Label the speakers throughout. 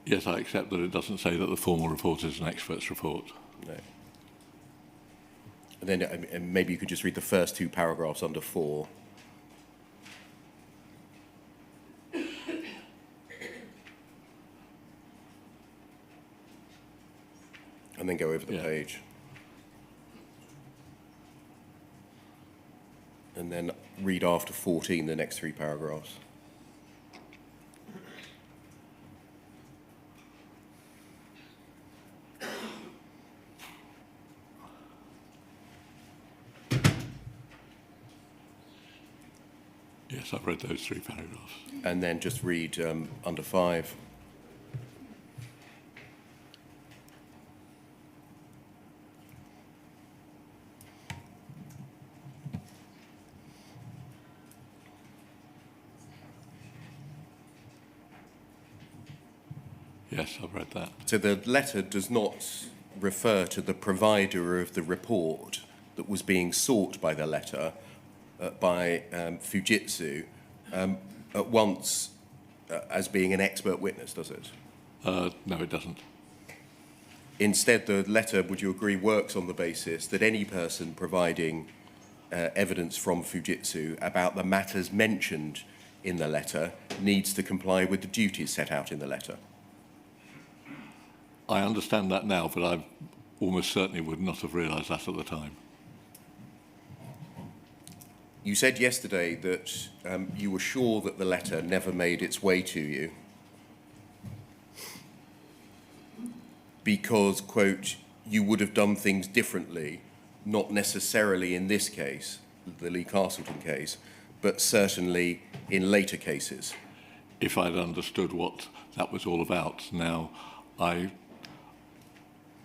Speaker 1: Yes, I accept that it doesn't say that the formal report is an expert's report.
Speaker 2: No. And then and maybe you could just read the first two paragraphs under 4. And then go over the page. And then read after 14 the next 3 paragraphs.
Speaker 1: Yes, I've read those 3 paragraphs.
Speaker 2: And then just read under 5.
Speaker 1: Yes, I've read that.
Speaker 2: So the letter does not refer to the provider of the report that was being sought by the letter, by Fujitsu, at once as being an expert witness, does it?
Speaker 1: No, it doesn't.
Speaker 2: Instead, the letter, would you agree, works on the basis that any person providing evidence from Fujitsu about the matters mentioned in the letter needs to comply with the duties set out in the letter?
Speaker 1: I understand that now, but I almost certainly would not have realised that at the time.
Speaker 2: You said yesterday that you were sure that the letter never made its way to you because, quote, you would have done things differently, not necessarily in this case, the Lee Castleton case, but certainly in later cases.
Speaker 1: If I'd understood what that was all about. Now,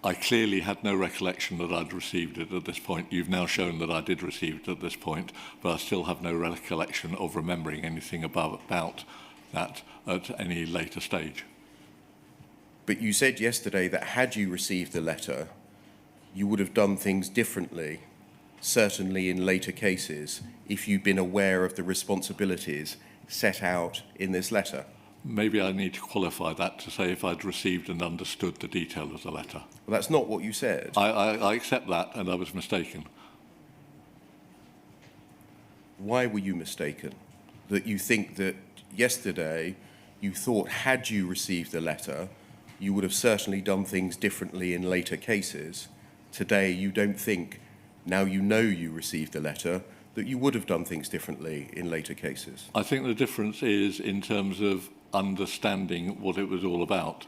Speaker 1: I clearly had no recollection that I'd received it at this point. You've now shown that I did receive it at this point, but I still have no recollection of remembering anything about that at any later stage.
Speaker 2: But you said yesterday that had you received the letter, you would have done things differently, certainly in later cases, if you'd been aware of the responsibilities set out in this letter.
Speaker 1: Maybe I need to qualify that to say if I'd received and understood the detail of the letter.
Speaker 2: Well, that's not what you said.
Speaker 1: I accept that, and I was mistaken.
Speaker 2: Why were you mistaken? That you think that yesterday you thought had you received the letter, you would have certainly done things differently in later cases. Today you don't think, now you know you received the letter, that you would have done things differently in later cases.
Speaker 1: I think the difference is in terms of understanding what it was all about.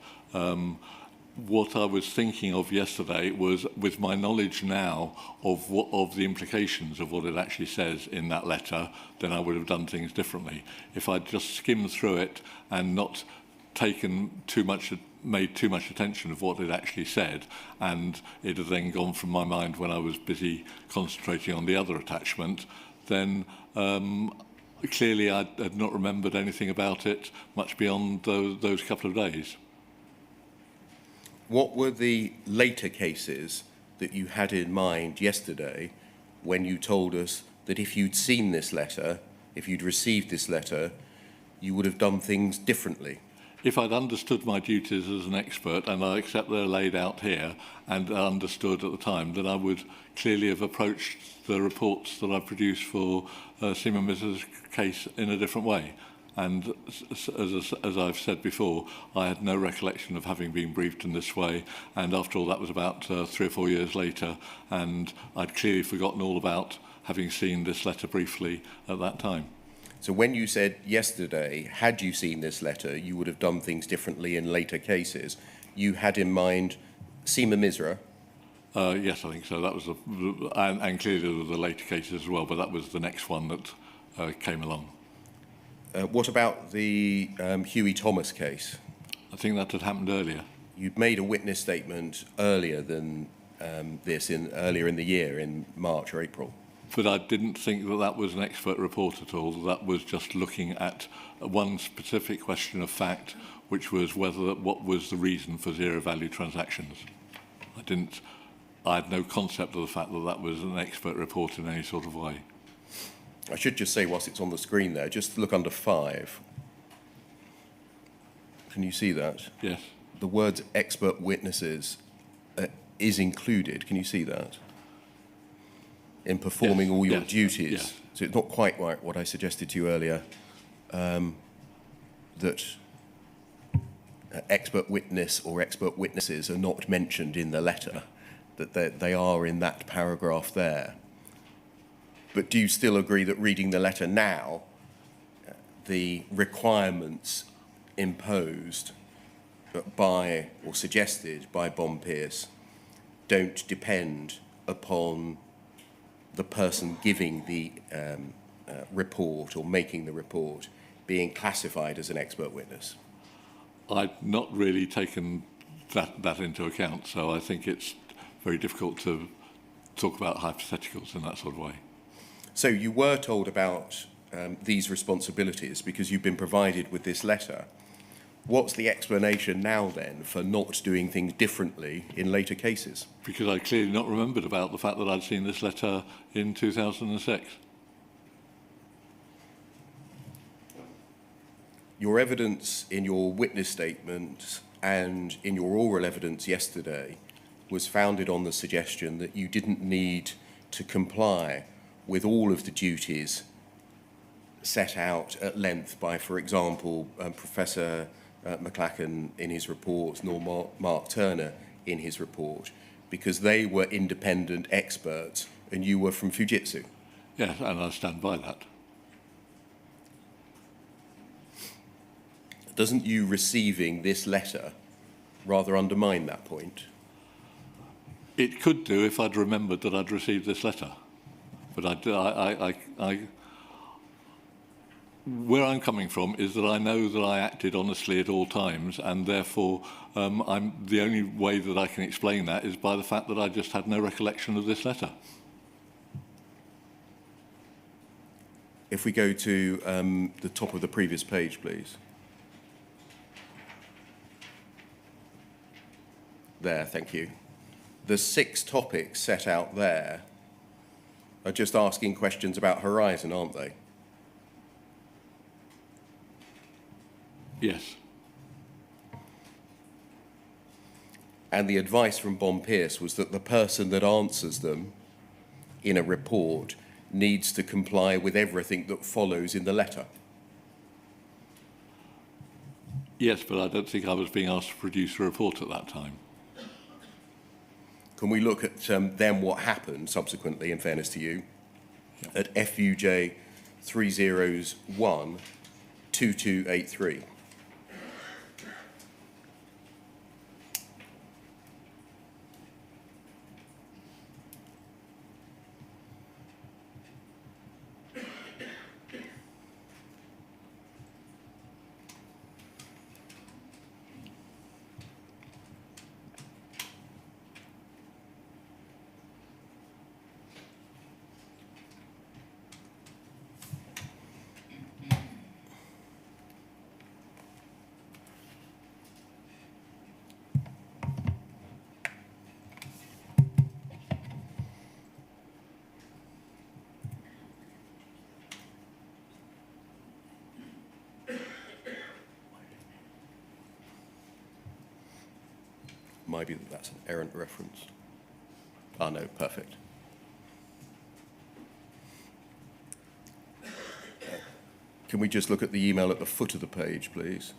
Speaker 1: What I was thinking of yesterday was, with my knowledge now of the implications of what it actually says in that letter, then I would have done things differently. If I'd just skimmed through it and not taken too much, made too much attention of what it actually said, and it had then gone from my mind when I was busy concentrating on the other attachment, then clearly I had not remembered anything about it much beyond those couple of days.
Speaker 2: What were the later cases that you had in mind yesterday when you told us that if you'd seen this letter, if you'd received this letter, you would have done things differently?
Speaker 1: If I'd understood my duties as an expert, and I accept they're laid out here, and understood at the time, then I would clearly have approached the reports that I produced for Isme Mrs. case in a different way. And as I've said before, I had no recollection of having been briefed in this way, and after all, that was about 3 or 4 years later, and I'd clearly forgotten all about having seen this letter briefly at that time.
Speaker 2: So when you said yesterday, had you seen this letter, you would have done things differently in later cases, you had in mind Isme Mrs.
Speaker 1: Yes, I think so. That was and clearly there were the later cases as well, but that was the next one that came along.
Speaker 2: What about the Huey Thomas case?
Speaker 1: I think that had happened earlier.
Speaker 2: You'd made a witness statement earlier than earlier in the year, in March or April.
Speaker 1: But I didn't think that that was an expert report at all. That was just looking at one specific question of fact, which was what was the reason for zero-value transactions. I had no concept of the fact that that was an expert report in any sort of way.
Speaker 2: I should just say, whilst it's on the screen there, just look under 5. Can you see that?
Speaker 1: Yes.
Speaker 2: the words expert witnesses is included. Can you see that? In performing all your duties.
Speaker 1: Yes.
Speaker 2: So it's not quite right what I suggested to you earlier, that expert witness or expert witnesses are not mentioned in the letter, that they are in that paragraph there. But do you still agree that reading the letter now, the requirements imposed by or suggested by Bond Pierce don't depend upon the person giving the report or making the report being classified as an expert witness?
Speaker 1: I've not really taken that into account, so I think it's very difficult to talk about hypotheticals in that sort of way.
Speaker 2: So you were told about these responsibilities because you've been provided with this letter. What's the explanation now then for not doing things differently in later cases?
Speaker 1: Because I clearly not remembered about the fact that I'd seen this letter in 2006.
Speaker 2: Your evidence in your witness statement and in your oral evidence yesterday was founded on the suggestion that you didn't need to comply with all of the duties set out at length by, for example, Professor McLachlan in his report, nor Mark Turner in his report, because they were independent experts and you were from Fujitsu.
Speaker 1: Yes, and I stand by that.
Speaker 2: Doesn't you receiving this letter rather undermine that point?
Speaker 1: It could do if I'd remembered that I'd received this letter. But where I'm coming from is that I know that I acted honestly at all times, and therefore the only way that I can explain that is by the fact that I just had no recollection of this letter.
Speaker 2: If we go to the top of the previous page, please. There, thank you. The 6 topics set out there are just asking questions about Horizon, aren't they?
Speaker 1: Yes.
Speaker 2: And the advice from Bond Pierce was that the person that answers them in a report needs to comply with everything that follows in the letter.
Speaker 1: Yes, but I don't think I was being asked to produce a report at that time.
Speaker 2: Can we look at then what happened subsequently, in fairness to you, at FUJ 301 2283? Might be that that's an errant reference. Oh, no, perfect. Can we just look at the email at the foot of the page, please?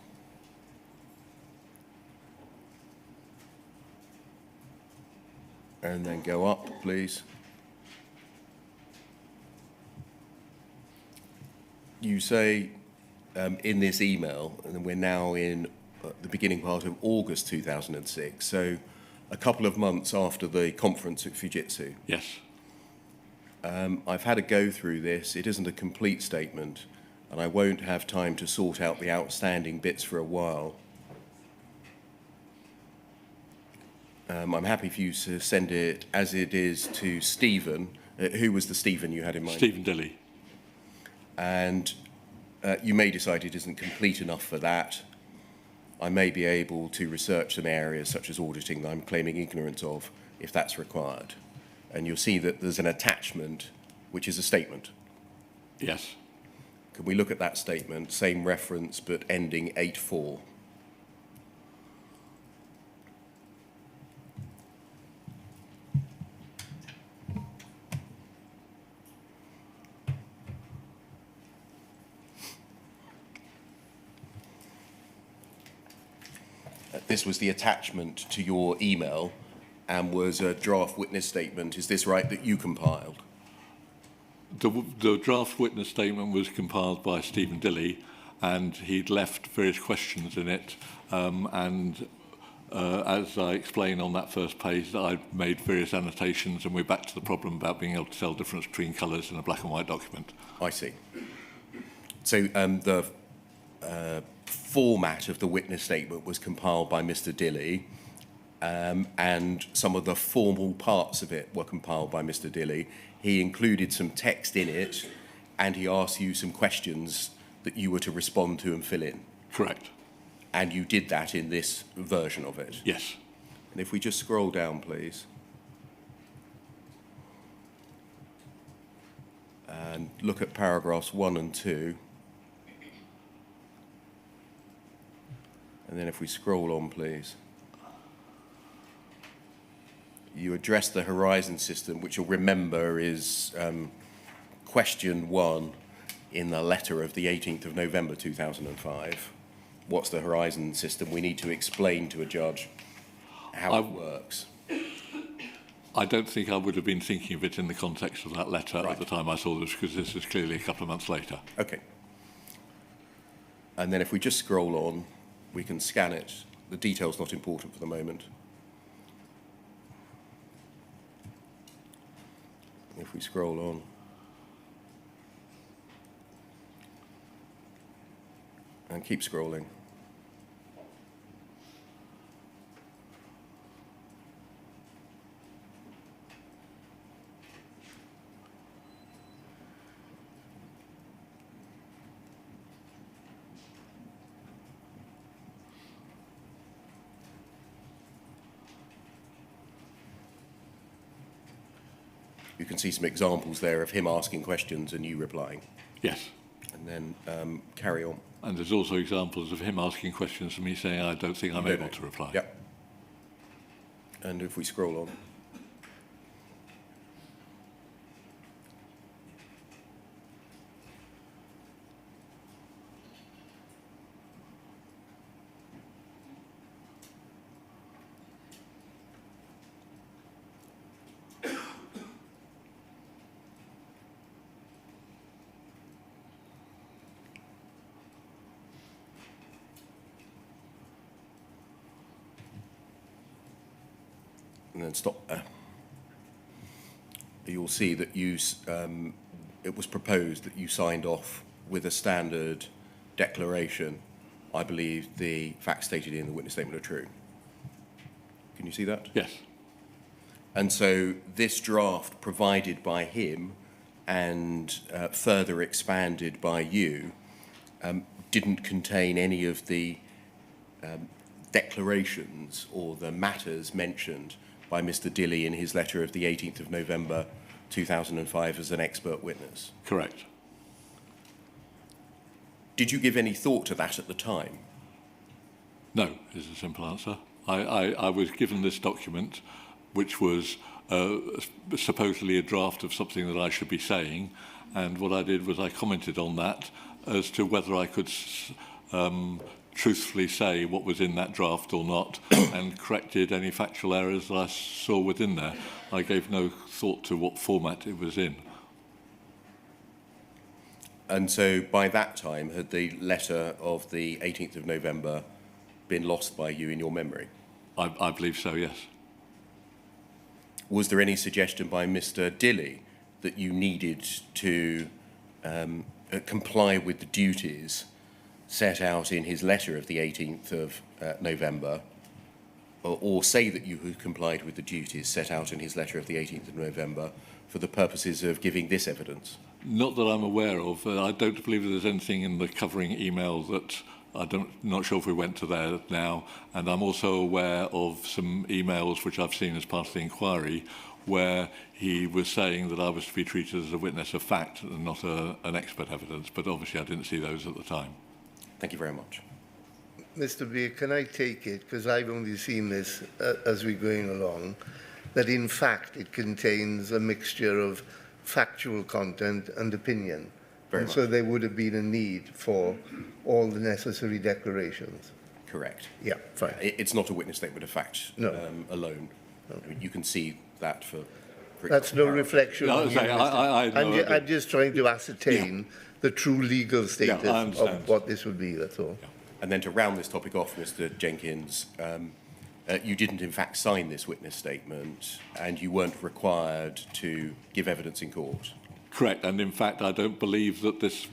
Speaker 2: And then go up, please. You say in this email, and we're now in the beginning part of August 2006, so a couple of months after the conference at Fujitsu.
Speaker 1: Yes.
Speaker 2: I've had a go through this. It isn't a complete statement, and I won't have time to sort out the outstanding bits for a while. I'm happy for you to send it as it is to Stephen. Who was the Stephen you had in mind?
Speaker 1: Stephen Dilly.
Speaker 2: And you may decide it isn't complete enough for that. I may be able to research some areas such as auditing that I'm claiming ignorance of, if that's required. And you'll see that there's an attachment, which is a statement.
Speaker 1: Yes.
Speaker 2: Can we look at that statement, same reference, but ending 84? this was the attachment to your email and was a draft witness statement. Is this right, that you compiled?
Speaker 1: The draft witness statement was compiled by Stephen Dilley, and he'd left various questions in it. As I explain on that first page, I made various annotations, and we're back to the problem about being able to tell the difference between colours in a black and white document.
Speaker 2: I see. So the format of the witness statement was compiled by Mr. Dilley, and some of the formal parts of it were compiled by Mr. Dilley. He included some text in it, and he asked you some questions that you were to respond to and fill in.
Speaker 1: Correct.
Speaker 2: And you did that in this version of it?
Speaker 1: Yes.
Speaker 2: And if we just scroll down, please. And look at paragraphs 1 and 2. And then if we scroll on, please. You address the horizon system, which you'll remember is question 1 in the letter of the 18th of November 2005. What's the horizon system? We need to explain to a judge how it works.
Speaker 1: I don't think I would have been thinking of it in the context of that letter
Speaker 2: Right.
Speaker 1: at the time I saw this, because this is clearly a couple of months later.
Speaker 2: Okay. And then if we just scroll on, we can scan it. The detail's not important for the moment. If we scroll on. And keep scrolling. You can see some examples there of him asking questions and you replying.
Speaker 1: Yes.
Speaker 2: And then carry on.
Speaker 1: And there's also examples of him asking questions and me saying, I don't think I'm able to reply.
Speaker 2: Yep. And if we scroll on. And then stop there. You'll see that it was proposed that you signed off with a standard declaration. I believe the facts stated in the witness statement are true. Can you see that?
Speaker 1: Yes.
Speaker 2: And so this draft provided by him and further expanded by you didn't contain any of the declarations or the matters mentioned by Mr. Dilley in his letter of the 18th of November 2005 as an expert witness.
Speaker 1: Correct.
Speaker 2: Did you give any thought to that at the time?
Speaker 1: No, is a simple answer. I was given this document, which was supposedly a draft of something that I should be saying, and what I did was I commented on that as to whether I could truthfully say what was in that draft or not, and corrected any factual errors that I saw within there. I gave no thought to what format it was in.
Speaker 2: And so by that time, had the letter of the 18th of November been lost by you in your memory?
Speaker 1: I believe so, yes.
Speaker 2: Was there any suggestion by Mr. Dilley that you needed to comply with the duties set out in his letter of the 18th of November, or say that you had complied with the duties set out in his letter of the 18th of November for the purposes of giving this evidence?
Speaker 1: Not that I'm aware of. I don't believe there's anything in the covering email that not sure if we went to there now. And I'm also aware of some emails which I've seen as part of the inquiry where he was saying that I was to be treated as a witness of fact and not an expert evidence. But obviously I didn't see those at the time.
Speaker 2: Thank you very much.
Speaker 3: Mr. Beer, can I take it, because I've only seen this as we're going along, that in fact it contains a mixture of factual content and opinion?
Speaker 2: Very
Speaker 3: and
Speaker 2: much.
Speaker 3: so there would have been a need for all the necessary declarations.
Speaker 2: Correct.
Speaker 3: Yeah, fine.
Speaker 2: It's not a witness statement of fact
Speaker 3: No.
Speaker 2: alone. I mean, you can see that for
Speaker 3: That's no reflection
Speaker 1: No,
Speaker 3: on you,
Speaker 1: I know,
Speaker 3: I'm just trying to ascertain the true legal status
Speaker 1: understand.
Speaker 3: of what this would be, that's all.
Speaker 2: And then to round this topic off, Mr. Jenkins, you didn't in fact sign this witness statement and you weren't required to give evidence in court.
Speaker 1: Correct, and in fact, I don't believe that this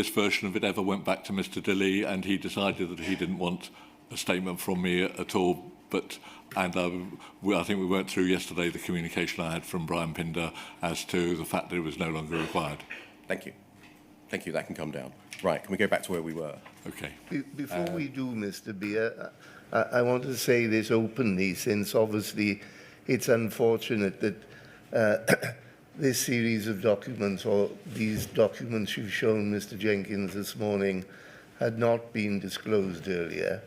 Speaker 1: version of it ever went back to Mr. Dilly, and he decided that he didn't want a statement from me at all. I think we went through yesterday the communication I had from Brian Pinder as to the fact that it was no longer required.
Speaker 2: Thank you. Thank you. That can come down. Right. Can we go back to where we were?
Speaker 1: Okay.
Speaker 3: Before we do, Mr. Beer, I want to say this openly, since obviously it's unfortunate that this series of documents, or these documents you've shown Mr. Jenkins this morning, had not been disclosed earlier.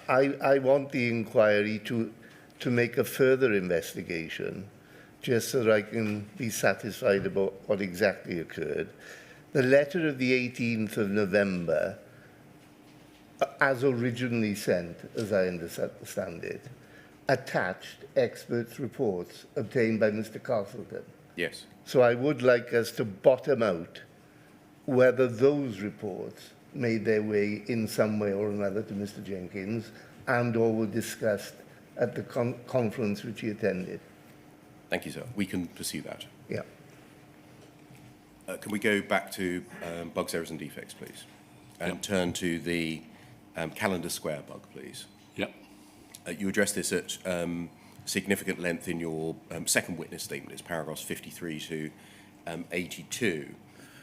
Speaker 3: I want the inquiry to make a further investigation, just so that I can be satisfied about what exactly occurred. The letter of the 18th of November, as originally sent, as I understand it, attached experts' reports obtained by Mr. Castleton.
Speaker 2: Yes.
Speaker 3: So I would like us to bottom out whether those reports made their way in some way or another to Mr. Jenkins and or were discussed at the conference which he attended.
Speaker 2: Thank you, sir. We can pursue that.
Speaker 3: Yeah.
Speaker 2: Can we go back to bugs, errors and defects, please? And turn to the calendar square bug, please.
Speaker 1: Yep.
Speaker 2: You addressed this at significant length in your second witness statement. It's paragraphs 53 to 82,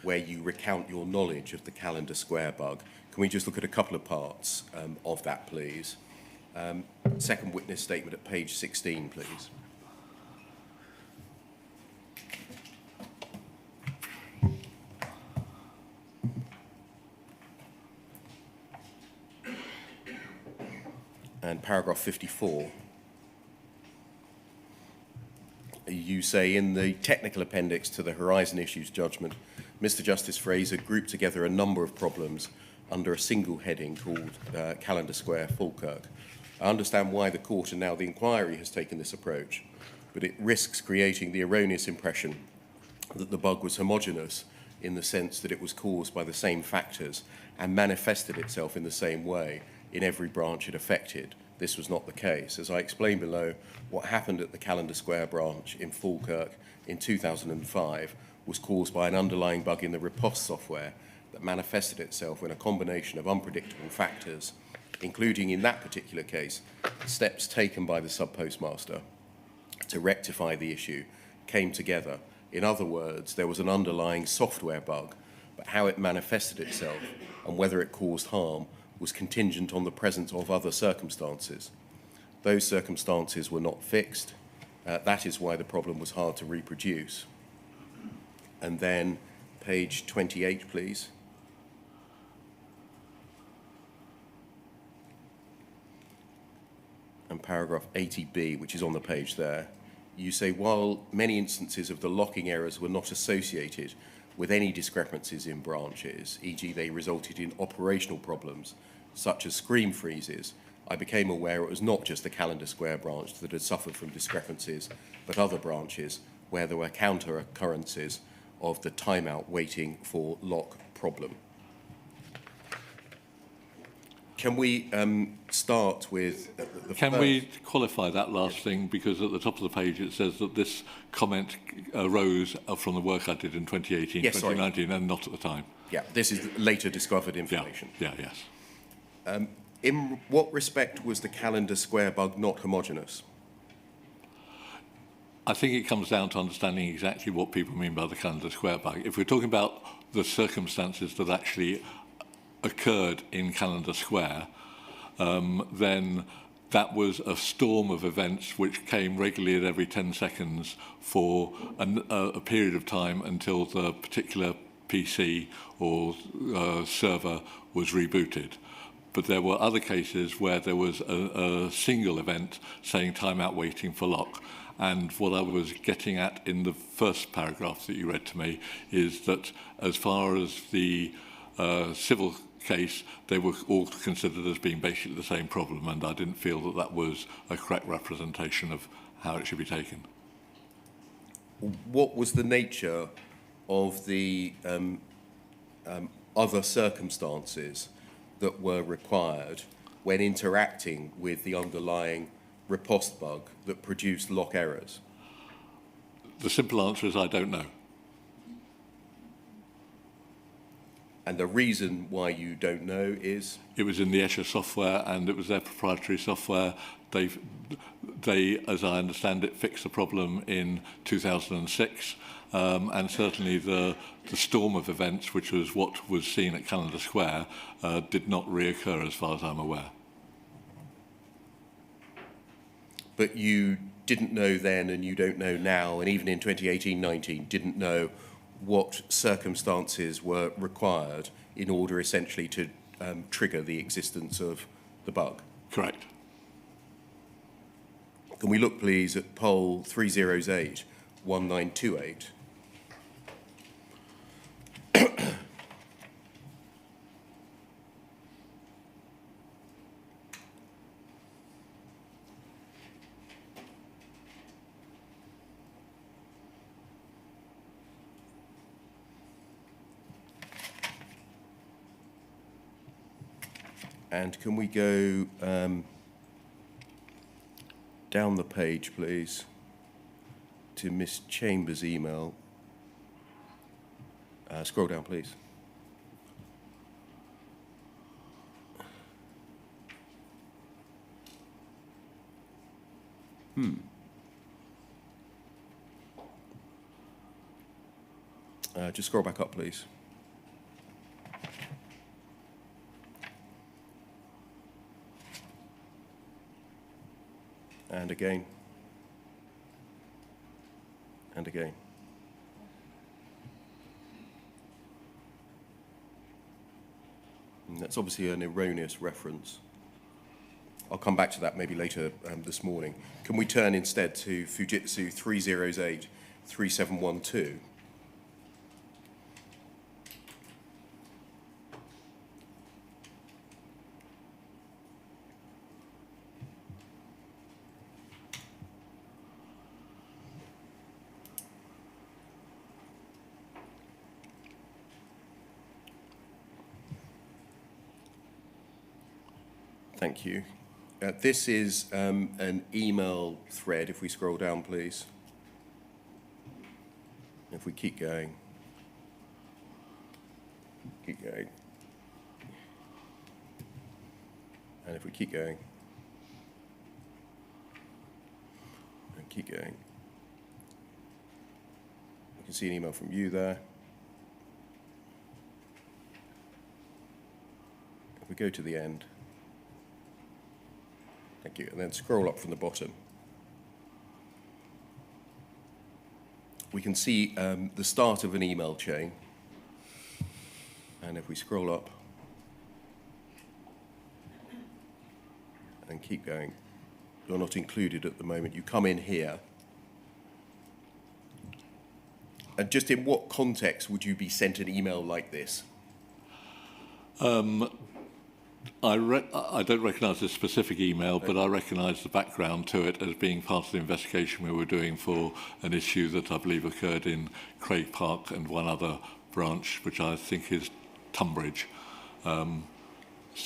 Speaker 2: where you recount your knowledge of the calendar square bug. Can we just look at a couple of parts of that, please? Second witness statement at page 16, please. And paragraph 54. You say, in the technical appendix to the Horizon Issues judgment, Mr. Justice Fraser grouped together a number of problems under a single heading called Calendar Square Falkirk. I understand why the court and now the inquiry has taken this approach, but it risks creating the erroneous impression that the bug was homogeneous in the sense that it was caused by the same factors and manifested itself in the same way in every branch it affected. This was not the case. As I explained below, what happened at the Calendar Square branch in Falkirk in 2005 was caused by an underlying bug in the riposte software that manifested itself in a combination of unpredictable factors, including, in that particular case, steps taken by the sub-postmaster to rectify the issue came together. In other words, there was an underlying software bug, but how it manifested itself and whether it caused harm was contingent on the presence of other circumstances. Those circumstances were not fixed. That is why the problem was hard to reproduce. And then page 28, please. And paragraph 80B, which is on the page there, you say, while many instances of the locking errors were not associated with any discrepancies in branches, e.g. they resulted in operational problems such as screen freezes, I became aware it was not just the Calendar Square branch that had suffered from discrepancies, but other branches where there were counter occurrences of the timeout waiting for lock problem. Can we start with the
Speaker 1: Can we qualify that last thing? Because at the top of the page it says that this comment arose from the work I did in 2018,
Speaker 2: yes,
Speaker 1: 2019, and not at the time.
Speaker 2: Yeah, this is later discovered information.
Speaker 1: Yeah, yes.
Speaker 2: In what respect was the Calendar Square bug not homogeneous?
Speaker 1: I think it comes down to understanding exactly what people mean by the Calendar Square bug. If we're talking about the circumstances that actually occurred in Calendar Square, then that was a storm of events which came regularly at every 10 seconds for a period of time until the particular PC or server was rebooted. But there were other cases where there was a single event saying timeout waiting for lock. And what I was getting at in the first paragraph that you read to me is that as far as the civil case, they were all considered as being basically the same problem, and I didn't feel that that was a correct representation of how it should be taken.
Speaker 2: What was the nature of the other circumstances that were required when interacting with the underlying riposte bug that produced lock errors?
Speaker 1: The simple answer is I don't know.
Speaker 2: And the reason why you don't know is?
Speaker 1: It was in the Escher software, and it was their proprietary software. They, as I understand it, fixed the problem in 2006, and certainly the storm of events, which was what was seen at Canada Square, did not reoccur as far as I'm aware.
Speaker 2: But you didn't know then, and you don't know now, and even in 2018-19 didn't know what circumstances were required in order essentially to trigger the existence of the bug.
Speaker 1: Correct.
Speaker 2: Can we look, please, at poll 308 1928? And can we go down the page, please, to Miss Chambers' email? Scroll down, please. Just scroll back up, please. And again. And again. And that's obviously an erroneous reference. I'll come back to that maybe later this morning. Can we turn instead to Fujitsu 308 3712? Thank you. This is an email thread, if we scroll down, please. If we keep going. Keep going. And if we keep going. And keep going. You can see an email from you there. If we go to the end. Thank you. And then scroll up from the bottom. We can see the start of an email chain. And if we scroll up and keep going, you're not included at the moment. You come in here. And just in what context would you be sent an email like this?
Speaker 1: I don't recognise this specific email, but I recognise the background to it as being part of the investigation we were doing for an issue that I believe occurred in Craig Park and one other branch, which I think is Tunbridge. As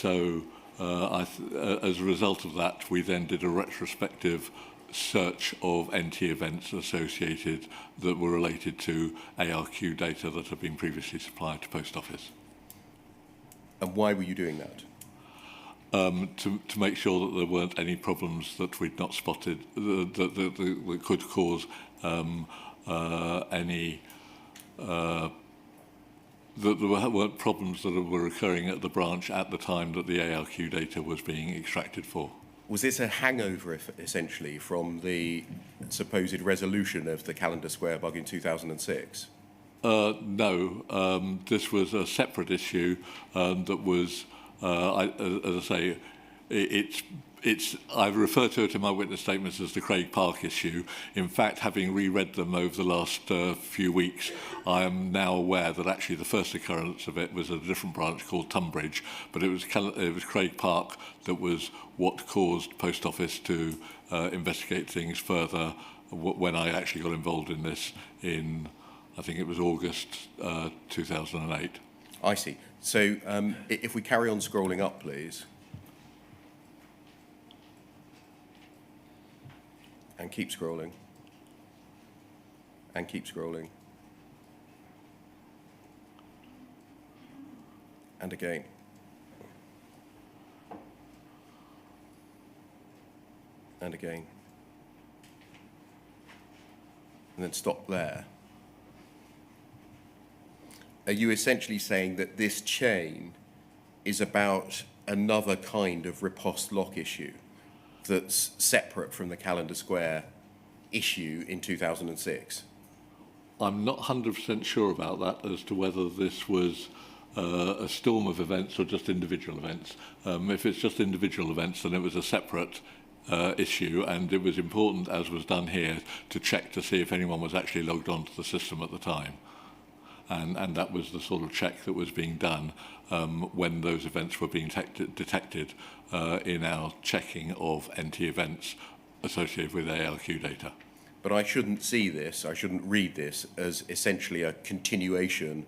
Speaker 1: a result of that, we then did a retrospective search of NT events associated that were related to ARQ data that had been previously supplied to Post Office.
Speaker 2: And why were you doing that?
Speaker 1: To make sure that there weren't any problems that we'd not spotted that could cause any that there weren't problems that were occurring at the branch at the time that the ARQ data was being extracted for.
Speaker 2: Was this a hangover, essentially, from the supposed resolution of the Calendar Square bug in 2006?
Speaker 1: No, this was a separate issue that was, as I say, I refer to it in my witness statements as the Craig Park issue. In fact, having reread them over the last few weeks, I am now aware that actually the first occurrence of it was at a different branch called Tunbridge, but it was Craig Park that was what caused Post Office to investigate things further when I actually got involved in this in, I think it was August 2008.
Speaker 2: I see. So if we carry on scrolling up, please. And keep scrolling. And keep scrolling. And again. And again. And then stop there. Are you essentially saying that this chain is about another kind of riposte lock issue that's separate from the Calendar Square issue in 2006?
Speaker 1: I'm not 100% sure about that as to whether this was a storm of events or just individual events. If it's just individual events, then it was a separate issue, and it was important, as was done here, to check to see if anyone was actually logged onto the system at the time. And that was the sort of check that was being done when those events were being detected in our checking of NT events associated with ALQ data.
Speaker 2: But I shouldn't see this, I shouldn't read this as essentially a continuation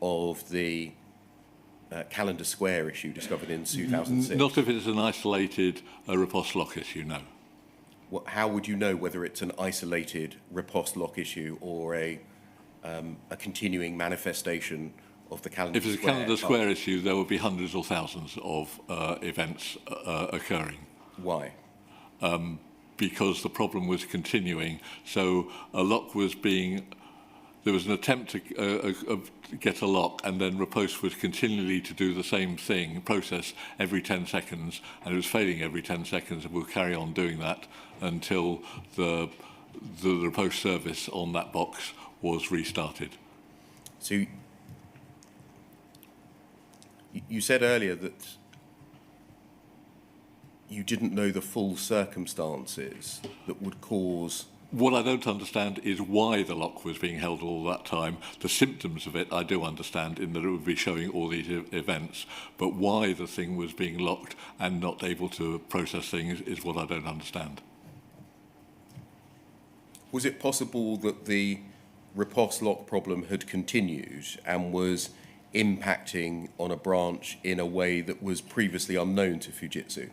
Speaker 2: of the Calendar Square issue discovered in 2006.
Speaker 1: Not if it's an isolated riposte lock issue, no.
Speaker 2: How would you know whether it's an isolated riposte lock issue or a continuing manifestation of the Calendar Square?
Speaker 1: If it's a Calendar Square issue, there would be hundreds or thousands of events occurring.
Speaker 2: Why?
Speaker 1: Because the problem was continuing. So a lock was being, there was an attempt to get a lock, and then riposte was continually to do the same thing, process every 10 seconds, and it was failing every 10 seconds, and we'll carry on doing that until the riposte service on that box was restarted.
Speaker 2: So you said earlier that you didn't know the full circumstances that would cause...
Speaker 1: What I don't understand is why the lock was being held all that time. The symptoms of it I do understand, in that it would be showing all these events, but why the thing was being locked and not able to process things is what I don't understand.
Speaker 2: Was it possible that the riposte lock problem had continued and was impacting on a branch in a way that was previously unknown to Fujitsu?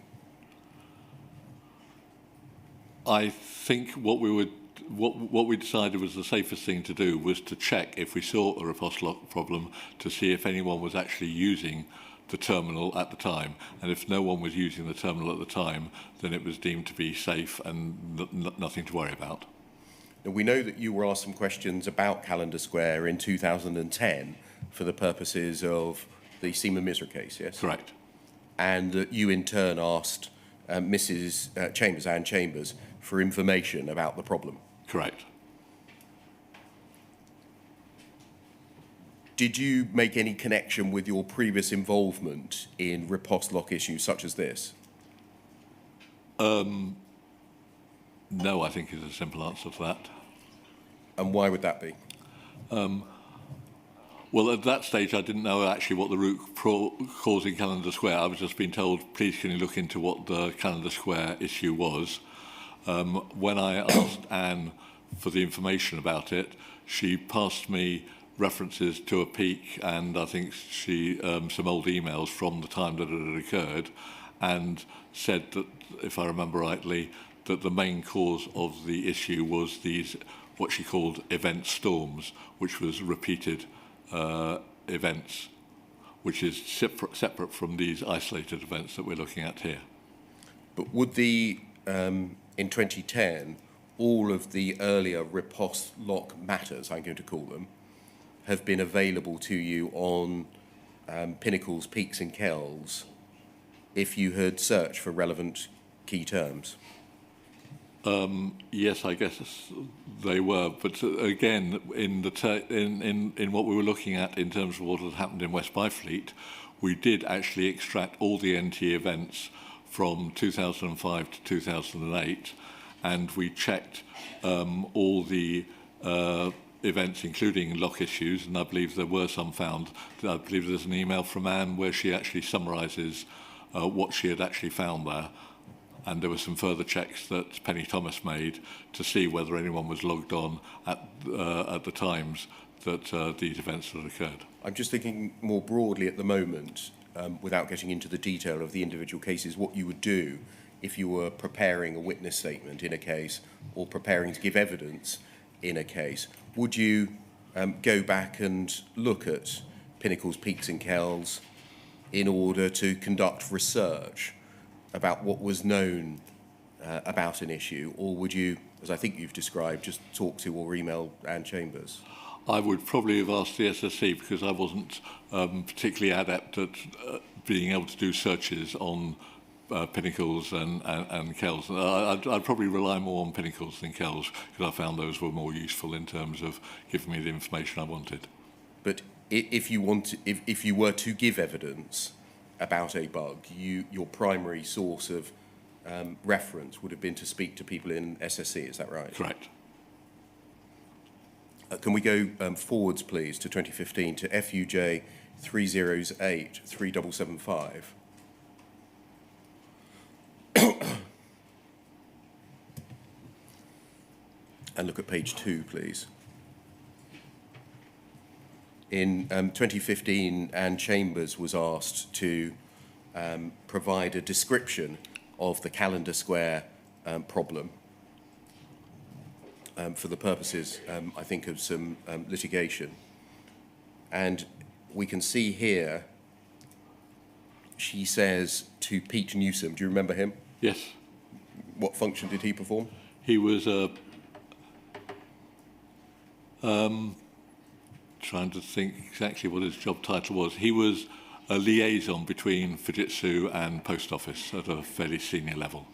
Speaker 1: I think what we decided was the safest thing to do was to check, if we saw a riposte lock problem, to see if anyone was actually using the terminal at the time. And if no one was using the terminal at the time, then it was deemed to be safe and nothing to worry about.
Speaker 2: Now, we know that you were asked some questions about Calendar Square in 2010 for the purposes of the Isme Misra case, yes?
Speaker 1: Correct.
Speaker 2: And that you in turn asked Mrs. Chambers, Anne Chambers, for information about the problem.
Speaker 1: Correct.
Speaker 2: Did you make any connection with your previous involvement in riposte lock issues such as this?
Speaker 1: No, I think is a simple answer to that.
Speaker 2: And why would that be?
Speaker 1: Well, at that stage, I didn't know actually what the root causing Calendar Square. I was just being told, please can you look into what the Calendar Square issue was. When I asked Anne for the information about it, she passed me references to a peak and I think some old emails from the time that it had occurred, and said that, if I remember rightly, that the main cause of the issue was these, what she called event storms, which was repeated events, which is separate from these isolated events that we're looking at here.
Speaker 2: But would the, in 2010, all of the earlier riposte lock matters, I'm going to call them, have been available to you on Pinnacle's Peaks and Kells if you had searched for relevant key terms?
Speaker 1: Yes, I guess they were, but again, in what we were looking at in terms of what had happened in West Byfleet, we did actually extract all the NT events from 2005 to 2008, and we checked all the events, including lock issues, and I believe there were some found. I believe there's an email from Anne where she actually summarises what she had actually found there. And there were some further checks that Penny Thomas made to see whether anyone was logged on at the times that these events had occurred.
Speaker 2: I'm just thinking more broadly at the moment, without getting into the detail of the individual cases, what you would do if you were preparing a witness statement in a case or preparing to give evidence in a case. Would you go back and look at Pinnacles, Peaks and Kells in order to conduct research about what was known about an issue, or would you, as I think you've described, just talk to or email Anne Chambers?
Speaker 1: I would probably have asked the SSC because I wasn't particularly adept at being able to do searches on Pinnacles and Kells. I'd probably rely more on Pinnacles than Kells because I found those were more useful in terms of giving me the information I wanted.
Speaker 2: But if you were to give evidence about a bug, your primary source of reference would have been to speak to people in SSC, is that right?
Speaker 1: Correct.
Speaker 2: Can we go forwards, please, to 2015, to FUJ 308 3775? And look at page 2, please. In 2015, Anne Chambers was asked to provide a description of the Calendar Square problem for the purposes, I think, of some litigation. And we can see here, she says to Pete Newsom, do you remember him?
Speaker 1: Yes.
Speaker 2: What function did he perform?
Speaker 1: He was trying to think exactly what his job title was. He was a liaison between Fujitsu and Post Office at a fairly senior level.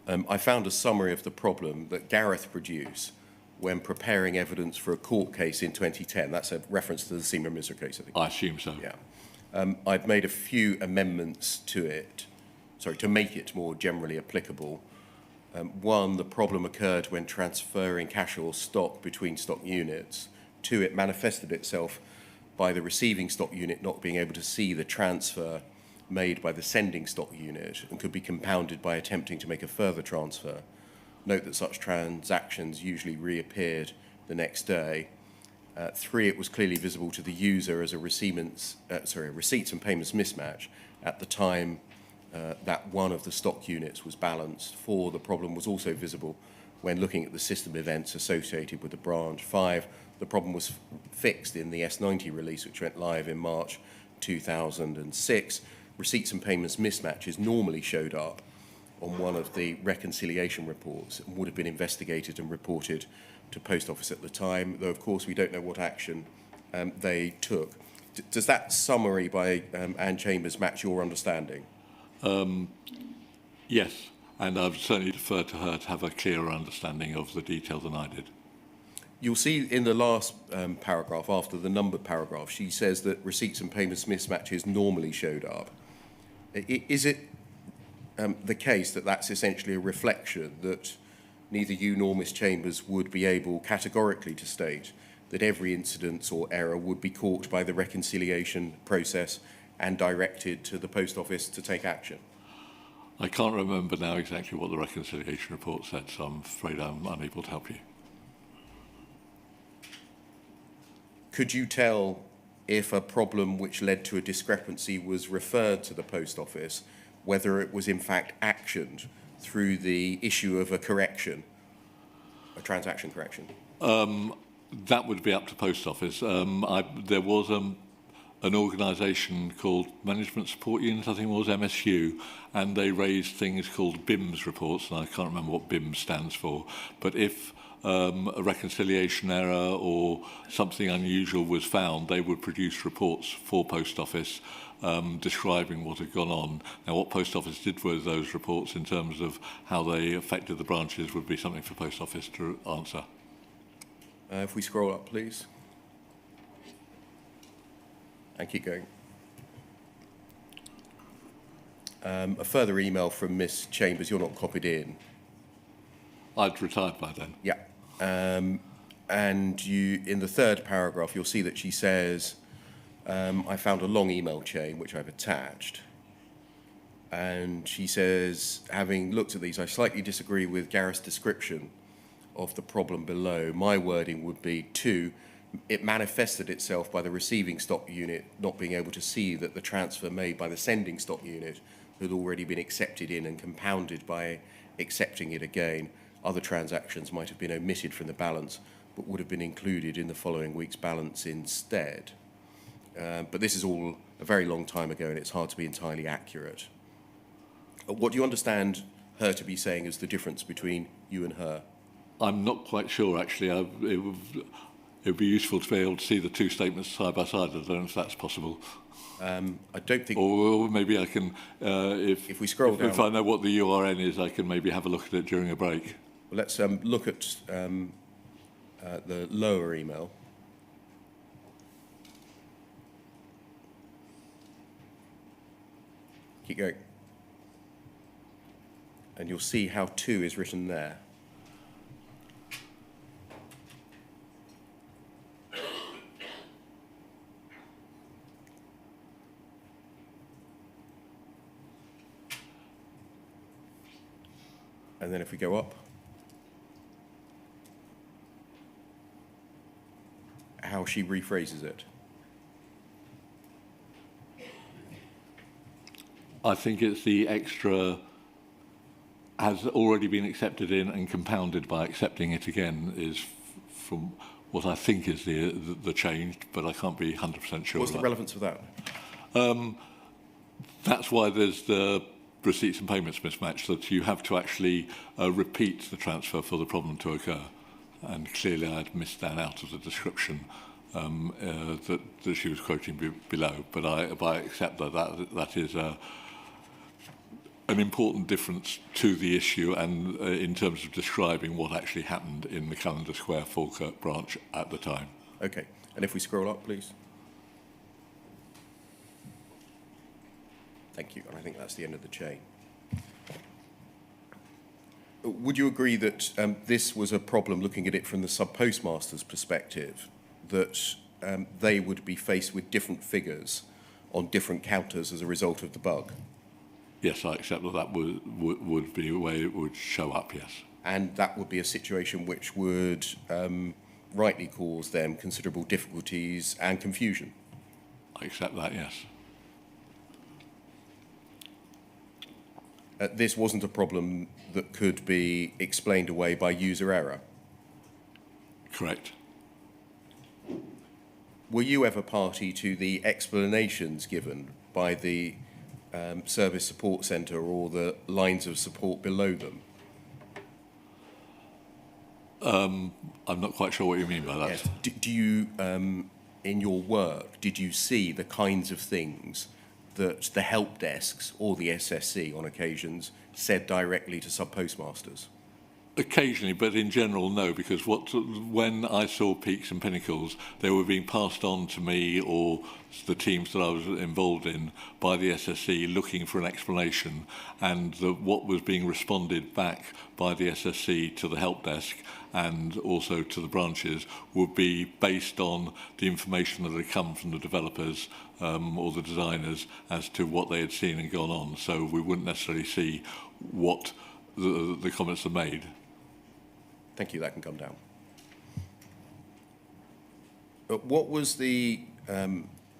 Speaker 2: I found a summary of the problem that Gareth produced when preparing evidence for a court case in 2010. That's a reference to the Seamer Misra case, I think.
Speaker 1: I assume so.
Speaker 2: Yeah. I've made a few amendments to it, to make it more generally applicable. One, the problem occurred when transferring cash or stock between stock units. Two, it manifested itself by the receiving stock unit not being able to see the transfer made by the sending stock unit and could be compounded by attempting to make a further transfer. Note that such transactions usually reappeared the next day. Three, it was clearly visible to the user as a receipts and payments mismatch at the time that one of the stock units was balanced. Four, the problem was also visible when looking at the system events associated with the branch. Five, the problem was fixed in the S90 release, which went live in March 2006. Receipts and payments mismatches normally showed up on one of the reconciliation reports and would have been investigated and reported to Post Office at the time, though of course we don't know what action they took. Does that summary by Anne Chambers match your understanding?
Speaker 1: Yes, and I've certainly deferred to her to have a clearer understanding of the detail than I did.
Speaker 2: You'll see in the last paragraph, after the numbered paragraph, she says that receipts and payments mismatches normally showed up. Is it the case that that's essentially a reflection that neither you nor Miss Chambers would be able categorically to state that every incident or error would be caught by the reconciliation process and directed to the Post Office to take action?
Speaker 1: I can't remember now exactly what the reconciliation report said, so I'm afraid I'm unable to help you.
Speaker 2: Could you tell if a problem which led to a discrepancy was referred to the Post Office, whether it was in fact actioned through the issue of a correction, a transaction correction?
Speaker 1: That would be up to Post Office. There was an organisation called Management Support Unit, I think it was, MSU, and they raised things called BIMS reports, and I can't remember what BIMS stands for, but if a reconciliation error or something unusual was found, they would produce reports for Post Office describing what had gone on. Now, what Post Office did with those reports in terms of how they affected the branches would be something for Post Office to answer.
Speaker 2: If we scroll up, please. And keep going. A further email from Miss Chambers, you're not copied in.
Speaker 1: I'd retired by then.
Speaker 2: Yeah. And you, in the third paragraph, you'll see that she says, I found a long email chain, which I've attached. And she says, having looked at these, I slightly disagree with Gareth's description of the problem below. My wording would be, 2, it manifested itself by the receiving stock unit not being able to see that the transfer made by the sending stock unit had already been accepted in and compounded by accepting it again. Other transactions might have been omitted from the balance, but would have been included in the following week's balance instead. But this is all a very long time ago, and it's hard to be entirely accurate. What do you understand her to be saying is the difference between you and her?
Speaker 1: I'm not quite sure, actually. It would be useful to be able to see the two statements side by side. I don't know if that's possible.
Speaker 2: I don't think...
Speaker 1: Or maybe I can,
Speaker 2: if we scroll down...
Speaker 1: If I know what the URN is, I can maybe have a look at it during a break.
Speaker 2: Well, let's look at the lower email. Keep going. And you'll see how 2 is written there. And then if we go up, how she rephrases it.
Speaker 1: I think it's the extra has already been accepted in and compounded by accepting it again is from what I think is the change, but I can't be 100% sure.
Speaker 2: What's the relevance of that?
Speaker 1: That's why there's the receipts and payments mismatch, that you have to actually repeat the transfer for the problem to occur. And clearly I'd missed that out of the description that she was quoting below. But I accept that is an important difference to the issue and in terms of describing what actually happened in the Callender Square Falkirk branch at the time.
Speaker 2: Okay. And if we scroll up, please. Thank you. And I think that's the end of the chain. Would you agree that this was a problem, looking at it from the sub-postmaster's perspective, that they would be faced with different figures on different counters as a result of the bug?
Speaker 1: Yes, I accept that would be the way it would show up, yes.
Speaker 2: And that would be a situation which would rightly cause them considerable difficulties and confusion?
Speaker 1: I accept that, yes.
Speaker 2: This wasn't a problem that could be explained away by user error?
Speaker 1: Correct.
Speaker 2: Were you ever party to the explanations given by the service support centre or the lines of support below them?
Speaker 1: I'm not quite sure what you mean by that.
Speaker 2: Yes. Do you, in your work, did you see the kinds of things that the help desks or the SSC on occasions said directly to sub-postmasters?
Speaker 1: Occasionally, but in general, no, because when I saw peaks and pinnacles, they were being passed on to me or the teams that I was involved in by the SSC looking for an explanation, and what was being responded back by the SSC to the help desk and also to the branches would be based on the information that had come from the developers or the designers as to what they had seen and gone on. So we wouldn't necessarily see what the comments are made.
Speaker 2: Thank you. That can come down. What was the?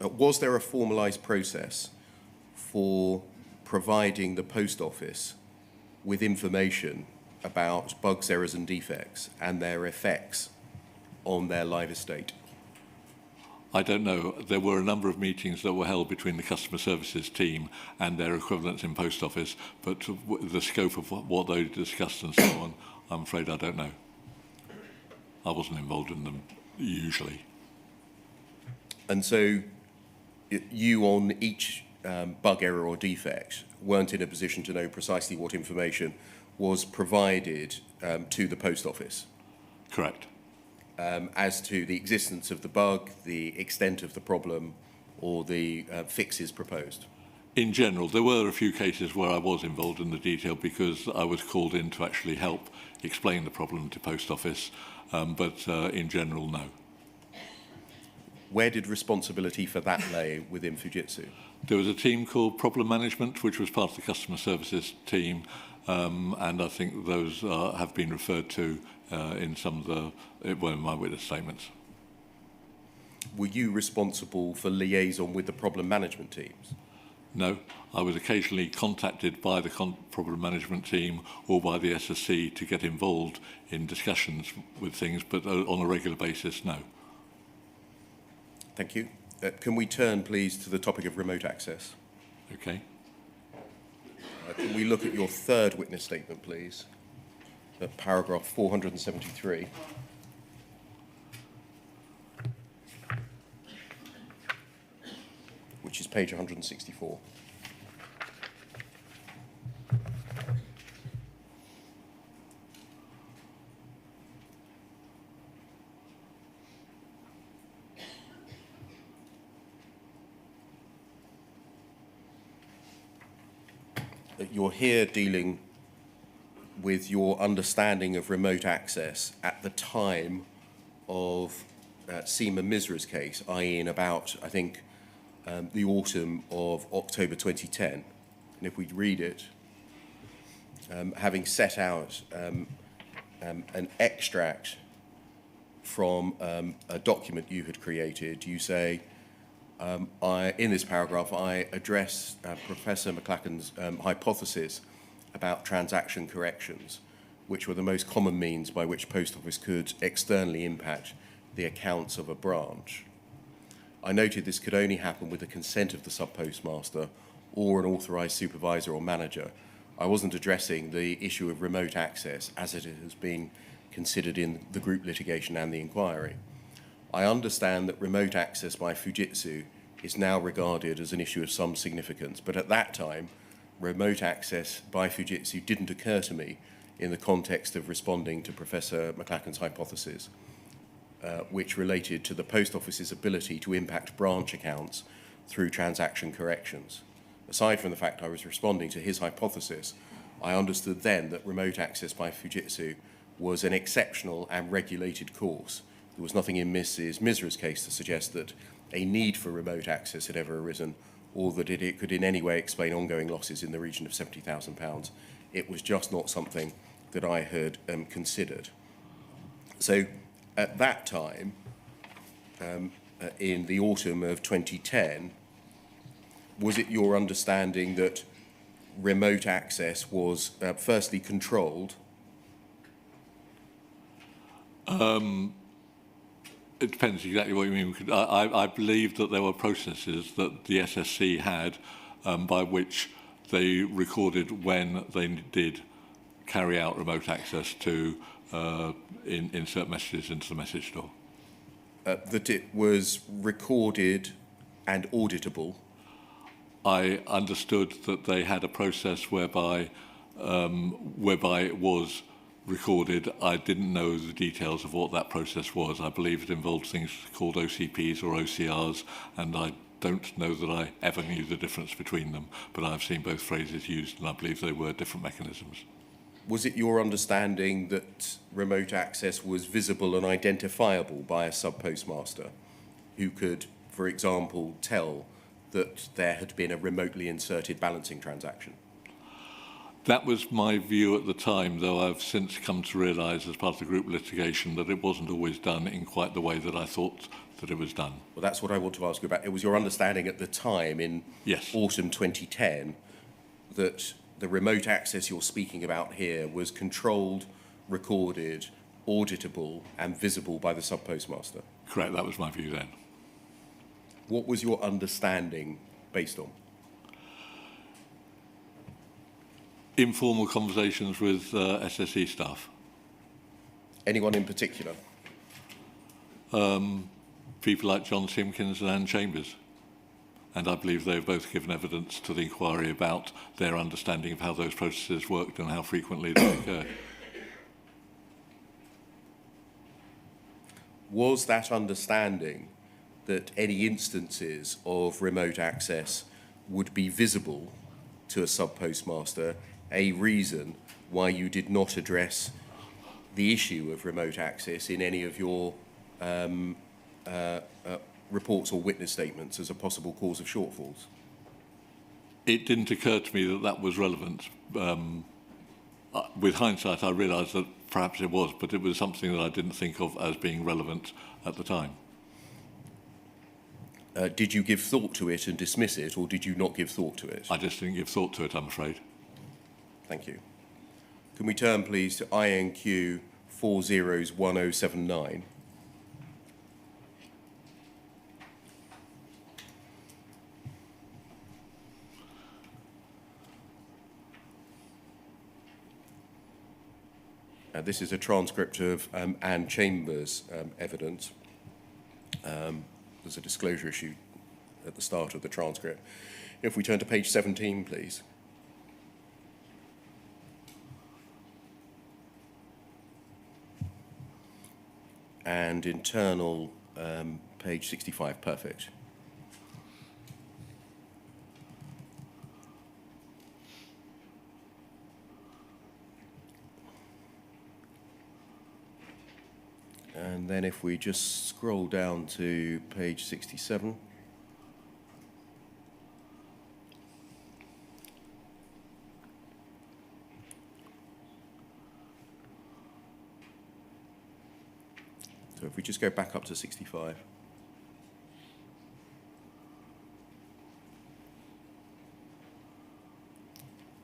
Speaker 2: Was there a formalised process for providing the post office with information about bugs, errors, and defects and their effects on their live estate?
Speaker 1: I don't know. There were a number of meetings that were held between the customer services team and their equivalents in post office, but the scope of what they discussed and so on, I'm afraid I don't know. I wasn't involved in them usually.
Speaker 2: And so you on each bug, error or defect weren't in a position to know precisely what information was provided to the post office?
Speaker 1: Correct.
Speaker 2: As to the existence of the bug, the extent of the problem, or the fixes proposed?
Speaker 1: In general, there were a few cases where I was involved in the detail because I was called in to actually help explain the problem to Post Office, but in general, no.
Speaker 2: Where did responsibility for that lay within Fujitsu?
Speaker 1: There was a team called Problem Management, which was part of the Customer Services team, and I think those have been referred to in some of my witness statements.
Speaker 2: Were you responsible for liaison with the problem management teams?
Speaker 1: No, I was occasionally contacted by the problem management team or by the SSC to get involved in discussions with things, but on a regular basis, no.
Speaker 2: Thank you. Can we turn, please, to the topic of remote access?
Speaker 1: Okay.
Speaker 2: Can we look at your third witness statement, please? At paragraph 473. Which is page 164. You're here dealing with your understanding of remote access at the time of Isme Misra's case, i.e. in about, I think, the autumn of October 2010. And if we read it, having set out an extract from a document you had created, you say, in this paragraph, I address Professor McLachen's hypothesis about transaction corrections, which were the most common means by which Post Office could externally impact the accounts of a branch. I noted this could only happen with the consent of the sub-postmaster or an authorised supervisor or manager. I wasn't addressing the issue of remote access as it has been considered in the group litigation and the inquiry. I understand that remote access by Fujitsu is now regarded as an issue of some significance, but at that time, remote access by Fujitsu didn't occur to me in the context of responding to Professor McLachen's hypothesis, which related to the Post Office's ability to impact branch accounts through transaction corrections. Aside from the fact I was responding to his hypothesis, I understood then that remote access by Fujitsu was an exceptional and regulated course. There was nothing in Mrs. Misra's case to suggest that a need for remote access had ever arisen or that it could in any way explain ongoing losses in the region of £70,000. It was just not something that I had considered. So at that time, in the autumn of 2010, was it your understanding that remote access was firstly controlled?
Speaker 1: It depends exactly what you mean. I believe that there were processes that the SSC had by which they recorded when they did carry out remote access to insert messages into the message store.
Speaker 2: That it was recorded and auditable?
Speaker 1: I understood that they had a process whereby it was recorded. I didn't know the details of what that process was. I believe it involved things called OCPs or OCRs, and I don't know that I ever knew the difference between them, but I've seen both phrases used, and I believe they were different mechanisms.
Speaker 2: Was it your understanding that remote access was visible and identifiable by a sub-postmaster who could, for example, tell that there had been a remotely inserted balancing transaction?
Speaker 1: That was my view at the time, though I've since come to realise as part of the group litigation that it wasn't always done in quite the way that I thought that it was done.
Speaker 2: Well, that's what I want to ask you about. It was your understanding at the time in autumn 2010 that the remote access you're speaking about here was controlled, recorded, auditable and visible by the sub-postmaster?
Speaker 1: Correct, that was my view then.
Speaker 2: What was your understanding based on?
Speaker 1: Informal conversations with SSE staff.
Speaker 2: Anyone in particular?
Speaker 1: People like John Simpkins and Anne Chambers. And I believe they've both given evidence to the inquiry about their understanding of how those processes worked and how frequently they occurred.
Speaker 2: Was that understanding that any instances of remote access would be visible to a sub-postmaster a reason why you did not address the issue of remote access in any of your reports or witness statements as a possible cause of shortfalls?
Speaker 1: It didn't occur to me that that was relevant. With hindsight, I realised that perhaps it was, but it was something that I didn't think of as being relevant at the time.
Speaker 2: Did you give thought to it and dismiss it, or did you not give thought to it?
Speaker 1: I just didn't give thought to it, I'm afraid.
Speaker 2: Thank you. Can we turn, please, to INQ 401079? This is a transcript of Anne Chambers' evidence. There's a disclosure issue at the start of the transcript. If we turn to page 17, please. And internal, page 65, perfect. And then if we just scroll down to page 67. So if we just go back up to 65.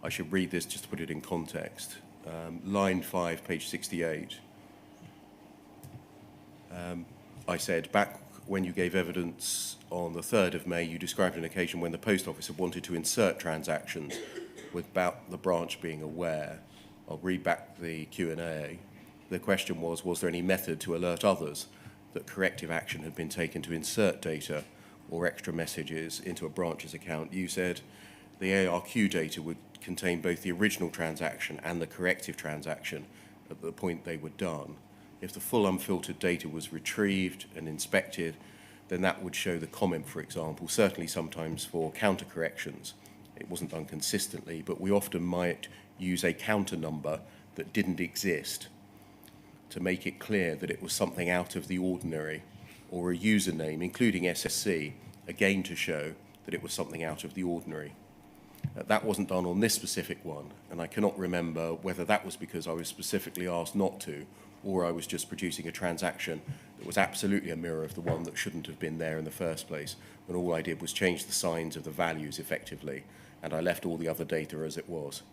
Speaker 2: I should read this just to put it in context. Line 5, page 68. I said, back when you gave evidence on the 3rd of May, you described an occasion when the post office had wanted to insert transactions without the branch being aware. I'll read back the Q&A. The question was there any method to alert others that corrective action had been taken to insert data or extra messages into a branch's account? You said the ARQ data would contain both the original transaction and the corrective transaction at the point they were done. If the full unfiltered data was retrieved and inspected, then that would show the comment, for example, certainly sometimes for counter corrections. It wasn't done consistently, but we often might use a counter number that didn't exist to make it clear that it was something out of the ordinary, or a username, including SSC, again to show that it was something out of the ordinary. That wasn't done on this specific one, and I cannot remember whether that was because I was specifically asked not to, or I was just producing a transaction that was absolutely a mirror of the one that shouldn't have been there in the first place, and all I did was change the signs of the values effectively, and I left all the other data as it was.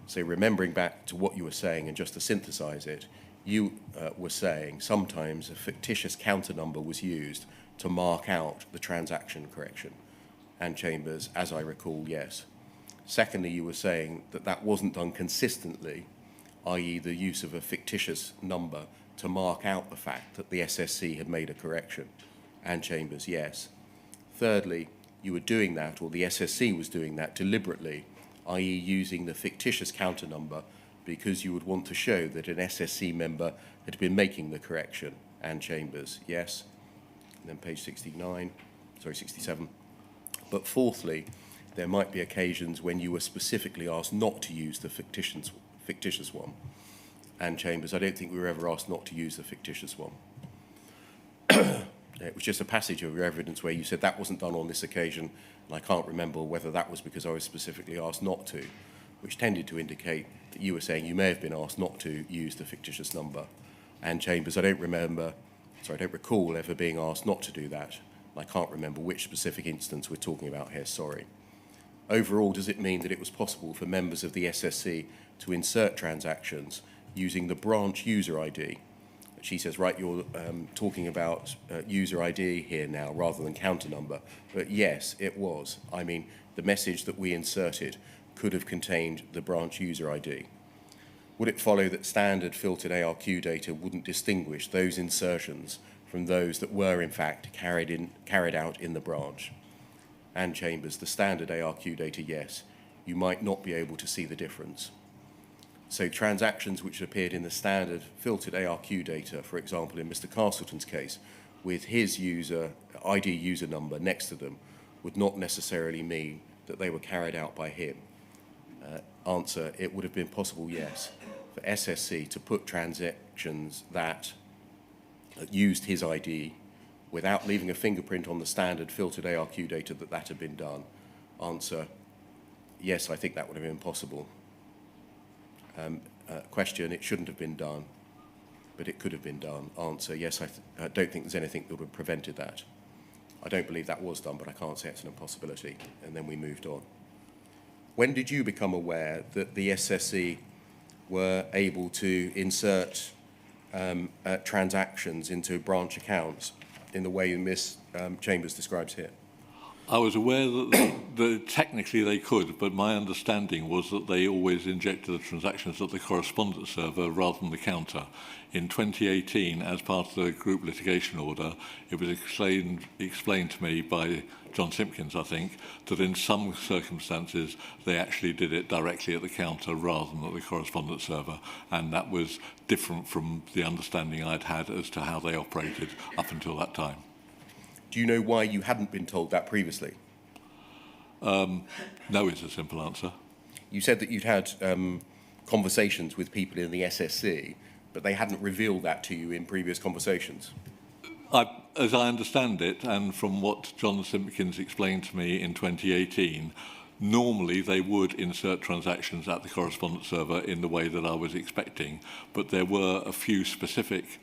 Speaker 2: So remembering back to what you were saying, and just to synthesize it, you were saying sometimes a fictitious counter number was used to mark out the transaction correction. And Chambers, as I recall, yes. Secondly, you were saying that that wasn't done consistently, i.e. the use of a fictitious number to mark out the fact that the SSC had made a correction. And Chambers, yes. Thirdly, you were doing that, or the SSC was doing that deliberately, i.e. using the fictitious counter number because you would want to show that an SSC member had been making the correction. And Chambers, yes. And then page 67. But fourthly, there might be occasions when you were specifically asked not to use the fictitious one. And Chambers, I don't think we were ever asked not to use the fictitious one. It was just a passage of your evidence where you said that wasn't done on this occasion, and I can't remember whether that was because I was specifically asked not to, which tended to indicate that you were saying you may have been asked not to use the fictitious number. And Chambers, I don't recall ever being asked not to do that. I can't remember which specific instance we're talking about here, sorry. Overall, does it mean that it was possible for members of the SSC to insert transactions using the branch user ID? She says, right, you're talking about user ID here now rather than counter number. But yes, it was. I mean, the message that we inserted could have contained the branch user ID. Would it follow that standard filtered ARQ data wouldn't distinguish those insertions from those that were, in fact, carried out in the branch? And Chambers, the standard ARQ data, yes. You might not be able to see the difference. So transactions which appeared in the standard filtered ARQ data, for example, in Mr. Castleton's case, with his ID user number next to them, would not necessarily mean that they were carried out by him? Answer, it would have been possible, yes, for SSC to put transactions that used his ID without leaving a fingerprint on the standard filtered ARQ data that had been done. Answer, yes, I think that would have been possible. Question, it shouldn't have been done, but it could have been done. Answer, yes, I don't think there's anything that would have prevented that. I don't believe that was done, but I can't say it's an impossibility. And then we moved on. When did you become aware that the SSE were able to insert transactions into branch accounts in the way Ms. Chambers describes here?
Speaker 1: I was aware that technically they could, but my understanding was that they always injected the transactions at the correspondence server rather than the counter. In 2018, as part of the group litigation order, it was explained to me by John Simpkins, I think, that in some circumstances they actually did it directly at the counter rather than at the correspondence server, and that was different from the understanding I'd had as to how they operated up until that time.
Speaker 2: Do you know why you hadn't been told that previously?
Speaker 1: No is a simple answer.
Speaker 2: You said that you'd had conversations with people in the SSC, but they hadn't revealed that to you in previous conversations.
Speaker 1: As I understand it, and from what John Simpkins explained to me in 2018, normally they would insert transactions at the correspondence server in the way that I was expecting, but there were a few specific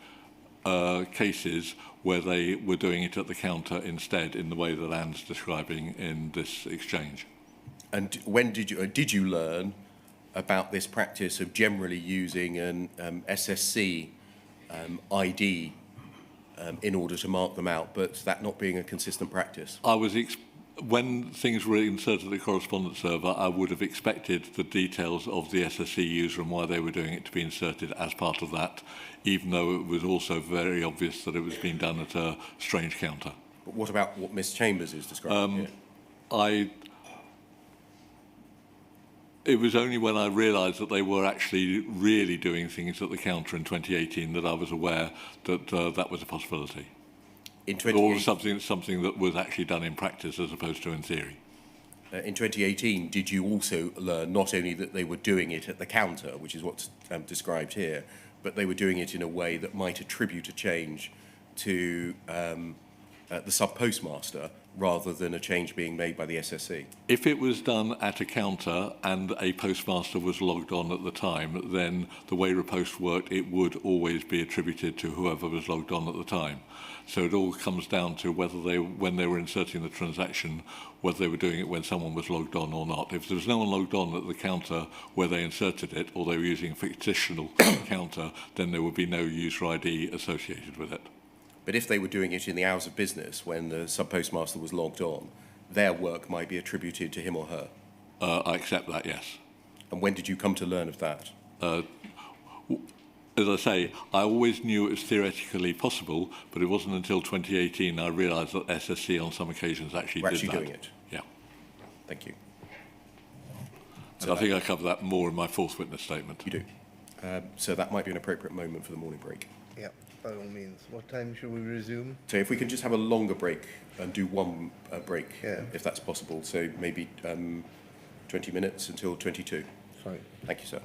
Speaker 1: cases where they were doing it at the counter instead, in the way that Anne's describing in this exchange.
Speaker 2: And when did you learn about this practice of generally using an SSC ID in order to mark them out, but that not being a consistent practice?
Speaker 1: When things were inserted at the correspondence server, I would have expected the details of the SSC user and why they were doing it to be inserted as part of that, even though it was also very obvious that it was being done at a strange counter.
Speaker 2: But what about what Ms. Chambers is describing here?
Speaker 1: It was only when I realised that they were actually really doing things at the counter in 2018 that I was aware that that was a possibility. Or something that was actually done in practice as opposed to in theory.
Speaker 2: In 2018, did you also learn not only that they were doing it at the counter, which is what's described here, but they were doing it in a way that might attribute a change to the sub-postmaster rather than a change being made by the SSC?
Speaker 1: If it was done at a counter and a postmaster was logged on at the time, then the way Repost worked, it would always be attributed to whoever was logged on at the time. So it all comes down to whether when they were inserting the transaction, whether they were doing it when someone was logged on or not. If there was no one logged on at the counter where they inserted it, or they were using a fictional counter, then there would be no user ID associated with it.
Speaker 2: But if they were doing it in the hours of business when the sub-postmaster was logged on, their work might be attributed to him or her?
Speaker 1: I accept that, yes.
Speaker 2: And when did you come to learn of that?
Speaker 1: As I say, I always knew it was theoretically possible, but it wasn't until 2018 I realised that SSC on some occasions actually did that.
Speaker 2: Doing it?
Speaker 1: Yeah.
Speaker 2: Thank you.
Speaker 1: And I think I cover that more in my fourth witness statement.
Speaker 2: You do. So that might be an appropriate moment for the morning break.
Speaker 3: Yeah, by all means. What time should we resume?
Speaker 2: So if we can just have a longer break and do one break,
Speaker 3: Yeah.
Speaker 2: if that's possible. So maybe 20 minutes until 22.
Speaker 3: Fine.
Speaker 2: Thank you, sir.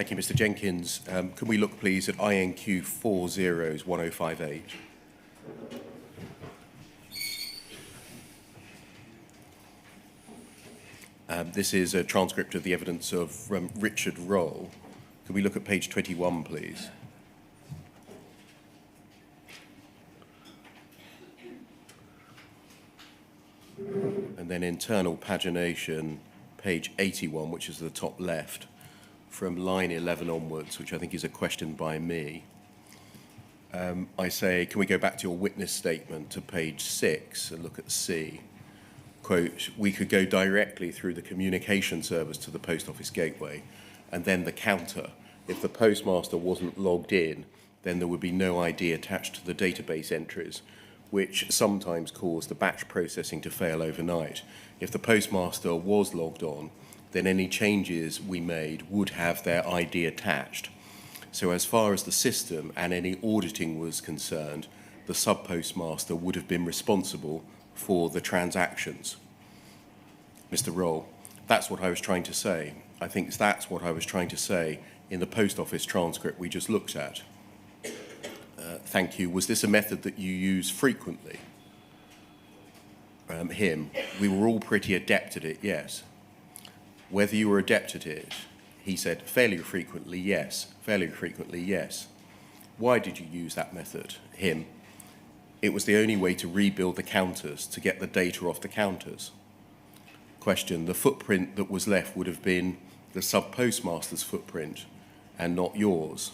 Speaker 2: Thank you, Mr. Jenkins. Can we look, please, at INQ 401058? This is a transcript of the evidence of Richard Roll. Can we look at page 21, please? And then internal pagination, page 81, which is the top left, from line 11 onwards, which I think is a question by me. I say, can we go back to your witness statement to page 6 and look at C? Quote, we could go directly through the communication service to the post office gateway and then the counter. If the postmaster wasn't logged in, then there would be no ID attached to the database entries, which sometimes cause the batch processing to fail overnight. If the postmaster was logged on, then any changes we made would have their ID attached. So as far as the system and any auditing was concerned, the sub-postmaster would have been responsible for the transactions. Mr. Roll, that's what I was trying to say. I think that's what I was trying to say in the post office transcript we just looked at. Thank you. Was this a method that you use frequently? We were all pretty adept at it, yes. Whether you were adept at it, he said, fairly frequently, yes. Fairly frequently, yes. Why did you use that method? It was the only way to rebuild the counters, to get the data off the counters. Question, the footprint that was left would have been the sub-postmaster's footprint and not yours?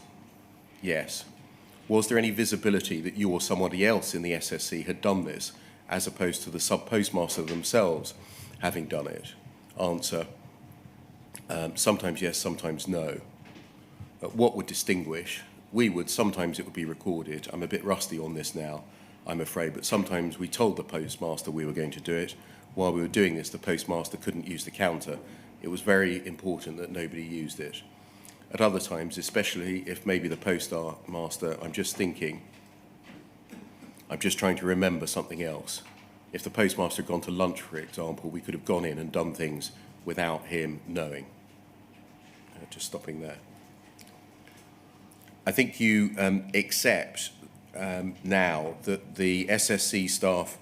Speaker 2: Yes. Was there any visibility that you or somebody else in the SSC had done this, as opposed to the sub-postmaster themselves having done it? Answer, sometimes yes, sometimes no. What would distinguish? Sometimes it would be recorded. I'm a bit rusty on this now, I'm afraid, but sometimes we told the postmaster we were going to do it. While we were doing this, the postmaster couldn't use the counter. It was very important that nobody used it. At other times, especially if maybe the postmaster, I'm just trying to remember something else. If the postmaster had gone to lunch, for example, we could have gone in and done things without him knowing. Just stopping there. I think you accept now that the SSC staff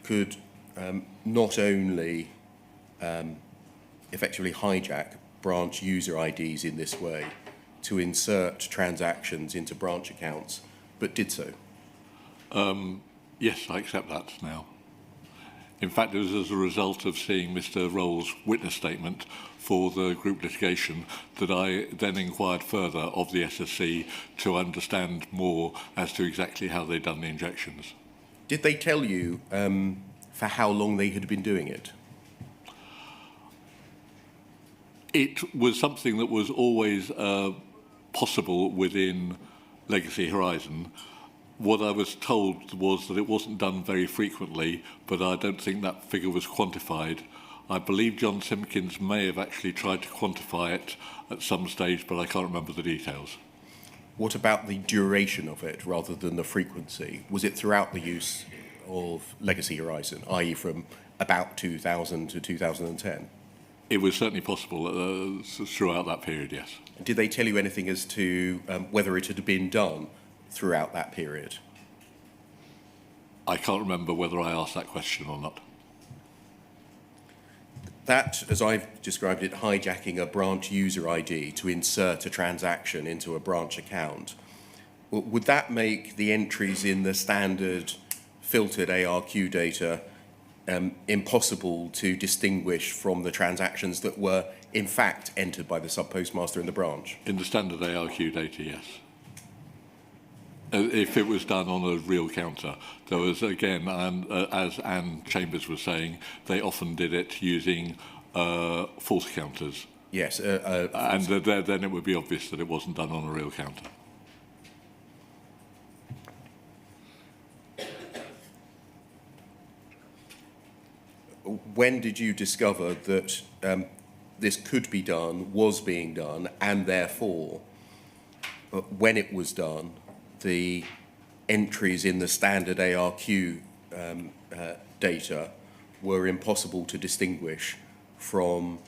Speaker 2: could not only effectively hijack branch user IDs in this way to insert transactions into branch accounts, but did so?
Speaker 1: Yes, I accept that now. In fact, it was as a result of seeing Mr. Roll's witness statement for the group litigation that I then inquired further of the SSC to understand more as to exactly how they'd done the injections.
Speaker 2: Did they tell you for how long they had been doing it?
Speaker 1: It was something that was always possible within Legacy Horizon. What I was told was that it wasn't done very frequently, but I don't think that figure was quantified. I believe John Simpkins may have actually tried to quantify it at some stage, but I can't remember the details.
Speaker 2: What about the duration of it rather than the frequency? Was it throughout the use of Legacy Horizon, i.e. from about 2000 to 2010?
Speaker 1: It was certainly possible throughout that period, yes.
Speaker 2: Did they tell you anything as to whether it had been done throughout that period?
Speaker 1: I can't remember whether I asked that question or not.
Speaker 2: That, as I've described it, hijacking a branch user ID to insert a transaction into a branch account, would that make the entries in the standard filtered ARQ data impossible to distinguish from the transactions that were in fact entered by the sub-postmaster in the branch?
Speaker 1: In the standard ARQ data, yes. If it was done on a real counter. There was, again, as Anne Chambers was saying, they often did it using false counters.
Speaker 2: Yes.
Speaker 1: And then it would be obvious that it wasn't done on a real counter.
Speaker 2: When did you discover that this could be done, was being done, and therefore, when it was done, the entries in the standard ARQ data were impossible to distinguish from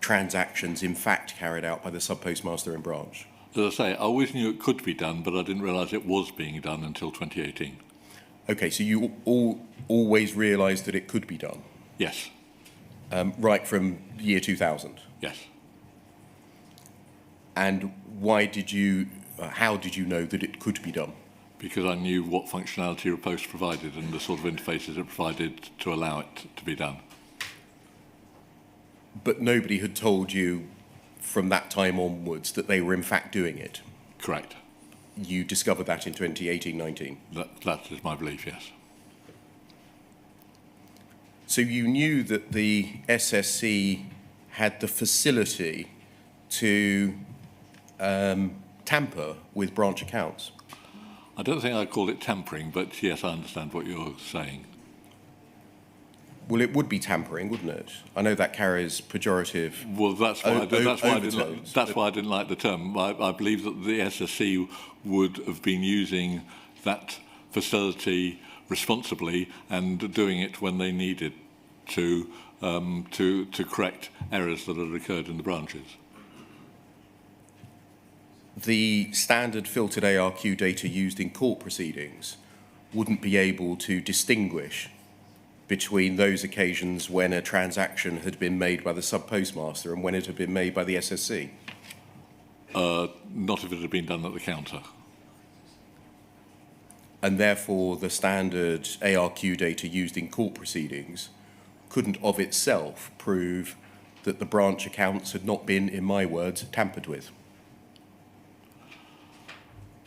Speaker 2: transactions in fact carried out by the sub-postmaster in branch?
Speaker 1: As I say, I always knew it could be done, but I didn't realise it was being done until 2018.
Speaker 2: Okay, so you always realised that it could be done,
Speaker 1: Yes,
Speaker 2: right from year 2000?
Speaker 1: yes.
Speaker 2: And how did you know that it could be done?
Speaker 1: Because I knew what functionality Riposte provided and the sort of interfaces it provided to allow it to be done.
Speaker 2: But nobody had told you from that time onwards that they were in fact doing it?
Speaker 1: Correct.
Speaker 2: You discovered that in 2018-19?
Speaker 1: That is my belief, yes.
Speaker 2: So you knew that the SSC had the facility to tamper with branch accounts?
Speaker 1: I don't think I'd call it tampering, but yes, I understand what you're saying.
Speaker 2: Well, it would be tampering, wouldn't it? I know that carries pejorative.
Speaker 1: Well, that's why
Speaker 2: overtones,
Speaker 1: I didn't like the term. I believe that the SSC would have been using that facility responsibly and doing it when they needed to correct errors that had occurred in the branches.
Speaker 2: The standard filtered ARQ data used in court proceedings wouldn't be able to distinguish between those occasions when a transaction had been made by the sub-postmaster and when it had been made by the SSC?
Speaker 1: Not if it had been done at the counter.
Speaker 2: And therefore the standard ARQ data used in court proceedings couldn't of itself prove that the branch accounts had not been, in my words, tampered with.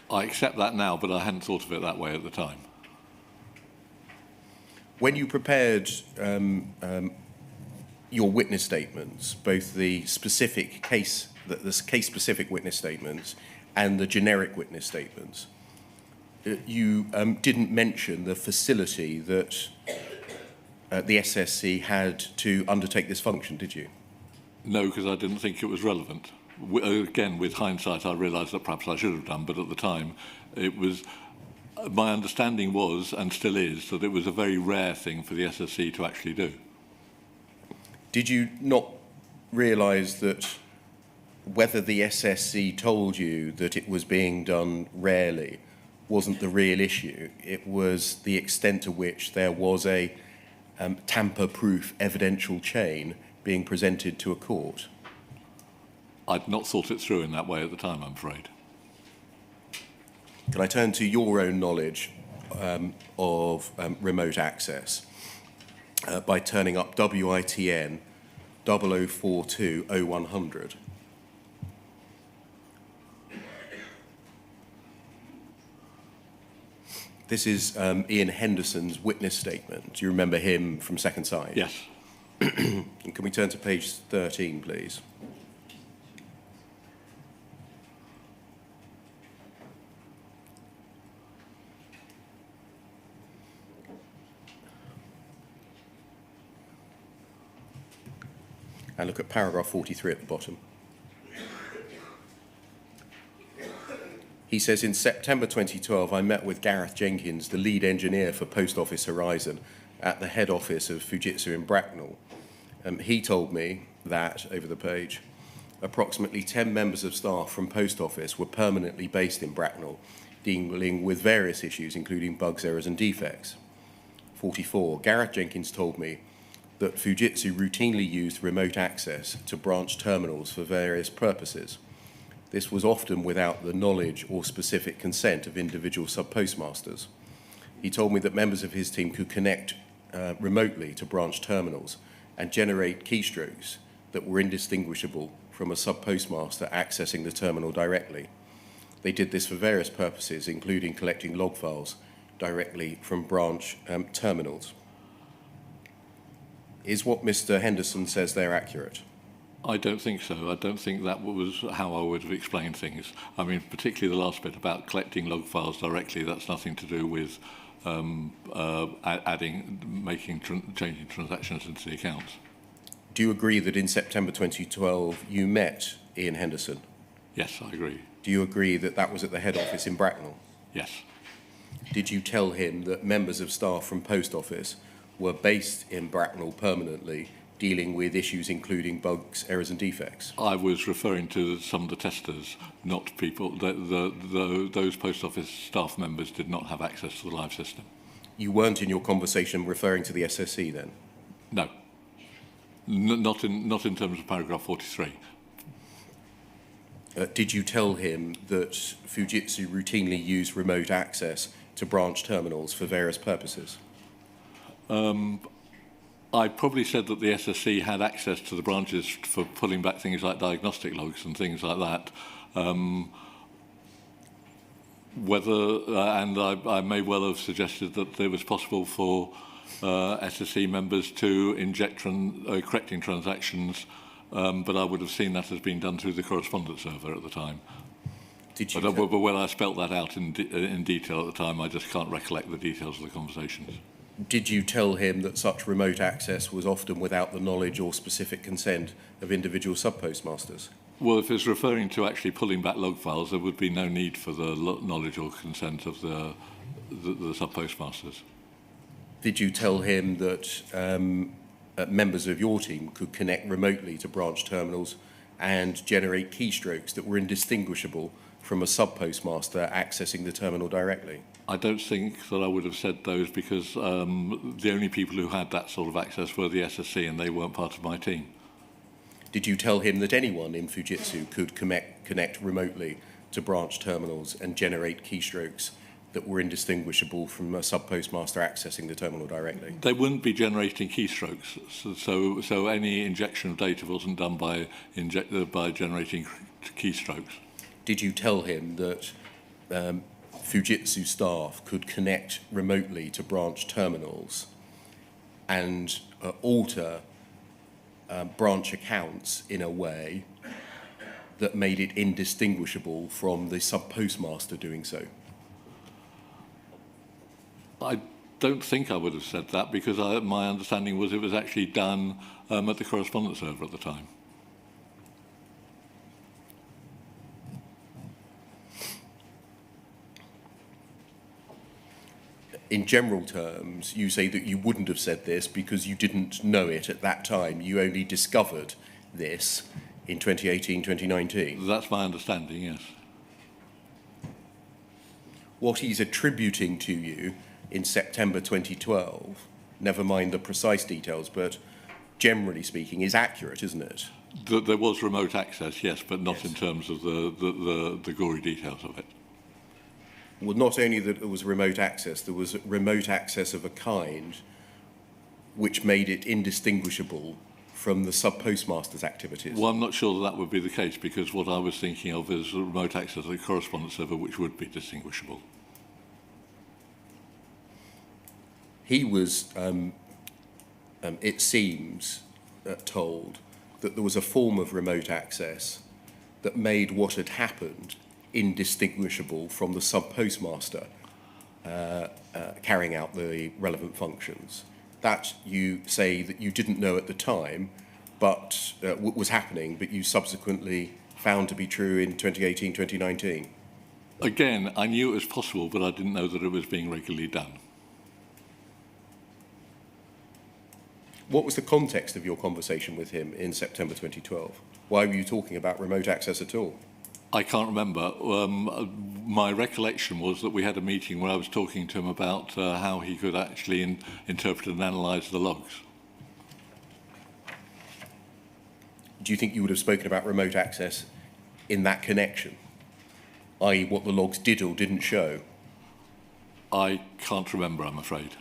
Speaker 1: I accept that now, but I hadn't thought of it that way at the time.
Speaker 2: When you prepared your witness statements, both the case-specific witness statements and the generic witness statements, you didn't mention the facility that the SSC had to undertake this function, did you?
Speaker 1: No, because I didn't think it was relevant. Again, with hindsight, I realised that perhaps I should have done, but at the time, it was. My understanding was, and still is, that it was a very rare thing for the SSC to actually do.
Speaker 2: Did you not realise that whether the SSC told you that it was being done rarely wasn't the real issue? It was the extent to which there was a tamper-proof evidential chain being presented to a court?
Speaker 1: I'd not thought it through in that way at the time, I'm afraid.
Speaker 2: Can I turn to your own knowledge of remote access by turning up WITN 00420100? This is Ian Henderson's witness statement. Do you remember him from Second Side?
Speaker 1: Yes.
Speaker 2: Can we turn to page 13, please? And look at paragraph 43 at the bottom. He says, in September 2012, I met with Gareth Jenkins, the lead engineer for Post Office Horizon, at the head office of Fujitsu in Bracknell. He told me that, over the page, approximately 10 members of staff from Post Office were permanently based in Bracknell, dealing with various issues, including bugs, errors and defects. 44, Gareth Jenkins told me that Fujitsu routinely used remote access to branch terminals for various purposes. This was often without the knowledge or specific consent of individual sub-postmasters. He told me that members of his team could connect remotely to branch terminals and generate keystrokes that were indistinguishable from a sub-postmaster accessing the terminal directly. They did this for various purposes, including collecting log files directly from branch terminals. Is what Mr. Henderson says there accurate?
Speaker 1: I don't think so. I don't think that was how I would have explained things. I mean, particularly the last bit about collecting log files directly, that's nothing to do with changing transactions into the accounts.
Speaker 2: Do you agree that in September 2012 you met Ian Henderson?
Speaker 1: Yes, I agree.
Speaker 2: Do you agree that that was at the head office in Bracknell?
Speaker 1: Yes.
Speaker 2: Did you tell him that members of staff from Post Office were based in Bracknell permanently, dealing with issues including bugs, errors and defects?
Speaker 1: I was referring to some of the testers, not people. Those post office staff members did not have access to the live system.
Speaker 2: You weren't in your conversation referring to the SSE then?
Speaker 1: No, not in terms of paragraph 43.
Speaker 2: Did you tell him that Fujitsu routinely used remote access to branch terminals for various purposes?
Speaker 1: I probably said that the SSC had access to the branches for pulling back things like diagnostic logs and things like that. And I may well have suggested that it was possible for SSC members to inject correcting transactions, but I would have seen that as being done through the correspondence server at the time. But when I spelt that out in detail at the time, I just can't recollect the details of the conversations.
Speaker 2: Did you tell him that such remote access was often without the knowledge or specific consent of individual sub-postmasters?
Speaker 1: Well, if it's referring to actually pulling back log files, there would be no need for the knowledge or consent of the sub-postmasters.
Speaker 2: Did you tell him that members of your team could connect remotely to branch terminals and generate keystrokes that were indistinguishable from a sub-postmaster accessing the terminal directly?
Speaker 1: I don't think that I would have said those because the only people who had that sort of access were the SSC and they weren't part of my team.
Speaker 2: Did you tell him that anyone in Fujitsu could connect remotely to branch terminals and generate keystrokes that were indistinguishable from a sub-postmaster accessing the terminal directly?
Speaker 1: They wouldn't be generating keystrokes, so any injection of data wasn't done by generating keystrokes.
Speaker 2: Did you tell him that Fujitsu staff could connect remotely to branch terminals and alter branch accounts in a way that made it indistinguishable from the sub-postmaster doing so?
Speaker 1: I don't think I would have said that because my understanding was it was actually done at the correspondence server at the time.
Speaker 2: In general terms, you say that you wouldn't have said this because you didn't know it at that time. You only discovered this in 2018, 2019.
Speaker 1: That's my understanding, yes.
Speaker 2: What he's attributing to you in September 2012, never mind the precise details, but generally speaking, is accurate, isn't it?
Speaker 1: There was remote access, yes, but not in terms of the gory details of it.
Speaker 2: Well, not only that there was remote access, there was remote access of a kind which made it indistinguishable from the sub-postmaster's activities.
Speaker 1: Well, I'm not sure that would be the case because what I was thinking of is remote access to the correspondence server which would be distinguishable.
Speaker 2: He was, it seems, told that there was a form of remote access that made what had happened indistinguishable from the sub-postmaster carrying out the relevant functions. That you say that you didn't know at the time, but was happening, but you subsequently found to be true in 2018, 2019.
Speaker 1: Again, I knew it was possible, but I didn't know that it was being regularly done.
Speaker 2: What was the context of your conversation with him in September 2012? Why were you talking about remote access at all?
Speaker 1: I can't remember. My recollection was that we had a meeting where I was talking to him about how he could actually interpret and analyse the logs.
Speaker 2: Do you think you would have spoken about remote access in that connection, i.e. what the logs did or didn't show?
Speaker 1: I can't remember, I'm afraid.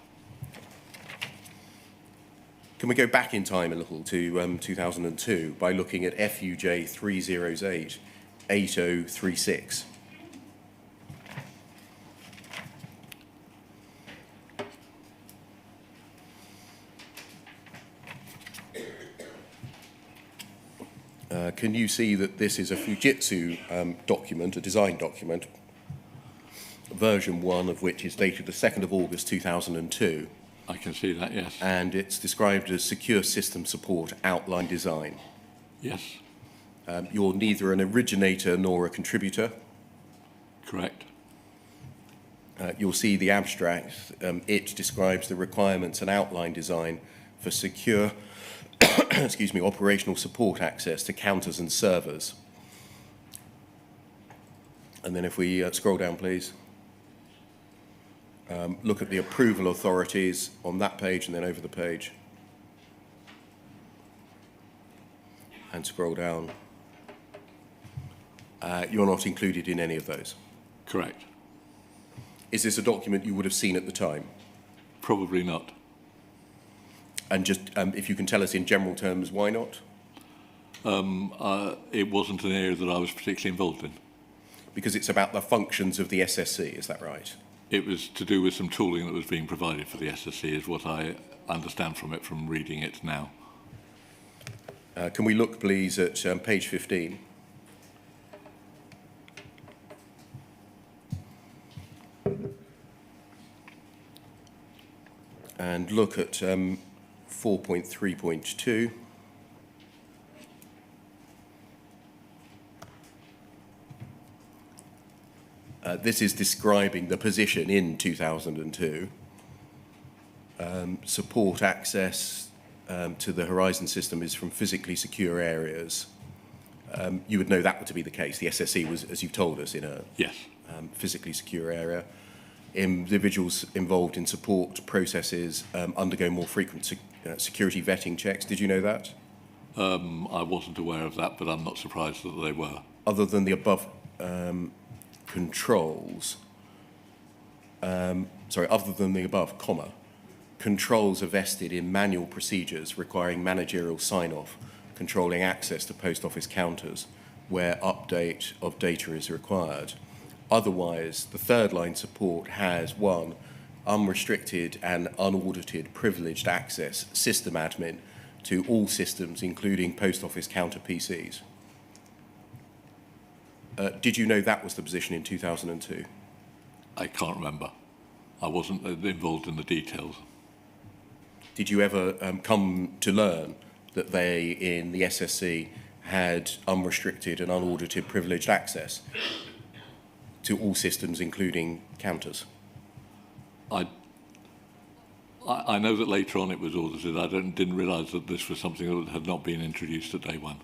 Speaker 2: Can we go back in time a little to 2002 by looking at FUJ 308 8036? Can you see that this is a Fujitsu document, a design document, version 1 of which is dated the 2nd of August 2002?
Speaker 1: I can see that, yes.
Speaker 2: And it's described as secure system support outline design.
Speaker 1: Yes.
Speaker 2: You're neither an originator nor a contributor.
Speaker 1: Correct.
Speaker 2: You'll see the abstract. It describes the requirements and outline design for secure excuse me, operational support access to counters and servers. And then if we scroll down, please. Look at the approval authorities on that page and then over the page. And scroll down. You're not included in any of those.
Speaker 1: Correct.
Speaker 2: Is this a document you would have seen at the time?
Speaker 1: Probably not.
Speaker 2: And just if you can tell us in general terms, why not?
Speaker 1: It wasn't an area that I was particularly involved in.
Speaker 2: Because it's about the functions of the SSC, is that right?
Speaker 1: It was to do with some tooling that was being provided for the SSC, is what I understand from it, from reading it now.
Speaker 2: Can we look, please, at page 15? And look at 4.3.2. This is describing the position in 2002. Support access to the Horizon system is from physically secure areas. You would know that to be the case. The SSE was, as you've told us, in a
Speaker 1: Yes.
Speaker 2: Physically secure area. Individuals involved in support processes undergo more frequent security vetting checks. Did you know that?
Speaker 1: I wasn't aware of that, but I'm not surprised that they were.
Speaker 2: Other than the above controls, other than the above, comma, controls are vested in manual procedures requiring managerial sign-off, controlling access to post office counters where update of data is required. Otherwise, the third line support has, 1, unrestricted and unaudited privileged access system admin to all systems, including post office counter PCs. Did you know that was the position in 2002?
Speaker 1: I can't remember. I wasn't involved in the details.
Speaker 2: Did you ever come to learn that they, in the SSC, had unrestricted and unaudited privileged access to all systems, including counters?
Speaker 1: I know that later on it was audited. I didn't realise that this was something that had not been introduced at day one.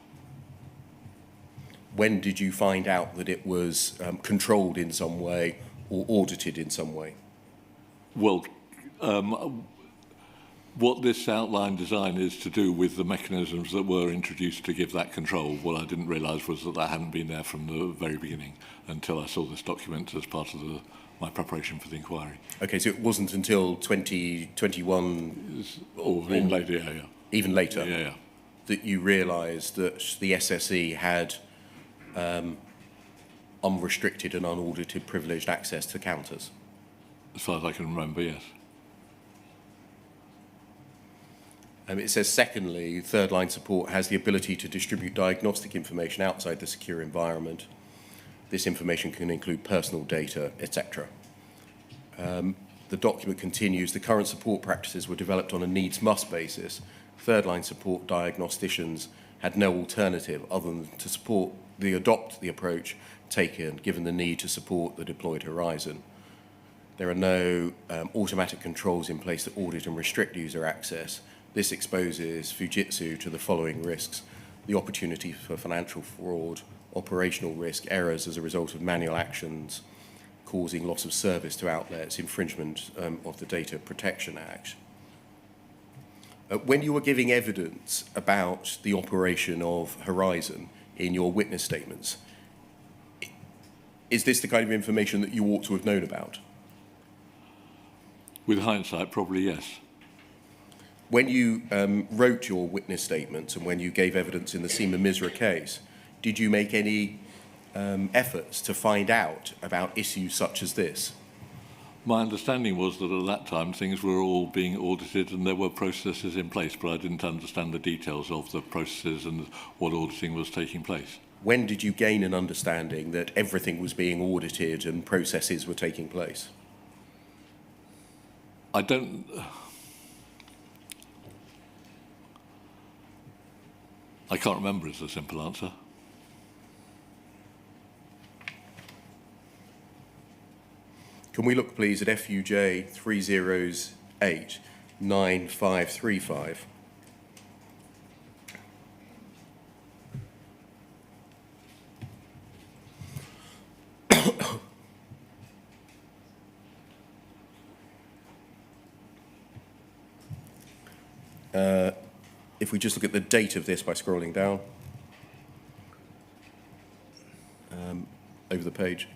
Speaker 2: When did you find out that it was controlled in some way or audited in some way?
Speaker 1: Well, what this outline design is to do with the mechanisms that were introduced to give that control, what I didn't realise was that hadn't been there from the very beginning until I saw this document as part of my preparation for the inquiry.
Speaker 2: Okay, so it wasn't until 2021
Speaker 1: or even later, yeah.
Speaker 2: Even later,
Speaker 1: Yeah.
Speaker 2: that you realised that the SSE had unrestricted and unaudited privileged access to counters?
Speaker 1: As far as I can remember, yes.
Speaker 2: It says, secondly, third line support has the ability to distribute diagnostic information outside the secure environment. This information can include personal data, etc. The document continues, the current support practices were developed on a needs-must basis. Third line support diagnosticians had no alternative other than to adopt the approach taken given the need to support the deployed Horizon. There are no automatic controls in place to audit and restrict user access. This exposes Fujitsu to the following risks: the opportunity for financial fraud, operational risk, errors as a result of manual actions, causing loss of service to outlets, infringement of the Data Protection Act. When you were giving evidence about the operation of Horizon in your witness statements, is this the kind of information that you ought to have known about?
Speaker 1: With hindsight, probably yes.
Speaker 2: When you wrote your witness statements and when you gave evidence in the Seema Misra case, did you make any efforts to find out about issues such as this?
Speaker 1: My understanding was that at that time things were all being audited and there were processes in place, but I didn't understand the details of the processes and what auditing was taking place.
Speaker 2: When did you gain an understanding that everything was being audited and processes were taking place?
Speaker 1: I can't remember is the simple answer.
Speaker 2: Can we look, please, at FUJ 308-9535? If we just look at the date of this by scrolling down, over the page,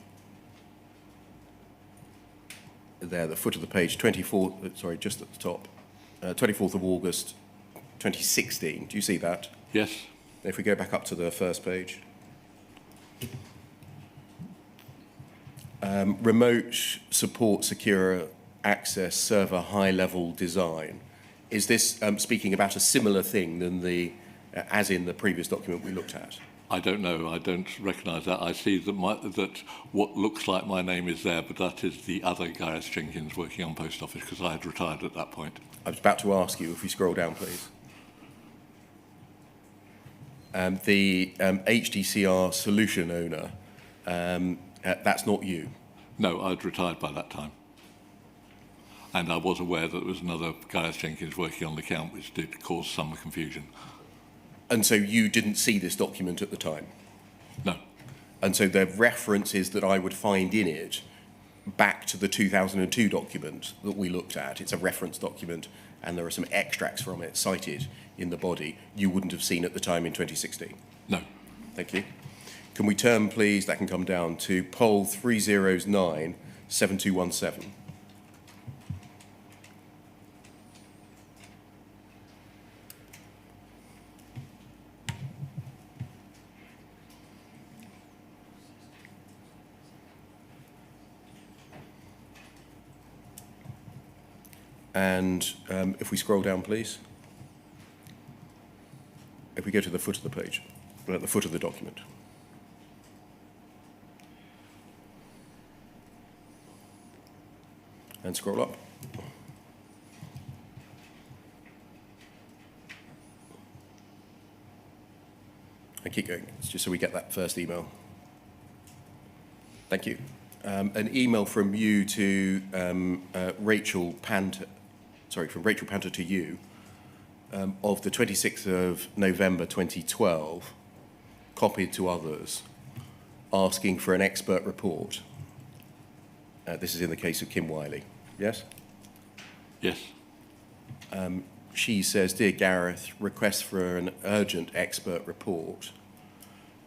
Speaker 2: there, the foot of the page, 24th, sorry, just at the top, 24th of August 2016. Do you see that?
Speaker 1: Yes.
Speaker 2: If we go back up to the first page. Remote support secure access server high-level design. Is this speaking about a similar thing than the, as in the previous document we looked at?
Speaker 1: I don't know. I don't recognise that. I see that, that what looks like my name is there, but that is the other Gareth Jenkins working on Post Office, because I had retired at that point.
Speaker 2: I was about to ask you, if we scroll down, please. The HDCR solution owner, that's not you?
Speaker 1: No, I'd retired by that time. And I was aware that there was another Gareth Jenkins working on the account, which did cause some confusion.
Speaker 2: And so you didn't see this document at the time?
Speaker 1: No.
Speaker 2: And so the references that I would find in it back to the 2002 document that we looked at, it's a reference document and there are some extracts from it cited in the body, you wouldn't have seen at the time in 2016?
Speaker 1: No.
Speaker 2: Thank you. Can we turn, please, that can come down to poll 309 7217. And if we scroll down, please. If we go to the foot of the page, at the foot of the document. And scroll up. And keep going, it's just so we get that first email. Thank you. An email from you to Rachel Panter, sorry, from Rachel Panter to you, of the 26th of November 2012, copied to others, asking for an expert report. This is in the case of Kim Wiley. Yes?
Speaker 1: Yes.
Speaker 2: She says, Dear Gareth, request for an urgent expert report.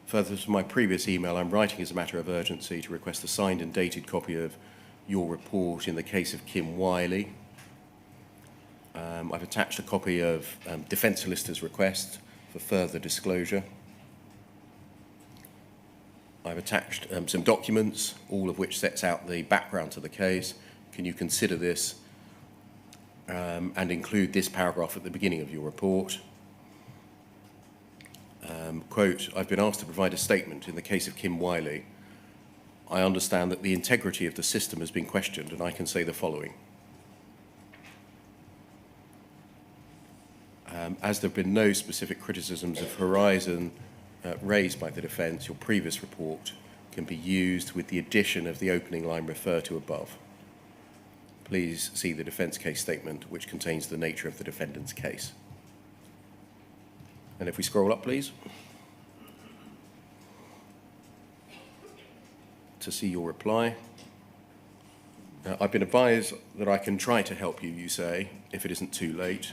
Speaker 2: Further to my previous email, I'm writing as a matter of urgency to request a signed and dated copy of your report in the case of Kim Wiley. I've attached a copy of defence solicitor's request for further disclosure. I've attached some documents, all of which sets out the background to the case. Can you consider this and include this paragraph at the beginning of your report? Quote, I've been asked to provide a statement in the case of Kim Wiley. I understand that the integrity of the system has been questioned, and I can say the following. As there have been no specific criticisms of Horizon raised by the defence, your previous report can be used with the addition of the opening line referred to above. Please see the defence case statement, which contains the nature of the defendant's case. And if we scroll up, please, to see your reply. I've been advised that I can try to help you, you say, if it isn't too late.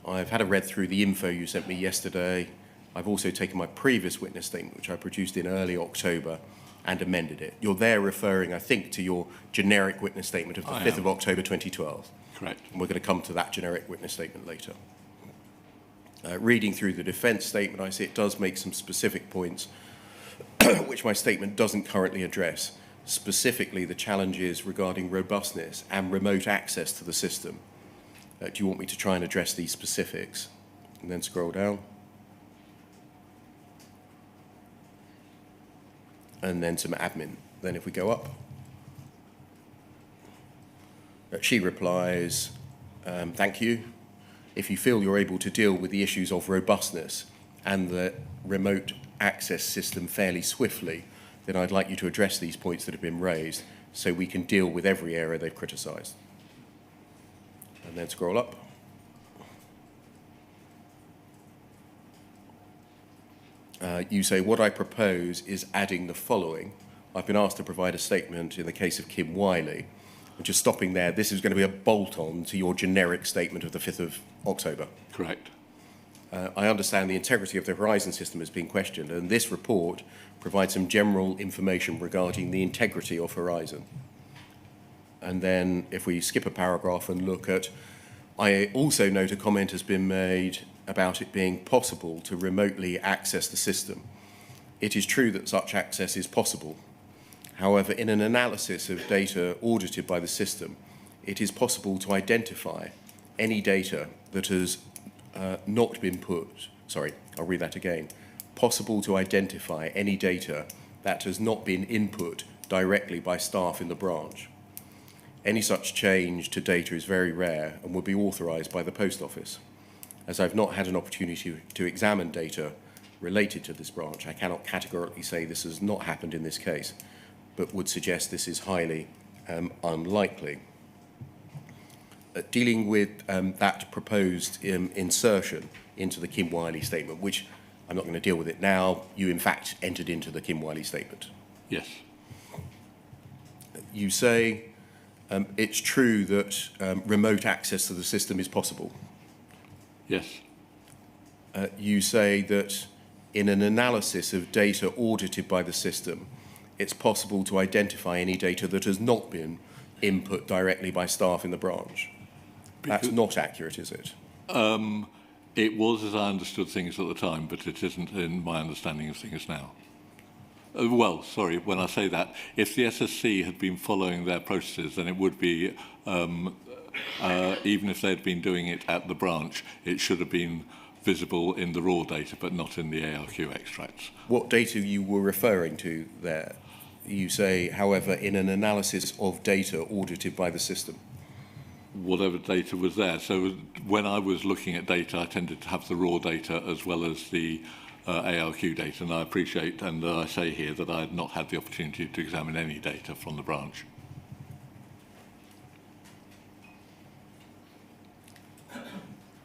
Speaker 2: I've had a read through the info you sent me yesterday. I've also taken my previous witness statement, which I produced in early October, and amended it. You're there referring, I think, to your generic witness statement of the 5th of October 2012.
Speaker 1: Correct.
Speaker 2: And we're going to come to that generic witness statement later. Reading through the defence statement, I see it does make some specific points which my statement doesn't currently address, specifically the challenges regarding robustness and remote access to the system. Do you want me to try and address these specifics? And then scroll down. And then some admin. Then if we go up, she replies, thank you. If you feel you're able to deal with the issues of robustness and the remote access system fairly swiftly, then I'd like you to address these points that have been raised so we can deal with every area they've criticised. And then scroll up. You say, what I propose is adding the following. I've been asked to provide a statement in the case of Kim Wiley. Just stopping there, this is going to be a bolt-on to your generic statement of the 5th of October.
Speaker 1: Correct.
Speaker 2: I understand the integrity of the Horizon system has been questioned, and this report provides some general information regarding the integrity of Horizon. And then if we skip a paragraph and look at, I also note a comment has been made about it being possible to remotely access the system. It is true that such access is possible. However, in an analysis of data audited by the system, it is possible to identify any data that has not been put, sorry, I'll read that again. Possible to identify any data that has not been input directly by staff in the branch. Any such change to data is very rare and would be authorised by the Post Office. As I've not had an opportunity to examine data related to this branch, I cannot categorically say this has not happened in this case, but would suggest this is highly unlikely. Dealing with that proposed insertion into the Kim Wiley statement, which I'm not going to deal with it now, you in fact entered into the Kim Wiley statement.
Speaker 1: Yes.
Speaker 2: You say it's true that remote access to the system is possible.
Speaker 1: Yes.
Speaker 2: You say that in an analysis of data audited by the system, it's possible to identify any data that has not been input directly by staff in the branch. That's not accurate, is it?
Speaker 1: It was as I understood things at the time, but it isn't in my understanding of things now. Well, sorry, when I say that, if the SSC had been following their processes, then it would be, even if they'd been doing it at the branch, it should have been visible in the raw data, but not in the ARQ extracts.
Speaker 2: What data you were referring to there? You say, however, in an analysis of data audited by the system.
Speaker 1: Whatever data was there. So when I was looking at data, I tended to have the raw data as well as the ARQ data, and I appreciate, and I say here, that I had not had the opportunity to examine any data from the branch.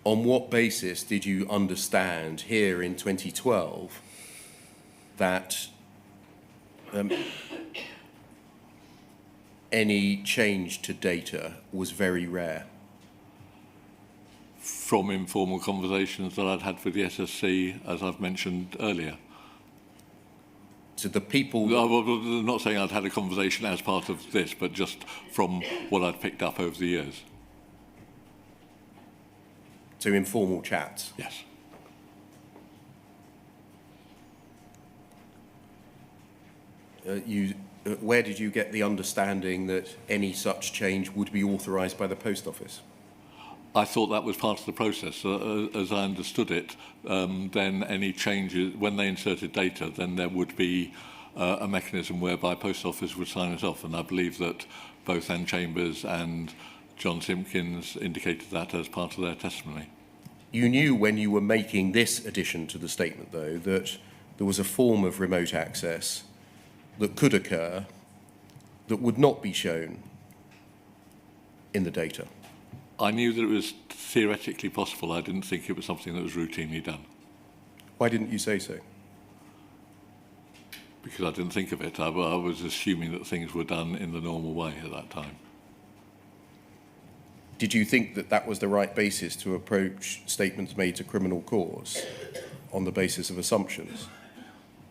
Speaker 2: On what basis did you understand here in 2012 that any change to data was very rare?
Speaker 1: From informal conversations that I'd had with the SSC, as I've mentioned earlier.
Speaker 2: So the people...
Speaker 1: I'm not saying I'd had a conversation as part of this, but just from what I'd picked up over the years.
Speaker 2: So informal chats?
Speaker 1: Yes.
Speaker 2: Where did you get the understanding that any such change would be authorised by the Post Office?
Speaker 1: I thought that was part of the process. As I understood it, then any changes, when they inserted data, then there would be a mechanism whereby Post Office would sign it off, and I believe that both Anne Chambers and John Simpkins indicated that as part of their testimony.
Speaker 2: You knew when you were making this addition to the statement, though, that there was a form of remote access that could occur that would not be shown in the data.
Speaker 1: I knew that it was theoretically possible. I didn't think it was something that was routinely done.
Speaker 2: Why didn't you say so?
Speaker 1: Because I didn't think of it. I was assuming that things were done in the normal way at that time.
Speaker 2: Did you think that that was the right basis to approach statements made to criminal cause on the basis of assumptions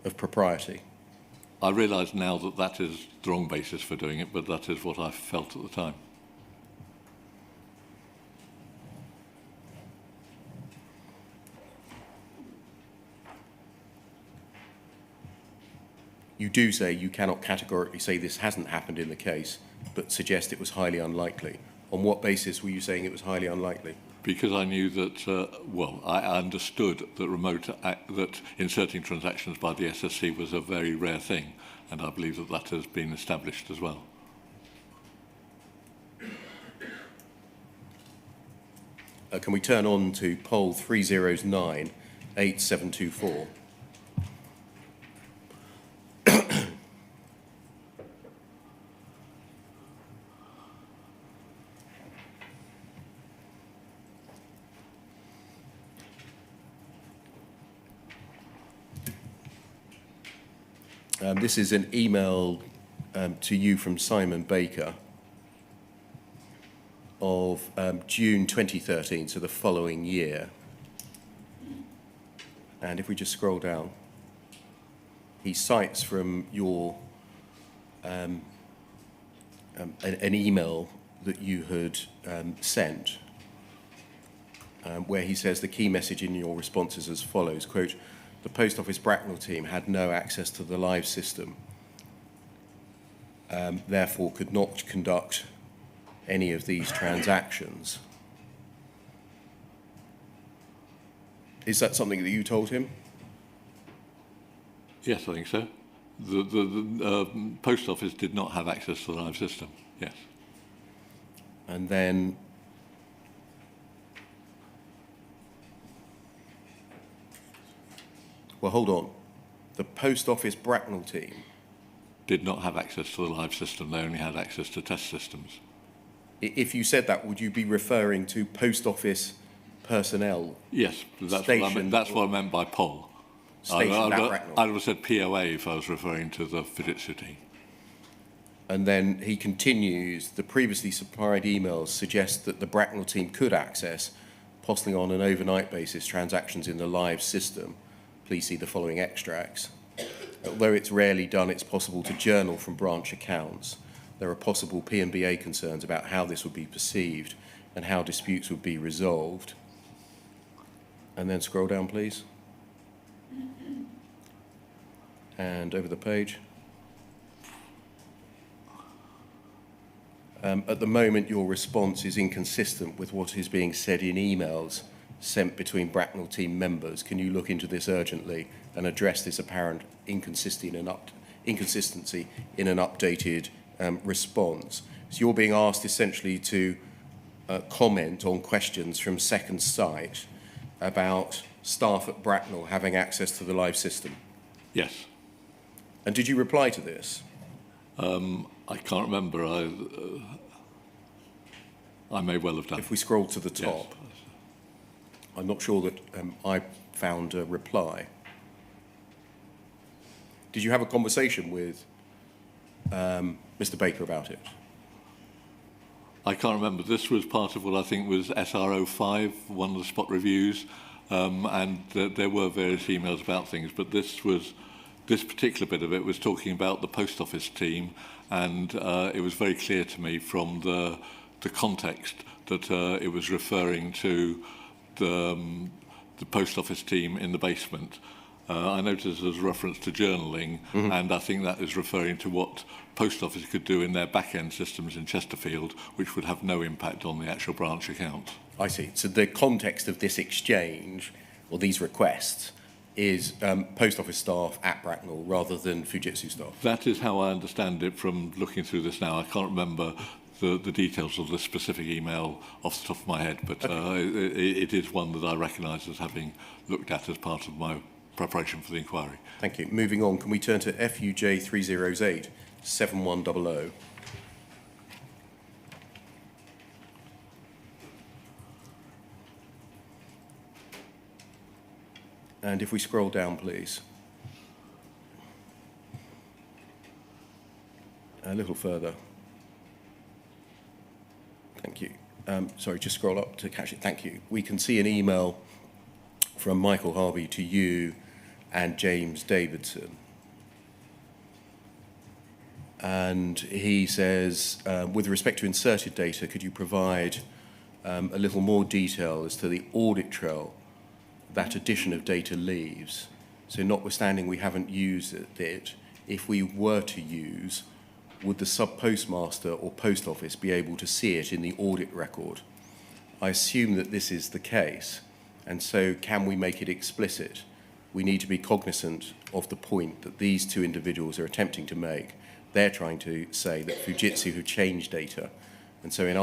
Speaker 2: of propriety?
Speaker 1: I realise now that that is the wrong basis for doing it, but that is what I felt at the time.
Speaker 2: You do say you cannot categorically say this hasn't happened in the case, but suggest it was highly unlikely. On what basis were you saying it was highly unlikely?
Speaker 1: Because I knew that, I understood that that inserting transactions by the SSC was a very rare thing, and I believe that that has been established as well.
Speaker 2: Can we turn on to poll 3009-8724? This is an email to you from Simon Baker. of June 2013, so the following year. And if we just scroll down, he cites from your an email that you had sent, where he says the key message in your response is as follows, quote, "The Post Office Bracknell team had no access to the live system, therefore could not conduct any of these transactions." Is that something that you told him?
Speaker 1: Yes, I think so. The post office did not have access to the live system, yes.
Speaker 2: And then well, hold on. The Post Office Bracknell team
Speaker 1: Did not have access to the live system. They only had access to test systems.
Speaker 2: If you said that, would you be referring to Post Office personnel?
Speaker 1: Yes, that's what I meant by POL.
Speaker 2: Stationed at Bracknell.
Speaker 1: I would have said POA if I was referring to the Fujitsu team.
Speaker 2: And then he continues, the previously supplied emails suggest that the Bracknell team could access, possibly on an overnight basis, transactions in the live system. Please see the following extracts. Although it's rarely done, it's possible to journal from branch accounts. There are possible P&BA concerns about how this would be perceived and how disputes would be resolved. And then scroll down, please. And over the page. At the moment, your response is inconsistent with what is being said in emails sent between Bracknell team members. Can you look into this urgently and address this apparent inconsistency in an updated response? So you're being asked essentially to comment on questions from Second Sight about staff at Bracknell having access to the live system.
Speaker 1: Yes.
Speaker 2: And did you reply to this?
Speaker 1: I can't remember. I may well have done.
Speaker 2: If we scroll to the top,
Speaker 1: Yes.
Speaker 2: I'm not sure that I found a reply. Did you have a conversation with Mr. Baker about it?
Speaker 1: I can't remember. This was part of what I think was SRO5, one of the spot reviews, and there were various emails about things, but this particular bit of it was talking about the post office team, and it was very clear to me from the context that it was referring to the post office team in the basement. I noticed there's reference to journaling, and I think that is referring to what post office could do in their back-end systems in Chesterfield, which would have no impact on the actual branch account.
Speaker 2: I see. So the context of this exchange, or these requests, is post office staff at Bracknell rather than Fujitsu staff.
Speaker 1: That is how I understand it from looking through this now. I can't remember the details of the specific email off the top of my head, but it is one that I recognise as having looked at as part of my preparation for the inquiry.
Speaker 2: Thank you. Moving on, can we turn to FUJ 308 7100? And if we scroll down, please. A little further. Thank you. Sorry, just scroll up to catch it. Thank you. We can see an email from Michael Harvey to you and James Davidson. And he says, with respect to inserted data, could you provide a little more detail as to the audit trail that addition of data leaves? So notwithstanding we haven't used it, if we were to use, would the sub-postmaster or post office be able to see it in the audit record? I assume that this is the case, and so can we make it explicit? We need to be cognizant of the point that these two individuals are attempting to make. They're trying to say that Fujitsu have changed data, and so in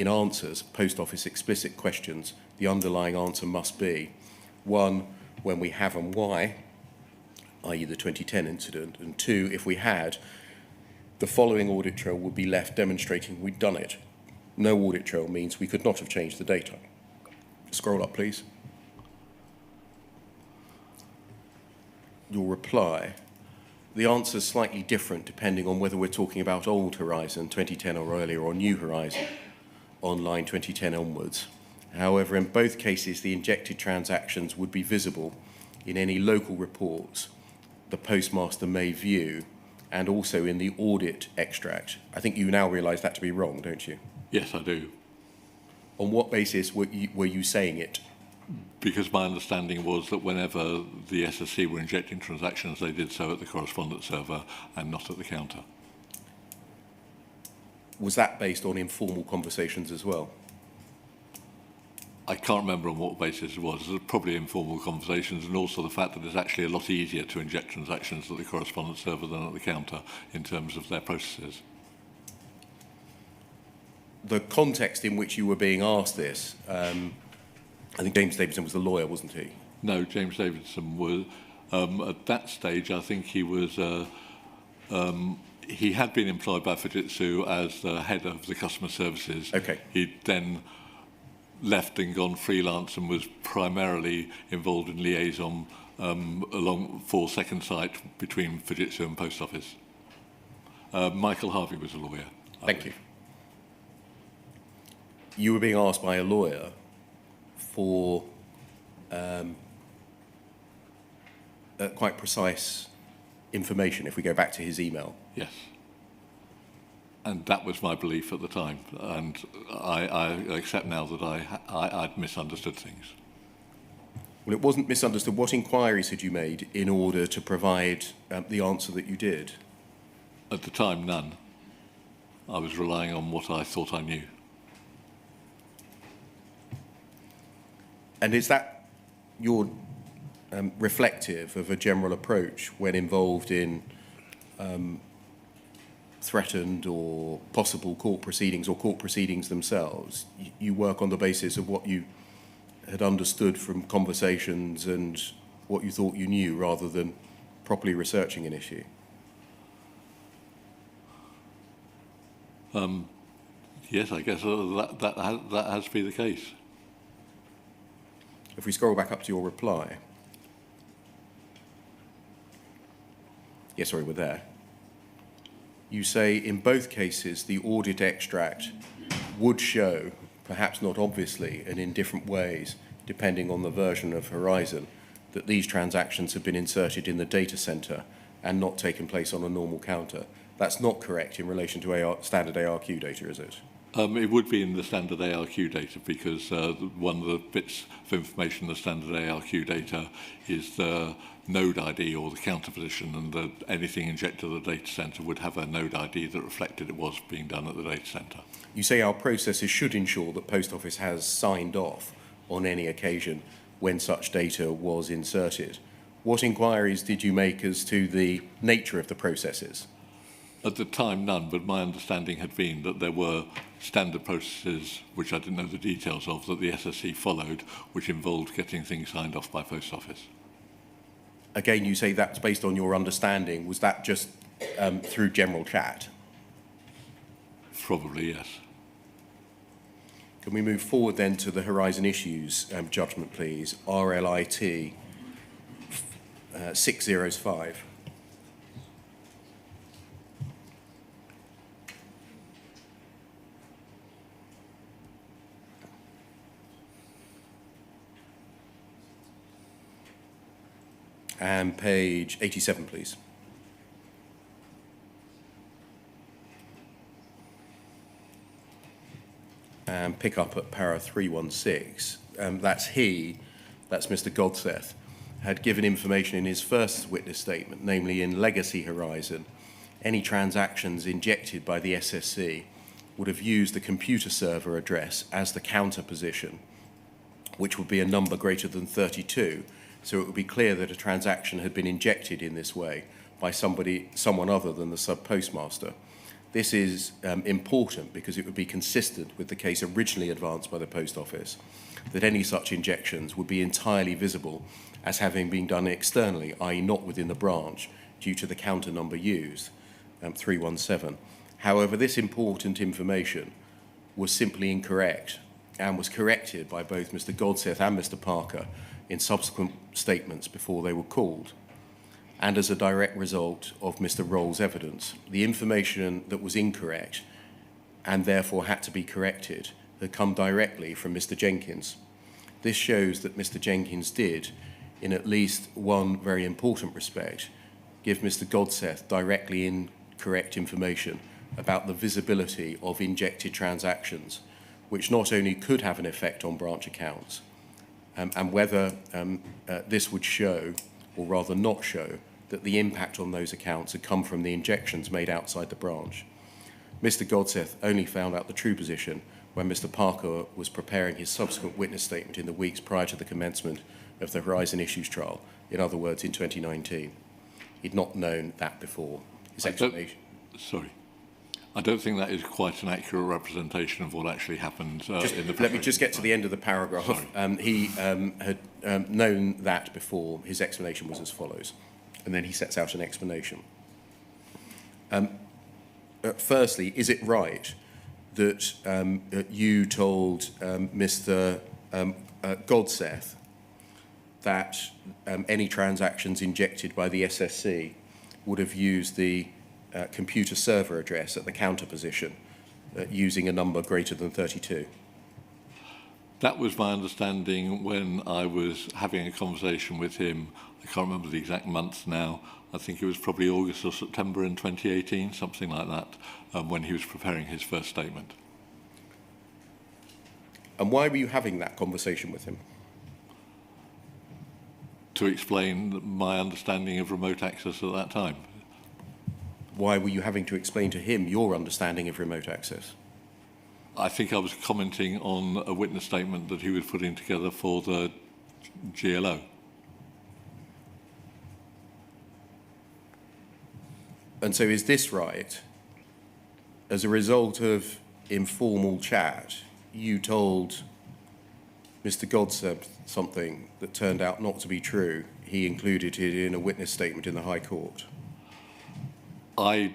Speaker 2: answers, post office explicit questions, the underlying answer must be, one, when we have and why, i.e. the 2010 incident, and two, if we had, the following audit trail would be left demonstrating we'd done it. No audit trail means we could not have changed the data. Scroll up, please. Your reply the answer's slightly different depending on whether we're talking about old Horizon 2010 or earlier or new Horizon online 2010 onwards. However, in both cases, the injected transactions would be visible in any local reports the postmaster may view and also in the audit extract. I think you now realise that to be wrong, don't you?
Speaker 1: Yes, I do.
Speaker 2: On what basis were you saying it?
Speaker 1: Because my understanding was that whenever the SSC were injecting transactions, they did so at the correspondence server and not at the counter.
Speaker 2: Was that based on informal conversations as well?
Speaker 1: I can't remember on what basis it was. It was probably informal conversations, and also the fact that it's actually a lot easier to inject transactions at the correspondence server than at the counter in terms of their processes.
Speaker 2: The context in which you were being asked this, I think James Davidson was the lawyer, wasn't he?
Speaker 1: No, James Davidson was, at that stage, I think he was, he had been employed by Fujitsu as the head of the customer services.
Speaker 2: Okay.
Speaker 1: He'd then left and gone freelance and was primarily involved in liaison along for second sight between Fujitsu and Post Office. Michael Harvey was a lawyer.
Speaker 2: Thank you. You were being asked by a lawyer for quite precise information, if we go back to his email.
Speaker 1: Yes. And that was my belief at the time, and I accept now that I'd misunderstood things.
Speaker 2: Well, it wasn't misunderstood. What inquiries had you made in order to provide the answer that you did?
Speaker 1: At the time, none. I was relying on what I thought I knew.
Speaker 2: And is that your reflective of a general approach when involved in threatened or possible court proceedings or court proceedings themselves? You work on the basis of what you had understood from conversations and what you thought you knew rather than properly researching an issue?
Speaker 1: Yes, I guess that has to be the case.
Speaker 2: If we scroll back up to your reply. Yes, sorry, we're there. You say, in both cases, the audit extract would show, perhaps not obviously and in different ways, depending on the version of Horizon, that these transactions have been inserted in the data center and not taken place on a normal counter. That's not correct in relation to standard ARQ data, is it?
Speaker 1: It would be in the standard ARQ data because one of the bits of information in the standard ARQ data is the node ID or the counter position, and anything injected to the data center would have a node ID that reflected it was being done at the data center.
Speaker 2: You say our processes should ensure that Post Office has signed off on any occasion when such data was inserted. What inquiries did you make as to the nature of the processes?
Speaker 1: At the time, none, but my understanding had been that there were standard processes, which I didn't know the details of, that the SSC followed, which involved getting things signed off by Post Office.
Speaker 2: Again, you say that's based on your understanding. Was that just through general chat?
Speaker 1: Probably, yes.
Speaker 2: Can we move forward then to the Horizon Issues judgment, please? RLIT 605. And page 87, please. And pick up at para 316. That's Mr. Godseth, had given information in his first witness statement, namely in Legacy Horizon, any transactions injected by the SSC would have used the computer server address as the counter position, which would be a number greater than 32. So it would be clear that a transaction had been injected in this way by someone other than the sub-postmaster. This is important because it would be consistent with the case originally advanced by the Post Office, that any such injections would be entirely visible as having been done externally, i.e. not within the branch, due to the counter number used, 317. However, this important information was simply incorrect and was corrected by both Mr. Godseth and Mr. Parker in subsequent statements before they were called. and as a direct result of Mr. Roll's evidence. The information that was incorrect and therefore had to be corrected had come directly from Mr. Jenkins. This shows that Mr. Jenkins did, in at least one very important respect, give Mr. Godseth directly incorrect information about the visibility of injected transactions, which not only could have an effect on branch accounts, and whether this would show, or rather not show, that the impact on those accounts had come from the injections made outside the branch. Mr. Godseth only found out the true position when Mr. Parker was preparing his subsequent witness statement in the weeks prior to the commencement of the Horizon Issues trial, in other words, in 2019. He'd not known that before. His explanation...
Speaker 1: I don't think that is quite an accurate representation of what actually happened in the...
Speaker 2: Let me just get to the end of the paragraph. He had known that before. His explanation was as follows. And then he sets out an explanation. Firstly, is it right that you told Mr. Godseth that any transactions injected by the SSC would have used the computer server address at the counter position using a number greater than 32?
Speaker 1: That was my understanding when I was having a conversation with him. I can't remember the exact month now. I think it was probably August or September in 2018, something like that, when he was preparing his first statement.
Speaker 2: And why were you having that conversation with him?
Speaker 1: To explain my understanding of remote access at that time.
Speaker 2: Why were you having to explain to him your understanding of remote access?
Speaker 1: I think I was commenting on a witness statement that he was putting together for the GLO.
Speaker 2: And so is this right? As a result of informal chat, you told Mr. Godseth something that turned out not to be true. He included it in a witness statement in the High Court.
Speaker 1: I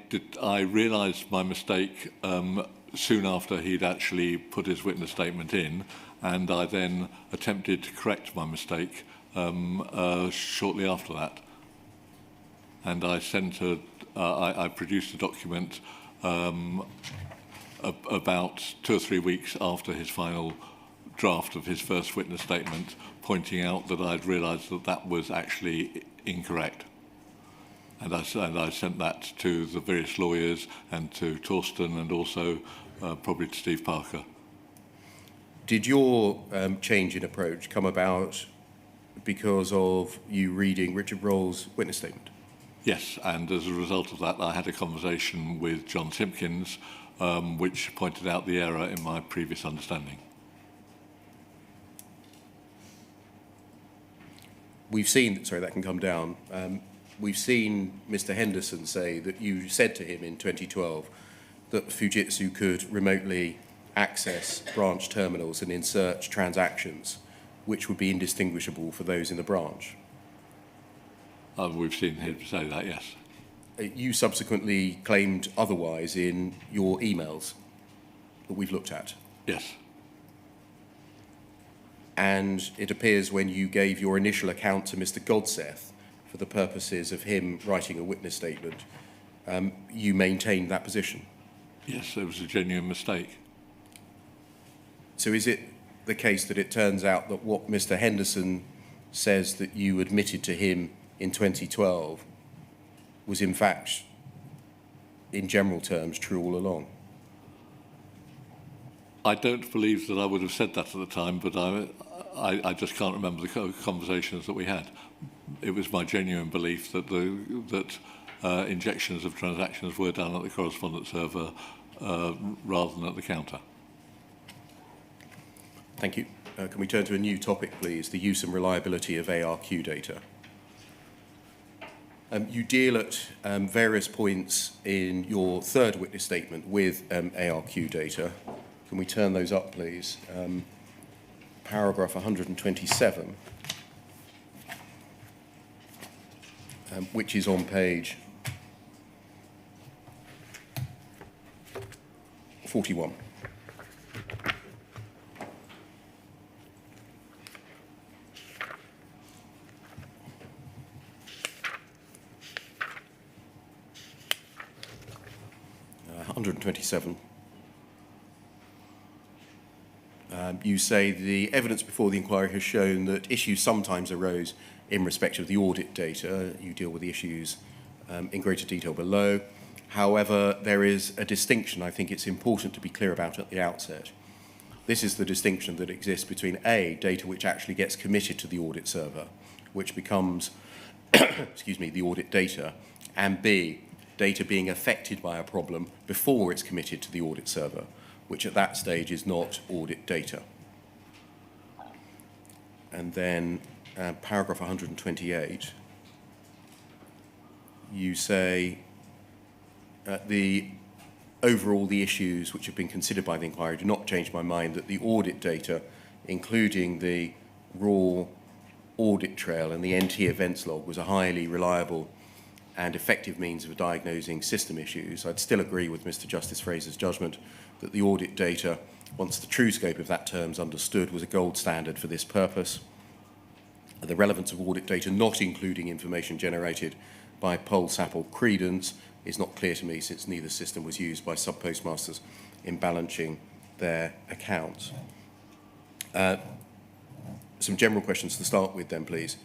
Speaker 1: realised my mistake soon after he'd actually put his witness statement in, and I then attempted to correct my mistake shortly after that. And I produced a document about 2 or 3 weeks after his final draft of his first witness statement, pointing out that I'd realised that that was actually incorrect. And I sent that to the various lawyers and to Torsten and also probably to Steve Parker.
Speaker 2: Did your change in approach come about because of you reading Richard Roll's witness statement?
Speaker 1: Yes, and as a result of that, I had a conversation with John Simpkins, which pointed out the error in my previous understanding.
Speaker 2: We've seen, sorry, that can come down. We've seen Mr. Henderson say that you said to him in 2012 that Fujitsu could remotely access branch terminals and insert transactions which would be indistinguishable for those in the branch.
Speaker 1: We've seen him say that, yes.
Speaker 2: You subsequently claimed otherwise in your emails that we've looked at.
Speaker 1: Yes.
Speaker 2: And it appears when you gave your initial account to Mr. Godseth for the purposes of him writing a witness statement, you maintained that position.
Speaker 1: Yes, it was a genuine mistake.
Speaker 2: So is it the case that it turns out that what Mr. Henderson says that you admitted to him in 2012 was in fact, in general terms, true all along?
Speaker 1: I don't believe that I would have said that at the time, but I just can't remember the conversations that we had. It was my genuine belief that injections of transactions were done at the correspondent server rather than at the counter.
Speaker 2: Thank you. Can we turn to a new topic, please? The use and reliability of ARQ data. You deal at various points in your third witness statement with ARQ data. Can we turn those up, please? Paragraph 127, which is on page 41. 127. You say the evidence before the inquiry has shown that issues sometimes arose in respect of the audit data. You deal with the issues in greater detail below. However, there is a distinction I think it's important to be clear about at the outset. This is the distinction that exists between A, data which actually gets committed to the audit server, which becomes, excuse me, the audit data, and B, data being affected by a problem before it's committed to the audit server, which at that stage is not audit data. And then paragraph 128, you say overall the issues which have been considered by the inquiry do not change my mind that the audit data, including the raw audit trail and the NT events log, was a highly reliable and effective means of diagnosing system issues. I'd still agree with Mr. Justice Fraser's judgment that the audit data, once the true scope of that term is understood, was a gold standard for this purpose. The relevance of audit data not including information generated by Pol, SAP or Credence is not clear to me, since neither system was used by sub-postmasters in balancing their accounts. Some general questions to start with then, please.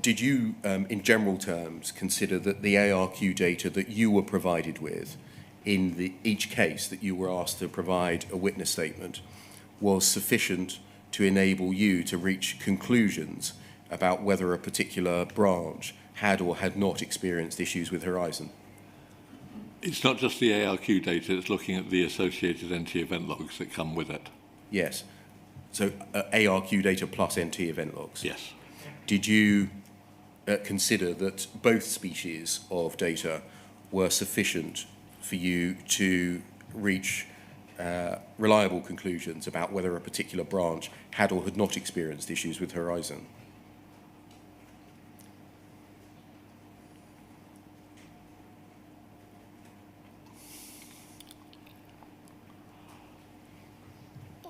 Speaker 2: Did you, in general terms, consider that the ARQ data that you were provided with in each case that you were asked to provide a witness statement was sufficient to enable you to reach conclusions about whether a particular branch had or had not experienced issues with Horizon?
Speaker 1: It's not just the ARQ data, it's looking at the associated NT event logs that come with it.
Speaker 2: Yes. So ARQ data plus NT event logs?
Speaker 1: Yes.
Speaker 2: Did you consider that both species of data were sufficient for you to reach reliable conclusions about whether a particular branch had or had not experienced issues with Horizon?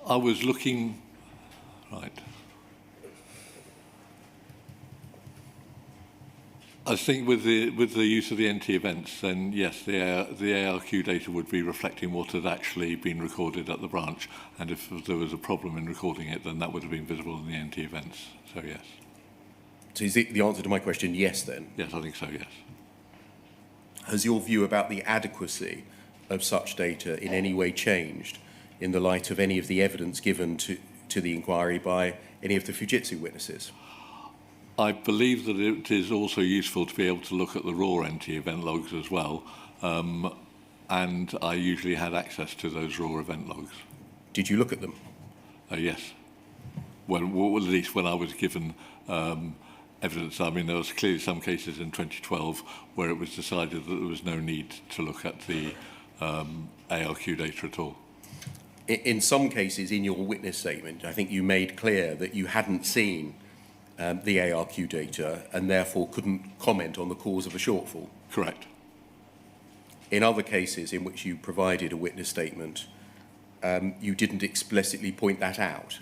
Speaker 1: I was looking, right. I think with the use of the NT events, then yes, the ARQ data would be reflecting what had actually been recorded at the branch, and if there was a problem in recording it, then that would have been visible in the NT events. So yes.
Speaker 2: So is the answer to my question yes then?
Speaker 1: Yes, I think so, yes.
Speaker 2: Has your view about the adequacy of such data in any way changed in the light of any of the evidence given to the inquiry by any of the Fujitsu witnesses?
Speaker 1: I believe that it is also useful to be able to look at the raw NT event logs as well, and I usually had access to those raw event logs.
Speaker 2: Did you look at them?
Speaker 1: Yes. Well, at least when I was given evidence. I mean, there was clearly some cases in 2012 where it was decided that there was no need to look at the ARQ data at all.
Speaker 2: In some cases, in your witness statement, I think you made clear that you hadn't seen the ARQ data and therefore couldn't comment on the cause of a shortfall.
Speaker 1: Correct.
Speaker 2: In other cases in which you provided a witness statement, you didn't explicitly point that out.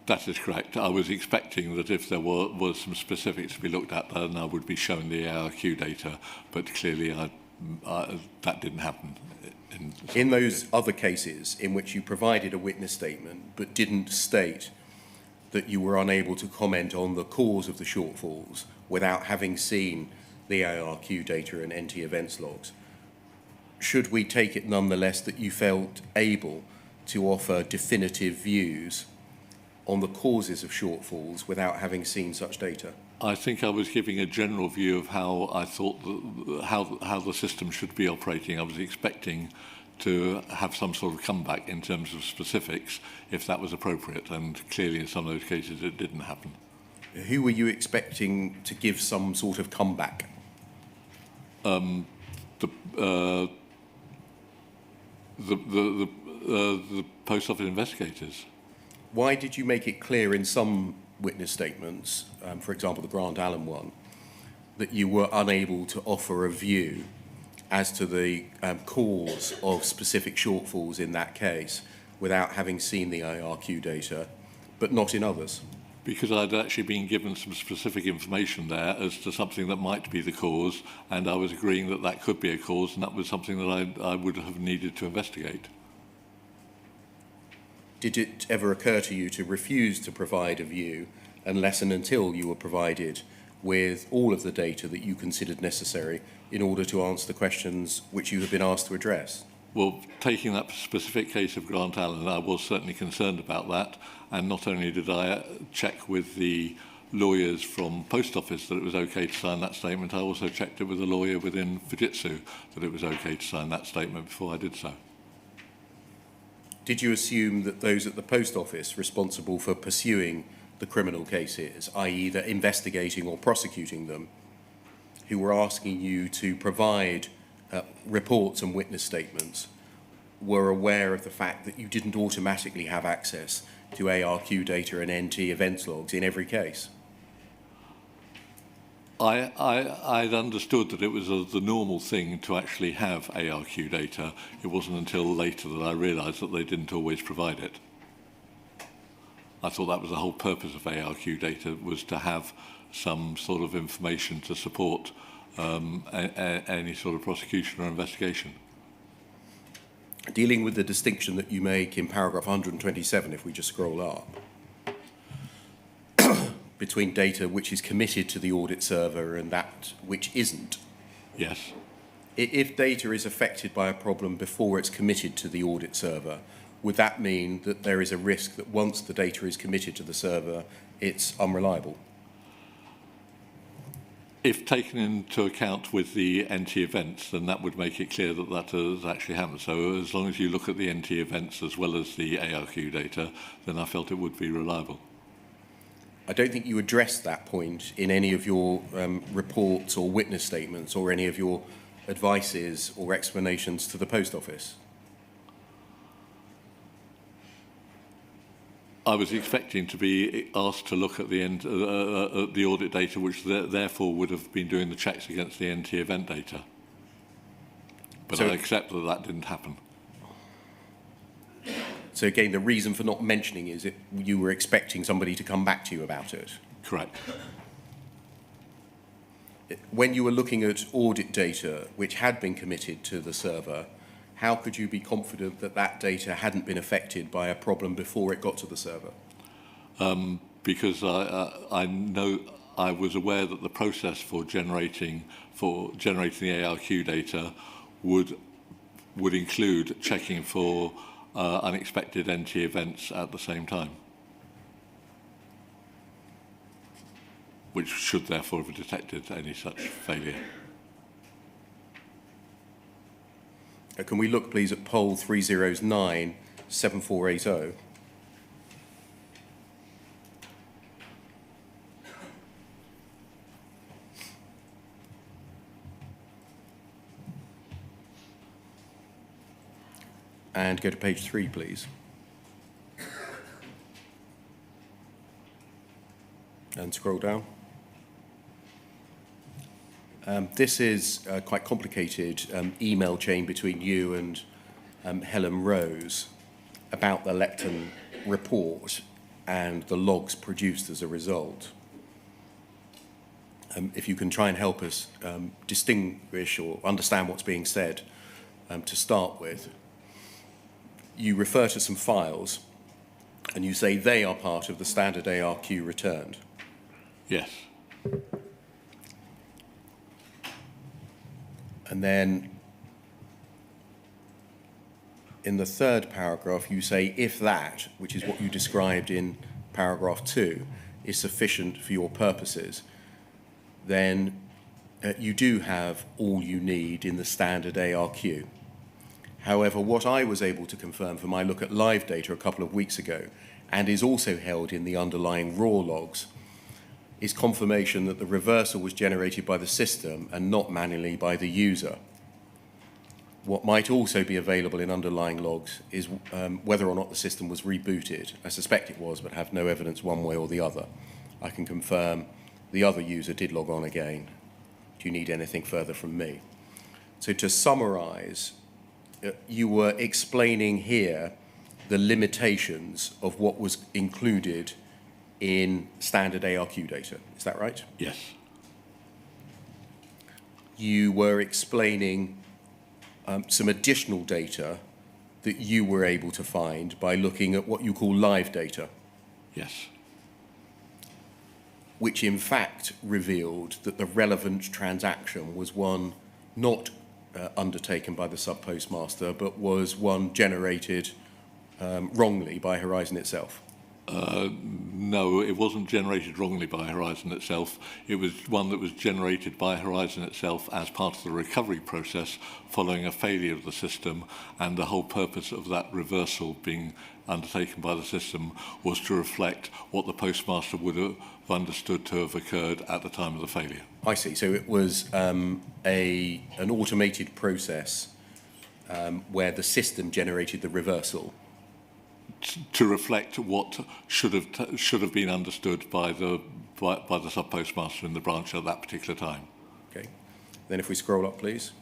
Speaker 1: That is correct. I was expecting that if there was some specifics to be looked at, then I would be shown the ARQ data, but clearly that didn't happen.
Speaker 2: In those other cases in which you provided a witness statement but didn't state that you were unable to comment on the cause of the shortfalls without having seen the ARQ data and NT events logs, should we take it nonetheless that you felt able to offer definitive views on the causes of shortfalls without having seen such data?
Speaker 1: I think I was giving a general view of how I thought how the system should be operating. I was expecting to have some sort of comeback in terms of specifics if that was appropriate, and clearly in some of those cases it didn't happen.
Speaker 2: Who were you expecting to give some sort of comeback?
Speaker 1: The post office investigators.
Speaker 2: Why did you make it clear in some witness statements, for example the Grant Allen one, that you were unable to offer a view as to the cause of specific shortfalls in that case without having seen the ARQ data, but not in others?
Speaker 1: Because I'd actually been given some specific information there as to something that might be the cause, and I was agreeing that that could be a cause, and that was something that I would have needed to investigate.
Speaker 2: Did it ever occur to you to refuse to provide a view unless and until you were provided with all of the data that you considered necessary in order to answer the questions which you have been asked to address?
Speaker 1: Well, taking that specific case of Grant Allen, I was certainly concerned about that, and not only did I check with the lawyers from Post Office that it was okay to sign that statement, I also checked it with a lawyer within Fujitsu that it was okay to sign that statement before I did so.
Speaker 2: Did you assume that those at the Post Office responsible for pursuing the criminal cases, i.e. that investigating or prosecuting them, who were asking you to provide reports and witness statements, were aware of the fact that you didn't automatically have access to ARQ data and NT events logs in every case?
Speaker 1: I'd understood that it was the normal thing to actually have ARQ data. It wasn't until later that I realised that they didn't always provide it. I thought that was the whole purpose of ARQ data, was to have some sort of information to support any sort of prosecution or investigation.
Speaker 2: Dealing with the distinction that you make in paragraph 127, if we just scroll up, between data which is committed to the audit server and that which isn't.
Speaker 1: Yes.
Speaker 2: If data is affected by a problem before it's committed to the audit server, would that mean that there is a risk that once the data is committed to the server, it's unreliable?
Speaker 1: If taken into account with the NT events, then that would make it clear that that has actually happened. So as long as you look at the NT events as well as the ARQ data, then I felt it would be reliable.
Speaker 2: I don't think you addressed that point in any of your reports or witness statements or any of your advices or explanations to the Post Office.
Speaker 1: I was expecting to be asked to look at the audit data, which therefore would have been doing the checks against the NT event data. But
Speaker 2: So,
Speaker 1: I accept that that didn't happen.
Speaker 2: So again, the reason for not mentioning is that you were expecting somebody to come back to you about it.
Speaker 1: Correct.
Speaker 2: When you were looking at audit data which had been committed to the server, how could you be confident that that data hadn't been affected by a problem before it got to the server?
Speaker 1: Because I know I was aware that the process for generating the ARQ data would include checking for unexpected NT events at the same time, which should therefore have detected any such failure.
Speaker 2: Can we look, please, at poll 309 7480? And go to page 3, please. And scroll down. This is a quite complicated email chain between you and Helen Rose about the Lepton report and the logs produced as a result. If you can try and help us distinguish or understand what's being said to start with. You refer to some files and you say they are part of the standard ARQ returned.
Speaker 1: Yes.
Speaker 2: And then in the third paragraph, you say if that, which is what you described in paragraph 2, is sufficient for your purposes, then you do have all you need in the standard ARQ. However, what I was able to confirm from my look at live data a couple of weeks ago, and is also held in the underlying raw logs, is confirmation that the reversal was generated by the system and not manually by the user. What might also be available in underlying logs is whether or not the system was rebooted. I suspect it was, but have no evidence one way or the other. I can confirm the other user did log on again. Do you need anything further from me? So to summarize, you were explaining here the limitations of what was included in standard ARQ data. Is that right?
Speaker 1: Yes.
Speaker 2: You were explaining some additional data that you were able to find by looking at what you call live data.
Speaker 1: Yes.
Speaker 2: Which in fact revealed that the relevant transaction was one not undertaken by the sub-postmaster, but was one generated wrongly by Horizon itself.
Speaker 1: No, it wasn't generated wrongly by Horizon itself. It was one that was generated by Horizon itself as part of the recovery process following a failure of the system, and the whole purpose of that reversal being undertaken by the system was to reflect what the postmaster would have understood to have occurred at the time of the failure.
Speaker 2: I see. So it was an automated process where the system generated the reversal.
Speaker 1: To reflect what should have been understood by the sub-postmaster in the branch at that particular time.
Speaker 2: Okay. Then if we scroll up, please.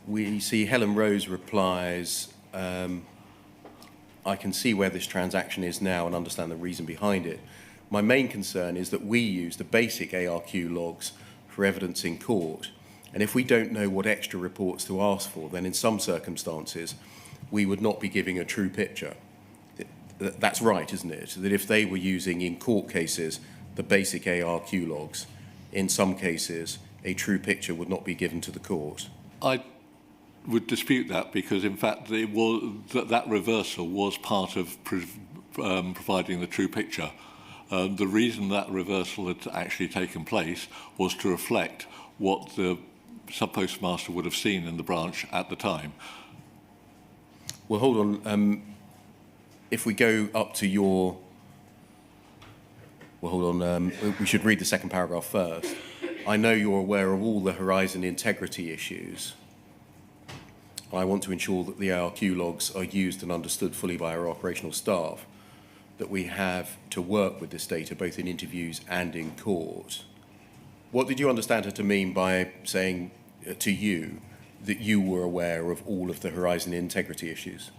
Speaker 2: We see Helen Rose replies, I can see where this transaction is now and understand the reason behind it. My main concern is that we use the basic ARQ logs for evidence in court. And if we don't know what extra reports to ask for, then in some circumstances, we would not be giving a true picture. That's right, isn't it? That if they were using in court cases the basic ARQ logs, in some cases, a true picture would not be given to the court.
Speaker 1: I would dispute that, because in fact it was, that reversal was part of providing the true picture. The reason that reversal had actually taken place was to reflect what the sub-postmaster would have seen in the branch at the time.
Speaker 2: Well, hold on. If we go up to your... Well, hold on. We should read the second paragraph first. I know you're aware of all the Horizon integrity issues. I want to ensure that the ARQ logs are used and understood fully by our operational staff, that we have to work with this data both in interviews and in court. What did you understand her to mean by saying to you that you were aware of all of the Horizon integrity issues?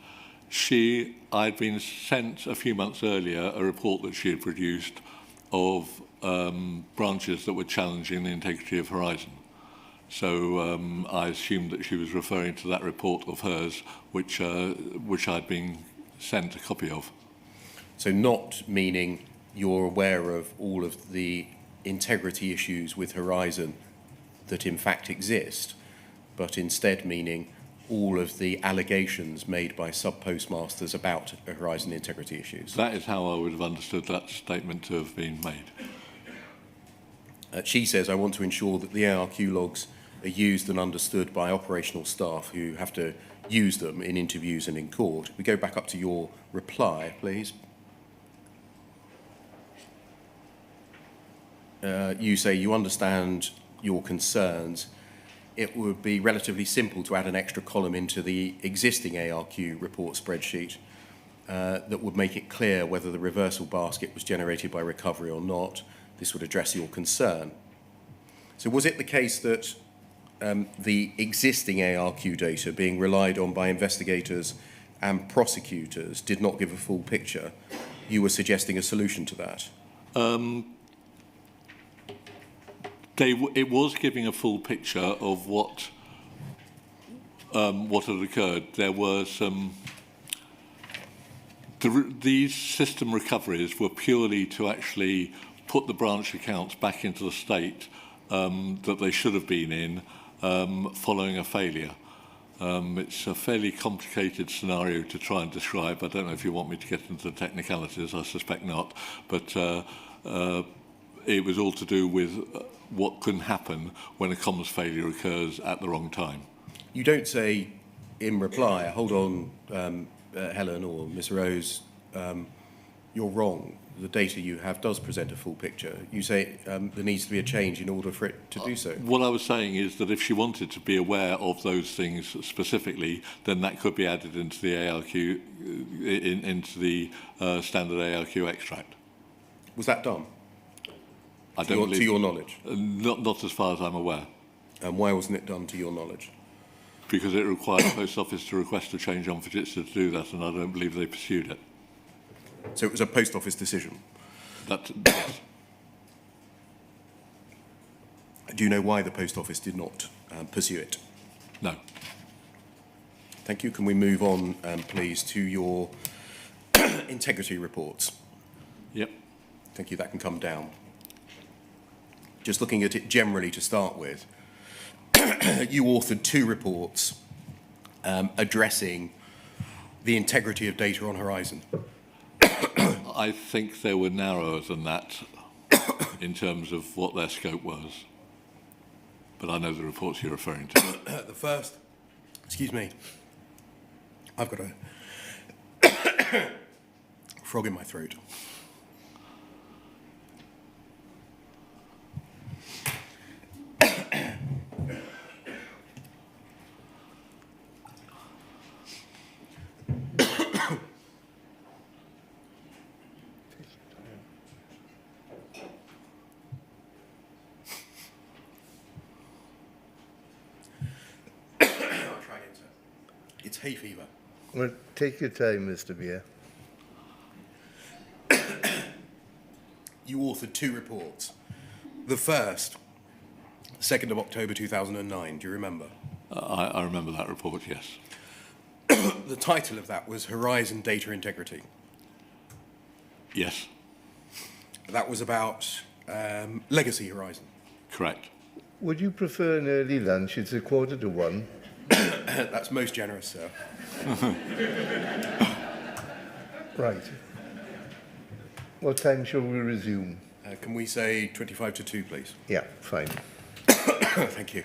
Speaker 1: I'd been sent a few months earlier a report that she had produced of branches that were challenging the integrity of Horizon. So I assumed that she was referring to that report of hers, which I'd been sent a copy of.
Speaker 2: So not meaning you're aware of all of the integrity issues with Horizon that in fact exist, but instead meaning all of the allegations made by sub-postmasters about Horizon integrity issues.
Speaker 1: That is how I would have understood that statement to have been made.
Speaker 2: She says, I want to ensure that the ARQ logs are used and understood by operational staff who have to use them in interviews and in court. We go back up to your reply, please. You say you understand your concerns. It would be relatively simple to add an extra column into the existing ARQ report spreadsheet that would make it clear whether the reversal basket was generated by recovery or not. This would address your concern. So was it the case that the existing ARQ data being relied on by investigators and prosecutors did not give a full picture? You were suggesting a solution to that.
Speaker 1: It was giving a full picture of what had occurred. There were some... These system recoveries were purely to actually put the branch accounts back into the state that they should have been in following a failure. It's a fairly complicated scenario to try and describe. I don't know if you want me to get into the technicalities, I suspect not, but it was all to do with what can happen when a comms failure occurs at the wrong time.
Speaker 2: You don't say in reply, hold on, Helen or Miss Rose, you're wrong. The data you have does present a full picture. You say there needs to be a change in order for it to do so.
Speaker 1: What I was saying is that if she wanted to be aware of those things specifically, then that could be added into the ARQ, into the standard ARQ extract.
Speaker 2: Was that done?
Speaker 1: I don't believe,
Speaker 2: to your knowledge?
Speaker 1: Not as far as I'm aware.
Speaker 2: And why wasn't it done to your knowledge?
Speaker 1: Because it required the Post Office to request a change on Fujitsu to do that, and I don't believe they pursued it.
Speaker 2: So it was a post office decision.
Speaker 1: Yes.
Speaker 2: Do you know why the post office did not pursue it?
Speaker 1: No.
Speaker 2: Thank you. Can we move on, please, to your integrity reports?
Speaker 1: Yep.
Speaker 2: Thank you. That can come down. Just looking at it generally to start with, you authored 2 reports addressing the integrity of data on Horizon.
Speaker 1: I think they were narrower than that in terms of what their scope was. But I know the reports you're referring to.
Speaker 2: The first, excuse me, I've got a frog in my throat. It's hay fever.
Speaker 3: Well, take your time, Mr. Beer.
Speaker 2: You authored 2 reports. The first, 2nd of October 2009, do you remember?
Speaker 1: I remember that report, yes.
Speaker 2: The title of that was Horizon Data Integrity.
Speaker 1: Yes,
Speaker 2: That was about legacy Horizon.
Speaker 1: correct.
Speaker 3: Would you prefer an early lunch? It's 1:45.
Speaker 2: That's most generous, sir.
Speaker 3: Right. What time shall we resume?
Speaker 2: Can we say 25 to 2, please?
Speaker 3: Yeah, fine.
Speaker 2: Thank you.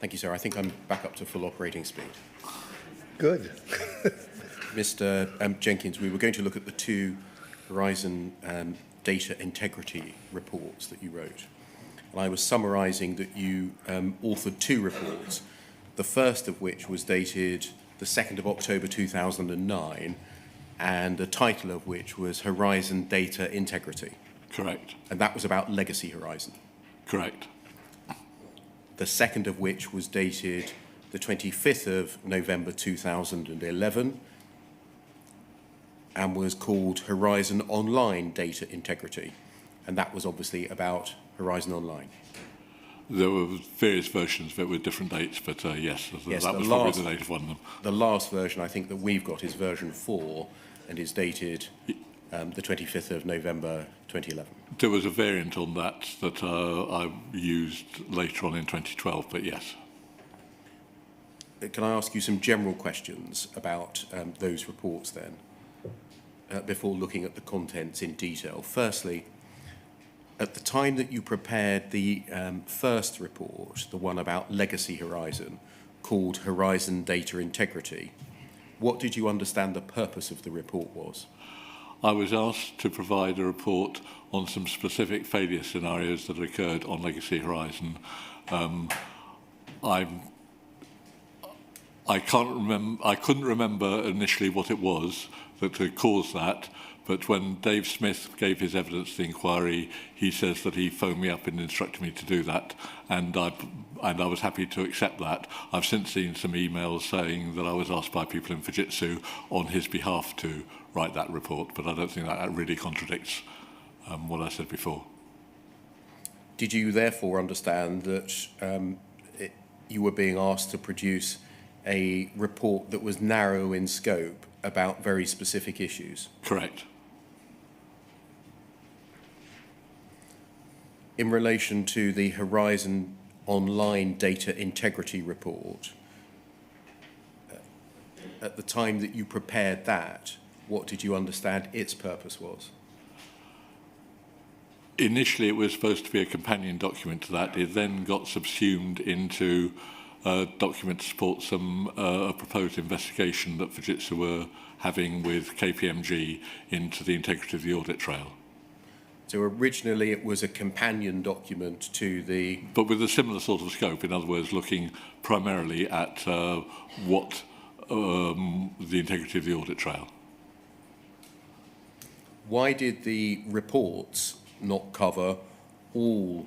Speaker 2: Thank you, sir. I think I'm back up to full operating speed.
Speaker 3: Good.
Speaker 2: Mr. Jenkins, we were going to look at the two Horizon data integrity reports that you wrote. And I was summarising that you authored two reports, the first of which was dated the 2nd of October 2009, and the title of which was Horizon Data Integrity.
Speaker 1: Correct.
Speaker 2: And that was about legacy Horizon.
Speaker 1: Correct.
Speaker 2: The second of which was dated the 25th of November 2011 and was called Horizon Online Data Integrity. And that was obviously about Horizon Online.
Speaker 1: There were various versions of it with different dates, but yes,
Speaker 2: Yes,
Speaker 1: that was probably the date of one of them.
Speaker 2: The last version I think that we've got is version 4 and is dated the 25th of November 2011.
Speaker 1: There was a variant on that I used later on in 2012, but yes.
Speaker 2: Can I ask you some general questions about those reports then, before looking at the contents in detail? Firstly, at the time that you prepared the first report, the one about Legacy Horizon, called Horizon Data Integrity, what did you understand the purpose of the report was?
Speaker 1: I was asked to provide a report on some specific failure scenarios that occurred on Legacy Horizon. I couldn't remember initially what it was that had caused that, but when Dave Smith gave his evidence to the inquiry, he says that he phoned me up and instructed me to do that, and I was happy to accept that. I've since seen some emails saying that I was asked by people in Fujitsu on his behalf to write that report, but I don't think that really contradicts what I said before.
Speaker 2: Did you therefore understand that you were being asked to produce a report that was narrow in scope about very specific issues?
Speaker 1: Correct.
Speaker 2: In relation to the Horizon Online Data Integrity Report, at the time that you prepared that, what did you understand its purpose was?
Speaker 1: Initially, it was supposed to be a companion document to that. It then got subsumed into a document to support some a proposed investigation that Fujitsu were having with KPMG into the integrity of the audit trail.
Speaker 2: So originally it was a companion document to the...
Speaker 1: But with a similar sort of scope, in other words, looking primarily at what the integrity of the audit trail.
Speaker 2: Why did the reports not cover all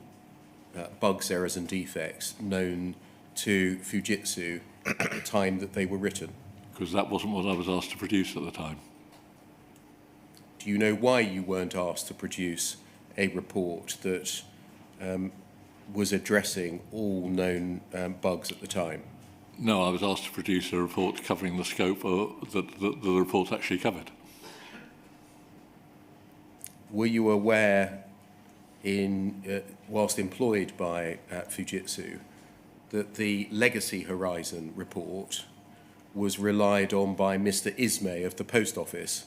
Speaker 2: bugs, errors and defects known to Fujitsu at the time that they were written?
Speaker 1: Because that wasn't what I was asked to produce at the time.
Speaker 2: Do you know why you weren't asked to produce a report that was addressing all known bugs at the time?
Speaker 1: No, I was asked to produce a report covering the scope that the report actually covered.
Speaker 2: Were you aware, whilst employed by Fujitsu, that the Legacy Horizon report was relied on by Mr. Isme of the Post Office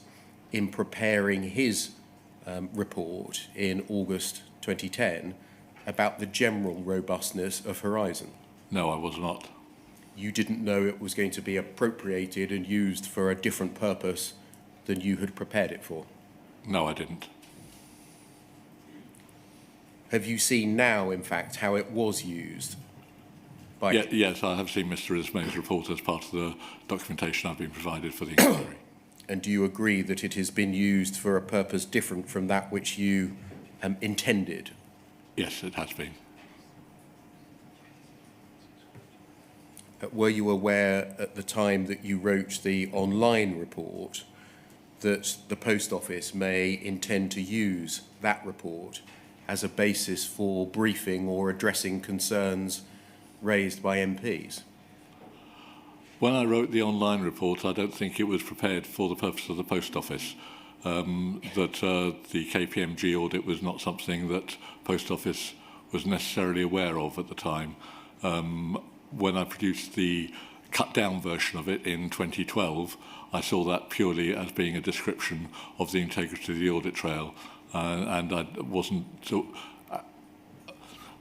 Speaker 2: in preparing his report in August 2010 about the general robustness of Horizon?
Speaker 1: No, I was not.
Speaker 2: You didn't know it was going to be appropriated and used for a different purpose than you had prepared it for?
Speaker 1: No, I didn't.
Speaker 2: Have you seen now, in fact, how it was used?
Speaker 1: Yes, I have seen Mr. Isme's report as part of the documentation I've been provided for the inquiry.
Speaker 2: And do you agree that it has been used for a purpose different from that which you intended?
Speaker 1: Yes, it has been.
Speaker 2: Were you aware at the time that you wrote the online report that the Post Office may intend to use that report as a basis for briefing or addressing concerns raised by MPs?
Speaker 1: When I wrote the online report, I don't think it was prepared for the purpose of the Post Office. The KPMG audit was not something that Post Office was necessarily aware of at the time. When I produced the cut-down version of it in 2012, I saw that purely as being a description of the integrity of the audit trail, and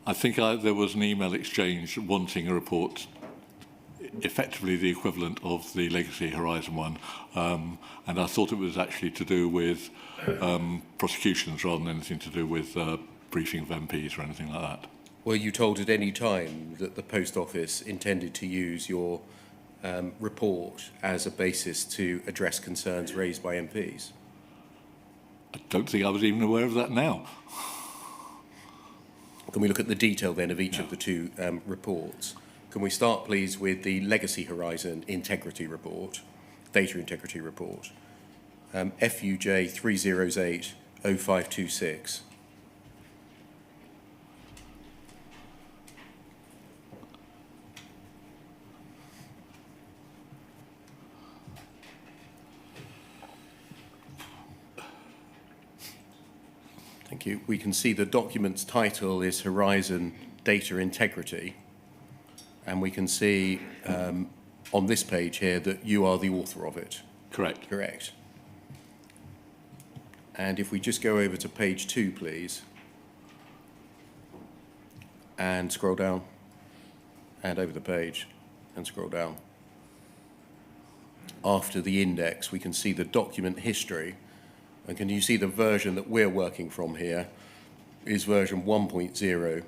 Speaker 1: I I think there was an email exchange wanting a report, effectively the equivalent of the Legacy Horizon one, and I thought it was actually to do with prosecutions rather than anything to do with briefing of MPs or anything like that.
Speaker 2: Were you told at any time that the Post Office intended to use your report as a basis to address concerns raised by MPs?
Speaker 1: I don't think I was even aware of that now.
Speaker 2: Can we look at the detail then of each of the two reports? Can we start, please, with the Legacy Horizon Integrity Report, Data Integrity Report, FUJ 308-0526. Thank you. We can see the document's title is Horizon Data Integrity, and we can see on this page here that you are the author of it.
Speaker 1: Correct.
Speaker 2: Correct. And if we just go over to page 2, please, and scroll down, and over the page, and scroll down. After the index, we can see the document history. And can you see the version that we're working from here is version 1.0,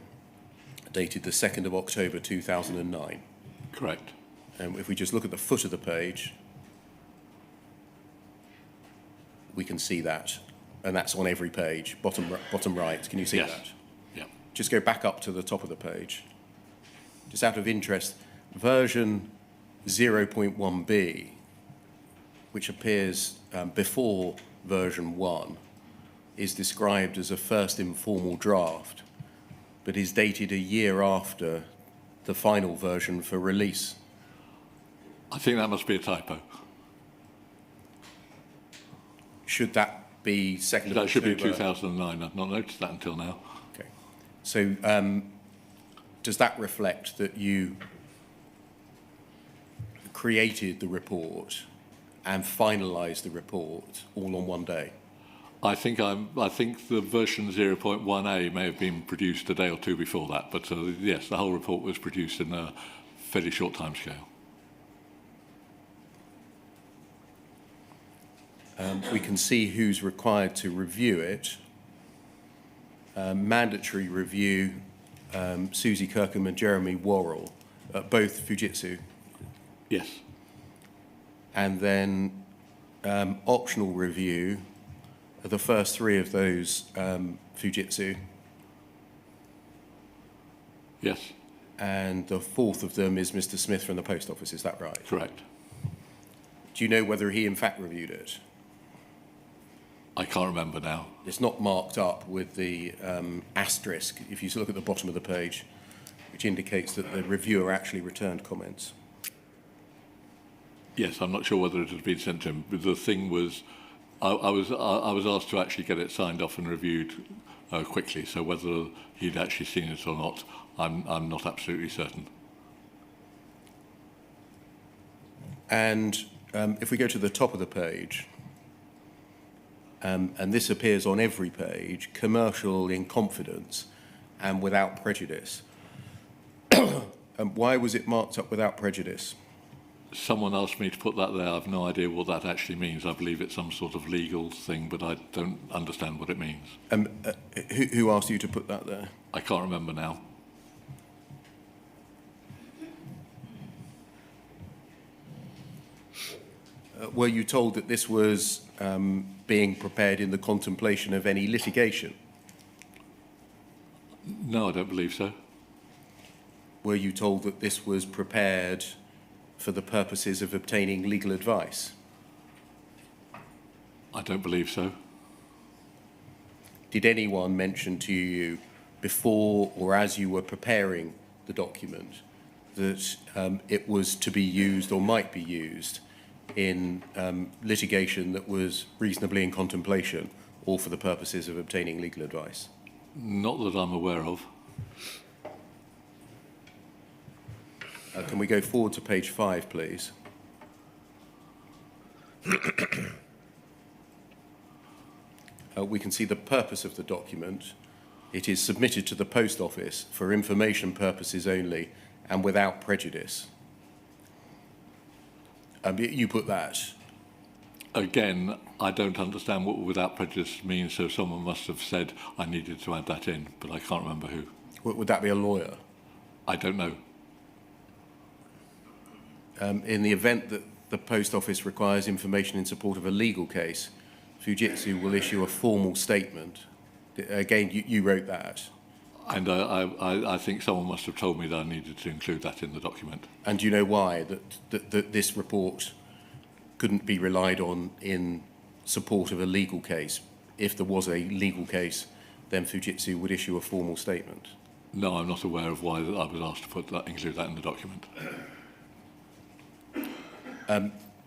Speaker 2: dated the 2nd of October 2009.
Speaker 1: Correct.
Speaker 2: And if we just look at the foot of the page, we can see that. And that's on every page, bottom right. Can you see
Speaker 1: Yes.
Speaker 2: that?
Speaker 1: Yeah.
Speaker 2: Just go back up to the top of the page. Just out of interest, version 0.1b, which appears before version 1, is described as a first informal draft, but is dated a year after the final version for release.
Speaker 1: I think that must be a typo.
Speaker 2: Should that be 2nd of
Speaker 1: That should be
Speaker 2: October?
Speaker 1: 2009. I've not noticed that until now.
Speaker 2: Okay. So does that reflect that you created the report and finalised the report all on one day?
Speaker 1: I think the version 0.1a may have been produced a day or two before that, but yes, the whole report was produced in a fairly short timescale.
Speaker 2: We can see who's required to review it. Mandatory review, Susie Kirkham and Jeremy Worrell, both Fujitsu.
Speaker 1: Yes.
Speaker 2: And then optional review, the first 3 of those Fujitsu,
Speaker 1: Yes.
Speaker 2: and the 4th of them is Mr. Smith from the Post Office. Is that right?
Speaker 1: Correct.
Speaker 2: Do you know whether he in fact reviewed it?
Speaker 1: I can't remember now.
Speaker 2: It's not marked up with the asterisk, if you look at the bottom of the page, which indicates that the reviewer actually returned comments.
Speaker 1: Yes, I'm not sure whether it has been sent to him. But the thing was, I was asked to actually get it signed off and reviewed quickly. So whether he'd actually seen it or not, I'm not absolutely certain.
Speaker 2: And if we go to the top of the page, and this appears on every page, commercial in confidence and without prejudice. Why was it marked up without prejudice?
Speaker 1: Someone asked me to put that there. I've no idea what that actually means. I believe it's some sort of legal thing, but I don't understand what it means.
Speaker 2: Who asked you to put that there?
Speaker 1: I can't remember now.
Speaker 2: Were you told that this was being prepared in the contemplation of any litigation?
Speaker 1: No, I don't believe so.
Speaker 2: Were you told that this was prepared for the purposes of obtaining legal advice?
Speaker 1: I don't believe so.
Speaker 2: Did anyone mention to you before or as you were preparing the document that it was to be used or might be used in litigation that was reasonably in contemplation or for the purposes of obtaining legal advice?
Speaker 1: Not that I'm aware of.
Speaker 2: Can we go forward to page 5, please? We can see the purpose of the document, it is submitted to the post office for information purposes only and without prejudice. You put that.
Speaker 1: Again, I don't understand what without prejudice means, so someone must have said I needed to add that in, but I can't remember who.
Speaker 2: Would that be a lawyer?
Speaker 1: I don't know.
Speaker 2: In the event that the post office requires information in support of a legal case, Fujitsu will issue a formal statement. Again, you wrote that.
Speaker 1: And I think someone must have told me that I needed to include that in the document. And
Speaker 2: do you know why that this report couldn't be relied on in support of a legal case? If there was a legal case, then Fujitsu would issue a formal statement.
Speaker 1: No, I'm not aware of why I was asked to include that in the document.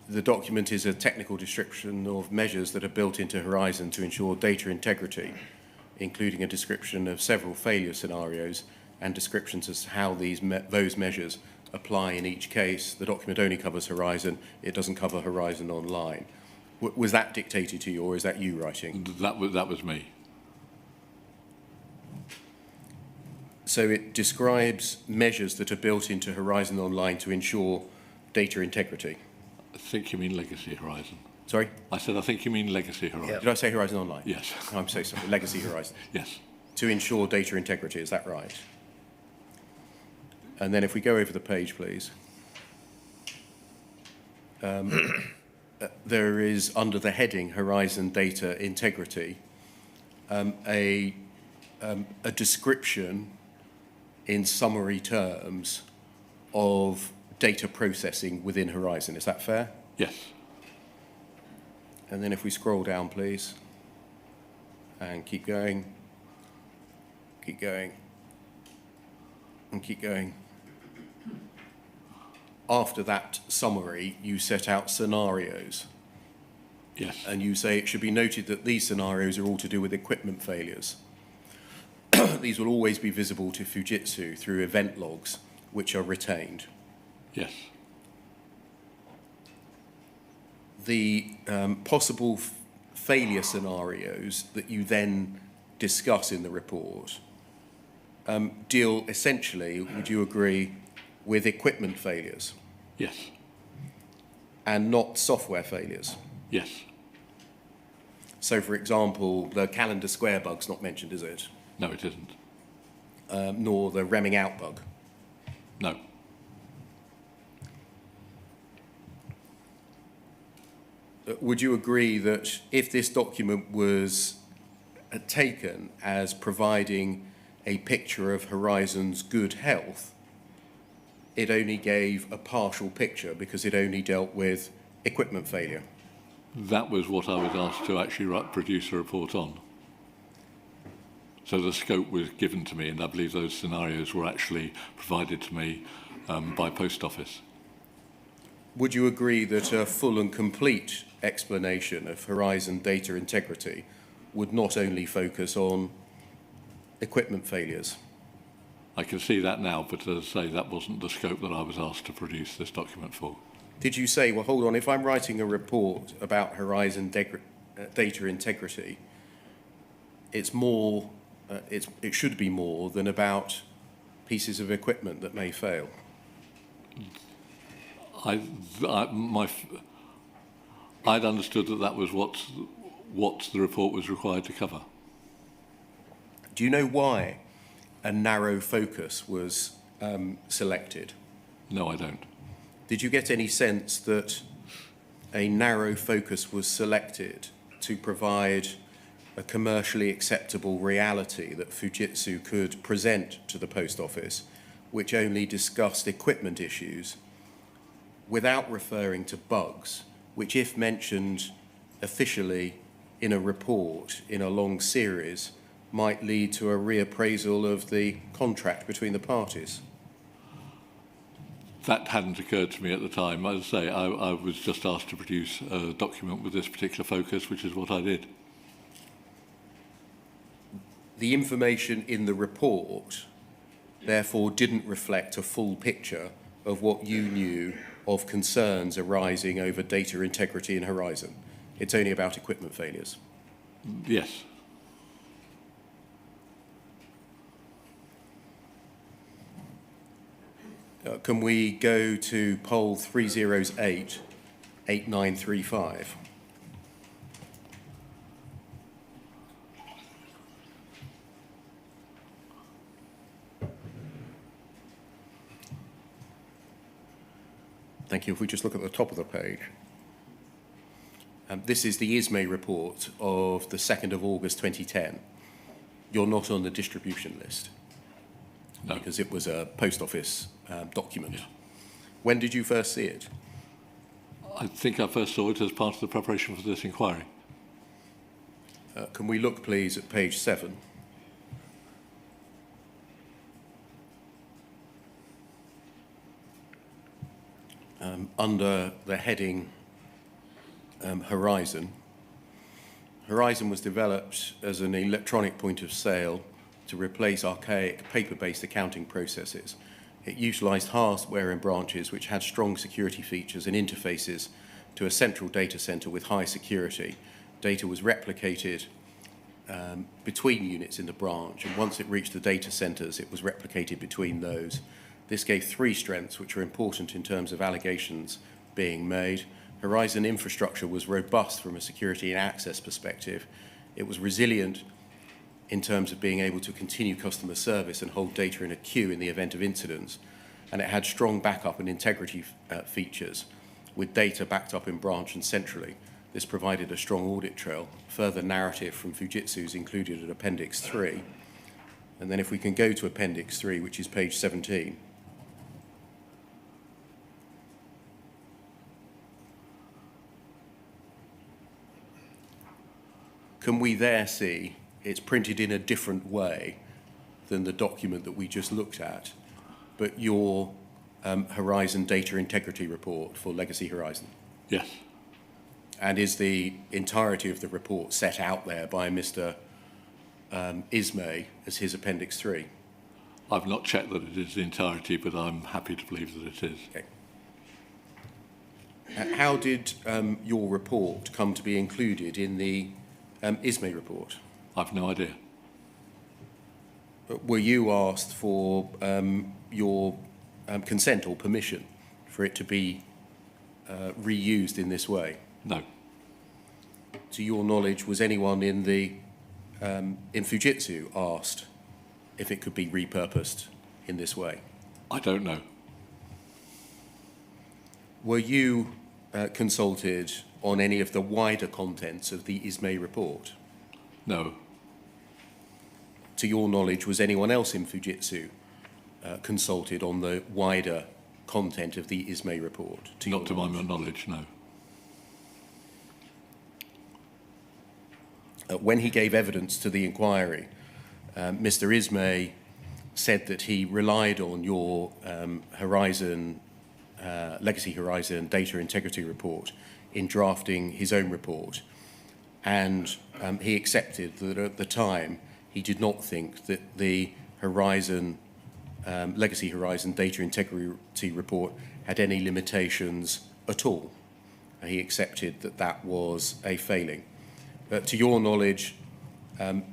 Speaker 2: The document is a technical description of measures that are built into Horizon to ensure data integrity, including a description of several failure scenarios and descriptions as to how those measures apply in each case. The document only covers Horizon, it doesn't cover Horizon Online. Was that dictated to you, or is that you writing?
Speaker 1: That was me.
Speaker 2: So it describes measures that are built into Horizon Online to ensure data integrity.
Speaker 1: I think you mean Legacy Horizon.
Speaker 2: Sorry?
Speaker 1: I said, I think you mean Legacy Horizon.
Speaker 3: Yeah.
Speaker 2: Did I say Horizon Online?
Speaker 1: Yes.
Speaker 2: I'm so sorry. Legacy Horizon.
Speaker 1: Yes.
Speaker 2: To ensure data integrity, is that right? And then if we go over the page, please. There is, under the heading Horizon Data Integrity, a description in summary terms of data processing within Horizon. Is that fair?
Speaker 1: Yes.
Speaker 2: And then if we scroll down, please, and keep going, and keep going. After that summary, you set out scenarios.
Speaker 1: Yes.
Speaker 2: And you say it should be noted that these scenarios are all to do with equipment failures. These will always be visible to Fujitsu through event logs, which are retained.
Speaker 1: Yes.
Speaker 2: The possible failure scenarios that you then discuss in the report deal essentially, would you agree, with equipment failures?
Speaker 1: Yes.
Speaker 2: And not software failures?
Speaker 1: Yes.
Speaker 2: So, for example, the calendar square bug's not mentioned, is it?
Speaker 1: No, it isn't.
Speaker 2: Nor the remming out bug?
Speaker 1: No.
Speaker 2: Would you agree that if this document was taken as providing a picture of Horizon's good health, it only gave a partial picture because it only dealt with equipment failure?
Speaker 1: That was what I was asked to actually produce a report on. So the scope was given to me, and I believe those scenarios were actually provided to me by Post Office.
Speaker 2: Would you agree that a full and complete explanation of Horizon data integrity would not only focus on equipment failures?
Speaker 1: I can see that now, but as I say, that wasn't the scope that I was asked to produce this document for.
Speaker 2: Did you say, well, hold on, if I'm writing a report about Horizon data integrity, it's more, it should be more than about pieces of equipment that may fail?
Speaker 1: I'd understood that that was what the report was required to cover.
Speaker 2: Do you know why a narrow focus was selected?
Speaker 1: No, I don't.
Speaker 2: Did you get any sense that a narrow focus was selected to provide a commercially acceptable reality that Fujitsu could present to the Post Office, which only discussed equipment issues without referring to bugs, which, if mentioned officially in a report in a long series, might lead to a reappraisal of the contract between the parties?
Speaker 1: That hadn't occurred to me at the time. As I say, I was just asked to produce a document with this particular focus, which is what I did.
Speaker 2: The information in the report, therefore, didn't reflect a full picture of what you knew of concerns arising over data integrity in Horizon. It's only about equipment failures.
Speaker 1: Yes.
Speaker 2: Can we go to poll 308 8935? Thank you. If we just look at the top of the page. This is the Isme report of the 2nd of August 2010. You're not on the distribution list.
Speaker 1: No.
Speaker 2: Because it was a post office document.
Speaker 1: Yeah.
Speaker 2: When did you first see it?
Speaker 1: I think I first saw it as part of the preparation for this inquiry.
Speaker 2: Can we look, please, at page 7? Under the heading Horizon. Horizon was developed as an electronic point of sale to replace archaic paper-based accounting processes. It utilised hardware in branches which had strong security features and interfaces to a central data centre with high security. Data was replicated between units in the branch, and once it reached the data centres, it was replicated between those. This gave 3 strengths which are important in terms of allegations being made. Horizon infrastructure was robust from a security and access perspective. It was resilient in terms of being able to continue customer service and hold data in a queue in the event of incidents. And it had strong backup and integrity features with data backed up in branch and centrally. This provided a strong audit trail. Further narrative from Fujitsu is included at Appendix 3. And then if we can go to Appendix 3, which is page 17. Can we there see it's printed in a different way than the document that we just looked at, but your Horizon Data Integrity Report for Legacy Horizon?
Speaker 1: Yes.
Speaker 2: And is the entirety of the report set out there by Mr. Isme as his Appendix 3?
Speaker 1: I've not checked that it is the entirety, but I'm happy to believe that it is.
Speaker 2: Okay. How did your report come to be included in the Isme report?
Speaker 1: I've no idea.
Speaker 2: Were you asked for your consent or permission for it to be reused in this way?
Speaker 1: No.
Speaker 2: To your knowledge, was anyone in Fujitsu asked if it could be repurposed in this way?
Speaker 1: I don't know.
Speaker 2: Were you consulted on any of the wider contents of the Isme report?
Speaker 1: No.
Speaker 2: To your knowledge, was anyone else in Fujitsu consulted on the wider content of the Isme report?
Speaker 1: Not to my knowledge, no.
Speaker 2: When he gave evidence to the inquiry, Mr. Isme said that he relied on your Legacy Horizon Data Integrity Report in drafting his own report, and he accepted that at the time he did not think that the Legacy Horizon Data Integrity Report had any limitations at all. He accepted that that was a failing. To your knowledge,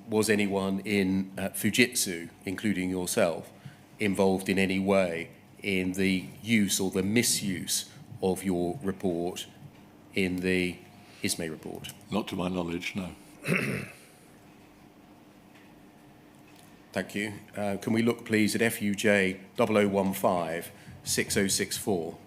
Speaker 2: was anyone in Fujitsu, including yourself, involved in any way in the use or the misuse of your report in the Isme report?
Speaker 1: Not to my knowledge, no.
Speaker 2: Thank you. Can we look, please, at FUJ 0015 6064?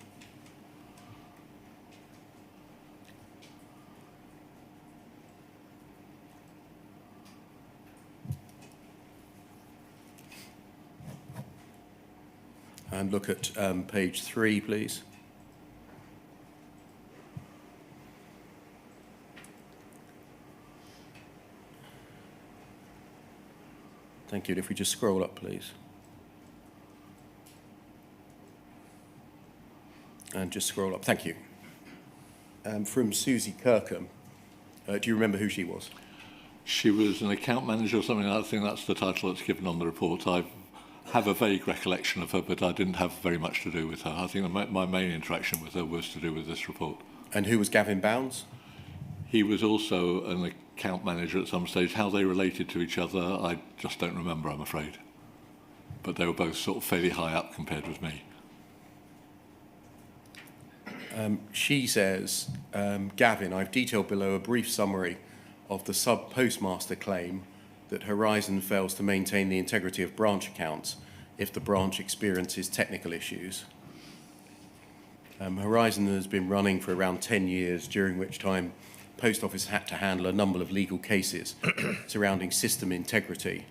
Speaker 2: And look at page 3, please. Thank you. And if we just scroll up, please. And just scroll up. Thank you. From Susie Kirkham. Do you remember who she was?
Speaker 1: She was an account manager or something. I think that's the title that's given on the report. I have a vague recollection of her, but I didn't have very much to do with her. I think my main interaction with her was to do with this report.
Speaker 2: And who was Gavin Bounds?
Speaker 1: He was also an account manager at some stage. How they related to each other, I just don't remember, I'm afraid. But they were both sort of fairly high up compared with me.
Speaker 2: She says, Gavin, I've detailed below a brief summary of the sub-postmaster claim that Horizon fails to maintain the integrity of branch accounts if the branch experiences technical issues. Horizon has been running for around 10 years, during which time Post Office had to handle a number of legal cases surrounding system integrity,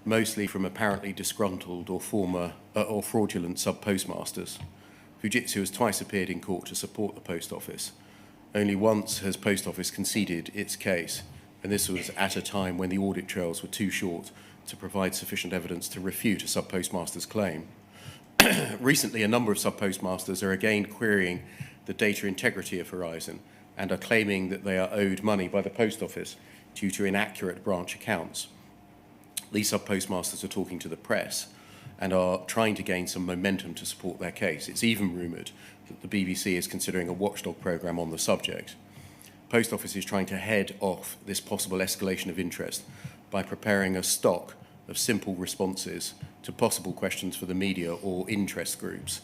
Speaker 2: mostly from apparently disgruntled or fraudulent sub-postmasters. Fujitsu has twice appeared in court to support the Post Office. Only once has Post Office conceded its case, and this was at a time when the audit trails were too short to provide sufficient evidence to refute a sub-postmaster's claim. Recently, a number of sub-postmasters are again querying the data integrity of Horizon and are claiming that they are owed money by the Post Office due to inaccurate branch accounts. These sub-postmasters are talking to the press and are trying to gain some momentum to support their case. It's even rumoured that the BBC is considering a watchdog programme on the subject. Post Office is trying to head off this possible escalation of interest by preparing a stock of simple responses to possible questions for the media or interest groups.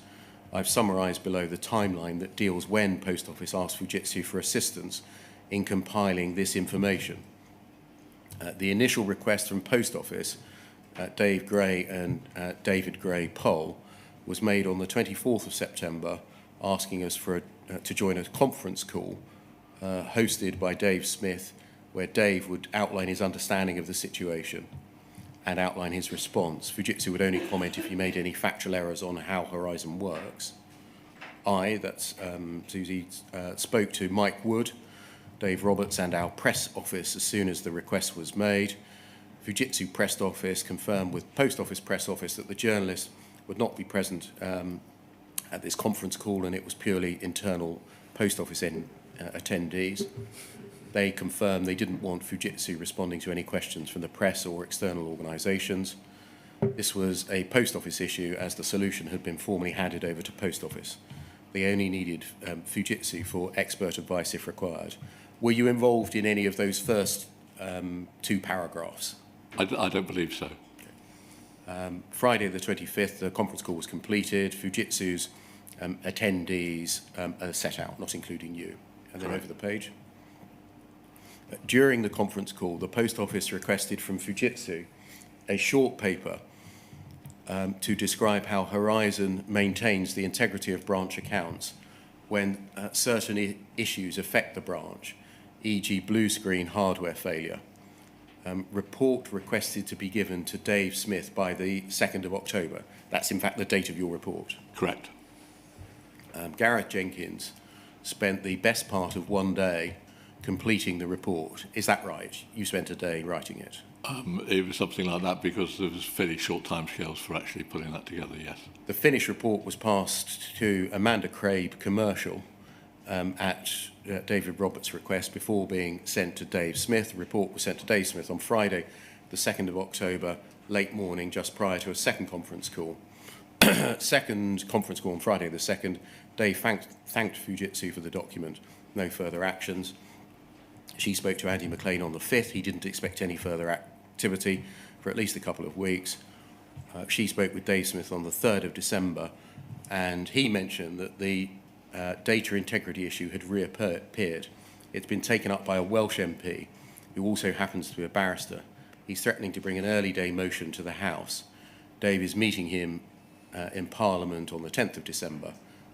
Speaker 2: I've summarised below the timeline that deals when Post Office asked Fujitsu for assistance in compiling this information. The initial request from Post Office, Dave Gray and David Gray Poll, was made on the 24th of September, asking us to join a conference call hosted by Dave Smith, where Dave would outline his understanding of the situation and outline his response. Fujitsu would only comment if he made any factual errors on how Horizon works. Susie, spoke to Mike Wood, Dave Roberts and our press office as soon as the request was made. Fujitsu press office confirmed with Post Office press office that the journalist would not be present at this conference call, and it was purely internal Post Office attendees. They confirmed they didn't want Fujitsu responding to any questions from the press or external organisations. This was a Post Office issue, as the solution had been formally handed over to Post Office. They only needed Fujitsu for expert advice if required. Were you involved in any of those first two paragraphs?
Speaker 1: I don't believe so.
Speaker 2: Friday the 25th, the conference call was completed. Fujitsu's attendees are set out, not including you. And then
Speaker 1: Correct.
Speaker 2: over the page. During the conference call, the Post Office requested from Fujitsu a short paper to describe how Horizon maintains the integrity of branch accounts when certain issues affect the branch, e.g. blue screen hardware failure. Report requested to be given to Dave Smith by the 2nd of October. That's in fact the date of your report.
Speaker 1: Correct.
Speaker 2: Gareth Jenkins spent the best part of one day completing the report. Is that right? You spent a day writing it?
Speaker 1: It was something like that because there was fairly short timescales for actually putting that together, yes.
Speaker 2: The finished report was passed to Amanda Crabe Commercial at David Roberts' request before being sent to Dave Smith. The report was sent to Dave Smith on Friday, the 2nd of October, late morning, just prior to a second conference call. Second conference call on Friday the 2nd, Dave thanked Fujitsu for the document. No further actions. She spoke to Andy McLean on the 5th. He didn't expect any further activity for at least a couple of weeks. She spoke with Dave Smith on the 3rd of December, and he mentioned that the data integrity issue had reappeared. It's been taken up by a Welsh MP who also happens to be a barrister. He's threatening to bring an early day motion to the House. Dave is meeting him in Parliament on the 10th of December.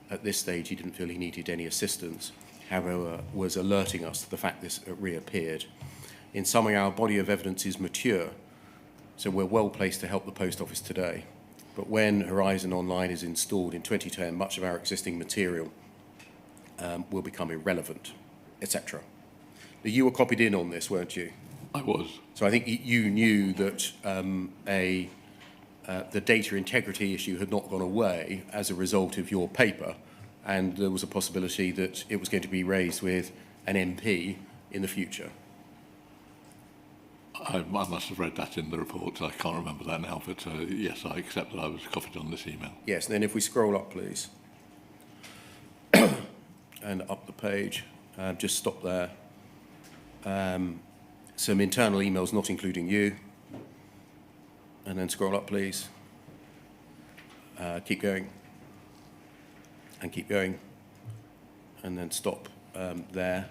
Speaker 2: At this stage, he didn't feel he needed any assistance, however, was alerting us to the fact this reappeared. In summary, our body of evidence is mature, so we're well placed to help the Post Office today. But when Horizon Online is installed in 2010, much of our existing material will become irrelevant, etc. Now, you were copied in on this, weren't you?
Speaker 1: I was.
Speaker 2: So I think you knew that the data integrity issue had not gone away as a result of your paper, and there was a possibility that it was going to be raised with an MP in the future.
Speaker 1: I must have read that in the report. I can't remember that now, but yes, I accept that I was copied on this email.
Speaker 2: Yes, and then if we scroll up, please, and up the page, just stop there. Some internal emails not including you, and then scroll up, please. Keep going, and keep going, and then stop there.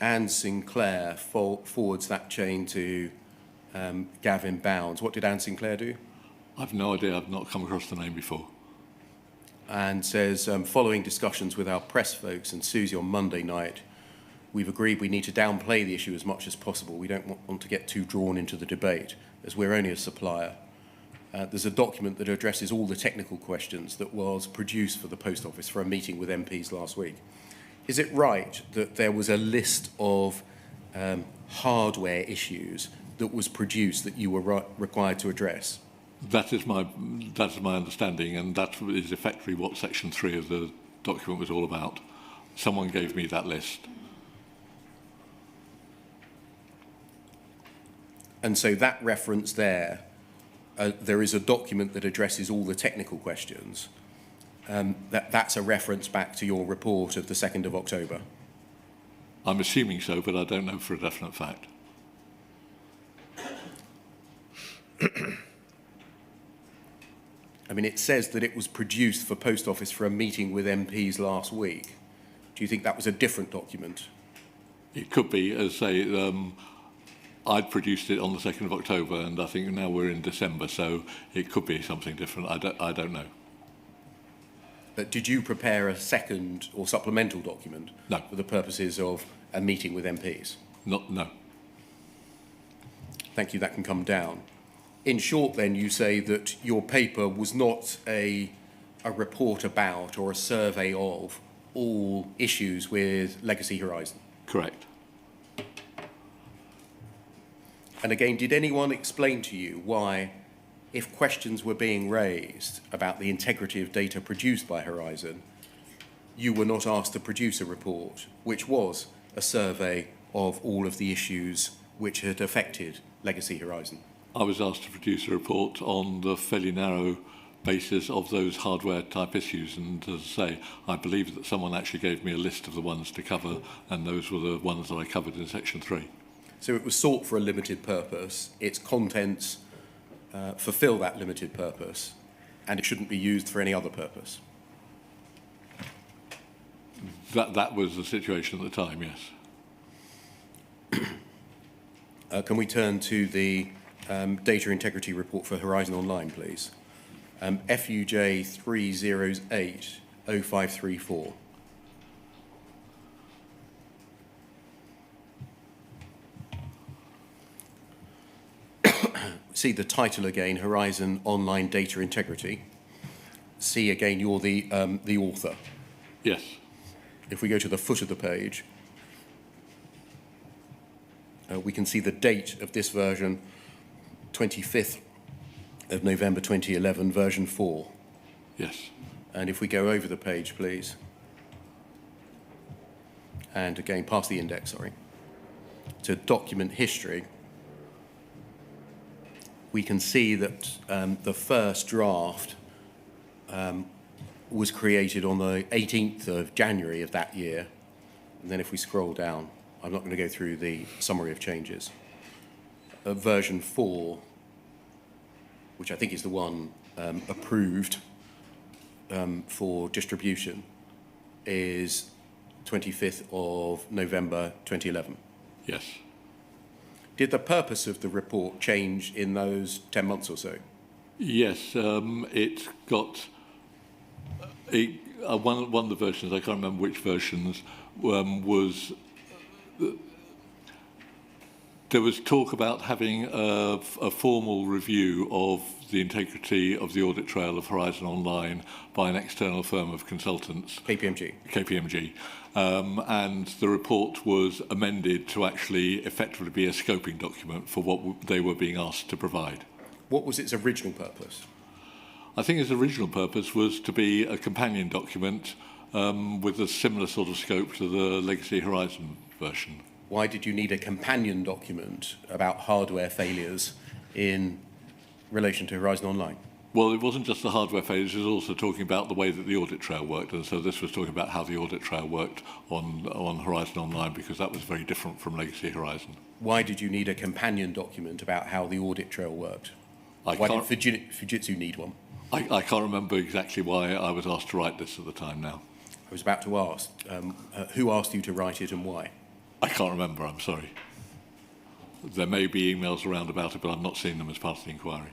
Speaker 2: Anne Sinclair forwards that chain to Gavin Bounds. What did Anne Sinclair do?
Speaker 1: I've no idea. I've not come across the name before.
Speaker 2: And says, following discussions with our press folks and Susie on Monday night, we've agreed we need to downplay the issue as much as possible. We don't want to get too drawn into the debate, as we're only a supplier. There's a document that addresses all the technical questions that was produced for the Post Office for a meeting with MPs last week. Is it right that there was a list of hardware issues that was produced that you were required to address?
Speaker 1: That is my understanding, and that is effectively what Section 3 of the document was all about. Someone gave me that list.
Speaker 2: And so that reference there, there is a document that addresses all the technical questions. That's a reference back to your report of the 2nd of October.
Speaker 1: I'm assuming so, but I don't know for a definite fact.
Speaker 2: I mean, it says that it was produced for Post Office for a meeting with MPs last week. Do you think that was a different document?
Speaker 1: It could be, as say, I'd produced it on the 2nd of October, and I think now we're in December, so it could be something different. I don't know.
Speaker 2: But did you prepare a second or supplemental document?
Speaker 1: No.
Speaker 2: For the purposes of a meeting with MPs?
Speaker 1: No.
Speaker 2: Thank you, that can come down. In short, then, you say that your paper was not a report about or a survey of all issues with Legacy Horizon?
Speaker 1: Correct.
Speaker 2: And again, did anyone explain to you why, if questions were being raised about the integrity of data produced by Horizon, you were not asked to produce a report, which was a survey of all of the issues which had affected Legacy Horizon?
Speaker 1: I was asked to produce a report on the fairly narrow basis of those hardware type issues, and as I say, I believe that someone actually gave me a list of the ones to cover, and those were the ones that I covered in Section 3.
Speaker 2: So it was sought for a limited purpose, its contents fulfill that limited purpose, and it shouldn't be used for any other purpose?
Speaker 1: That was the situation at the time, yes.
Speaker 2: Can we turn to the data integrity report for Horizon Online, please? FUJ 3080534. See the title again, Horizon Online Data Integrity. See again, you're the author.
Speaker 1: Yes.
Speaker 2: If we go to the foot of the page, we can see the date of this version, 25th of November 2011, version 4.
Speaker 1: Yes.
Speaker 2: And if we go over the page, please, and again, past the index, sorry, to document history, we can see that the first draft was created on the 18th of January of that year. And then if we scroll down, I'm not going to go through the summary of changes. Version 4, which I think is the one approved for distribution, is 25th of November 2011.
Speaker 1: Yes.
Speaker 2: Did the purpose of the report change in those 10 months or so?
Speaker 1: Yes, it got one of the versions, I can't remember which versions, was there was talk about having a formal review of the integrity of the audit trail of Horizon Online by an external firm of consultants. KPMG. And the report was amended to actually effectively be a scoping document for what they were being asked to provide.
Speaker 2: What was its original purpose?
Speaker 1: I think its original purpose was to be a companion document with a similar sort of scope to the Legacy Horizon version.
Speaker 2: Why did you need a companion document about hardware failures in relation to Horizon Online?
Speaker 1: Well, it wasn't just the hardware failures, it was also talking about the way that the audit trail worked, and so this was talking about how the audit trail worked on Horizon Online, because that was very different from Legacy Horizon.
Speaker 2: Why did you need a companion document about how the audit trail worked? Why did Fujitsu need one?
Speaker 1: I can't remember exactly why I was asked to write this at the time now.
Speaker 2: I was about to ask, who asked you to write it and why?
Speaker 1: I can't remember, I'm sorry. There may be emails around about it, but I've not seen them as part of the inquiry.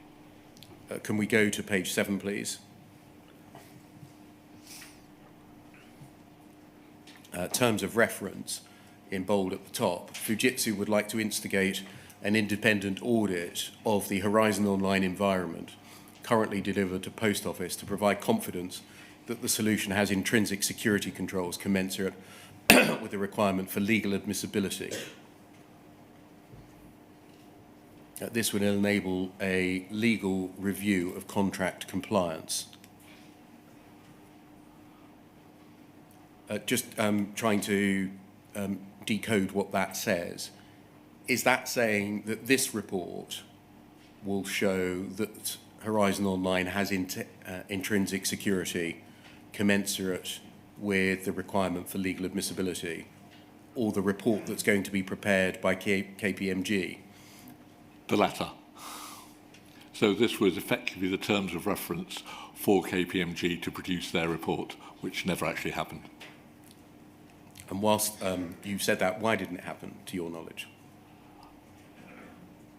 Speaker 2: Can we go to page 7, please? Terms of reference, in bold at the top. Fujitsu would like to instigate an independent audit of the Horizon Online environment currently delivered to Post Office to provide confidence that the solution has intrinsic security controls commensurate with the requirement for legal admissibility. This would enable a legal review of contract compliance. Just trying to decode what that says. Is that saying that this report will show that Horizon Online has intrinsic security commensurate with the requirement for legal admissibility, or the report that's going to be prepared by KPMG?
Speaker 1: The latter. So this was effectively the terms of reference for KPMG to produce their report, which never actually happened.
Speaker 2: And whilst you said that, why didn't it happen, to your knowledge?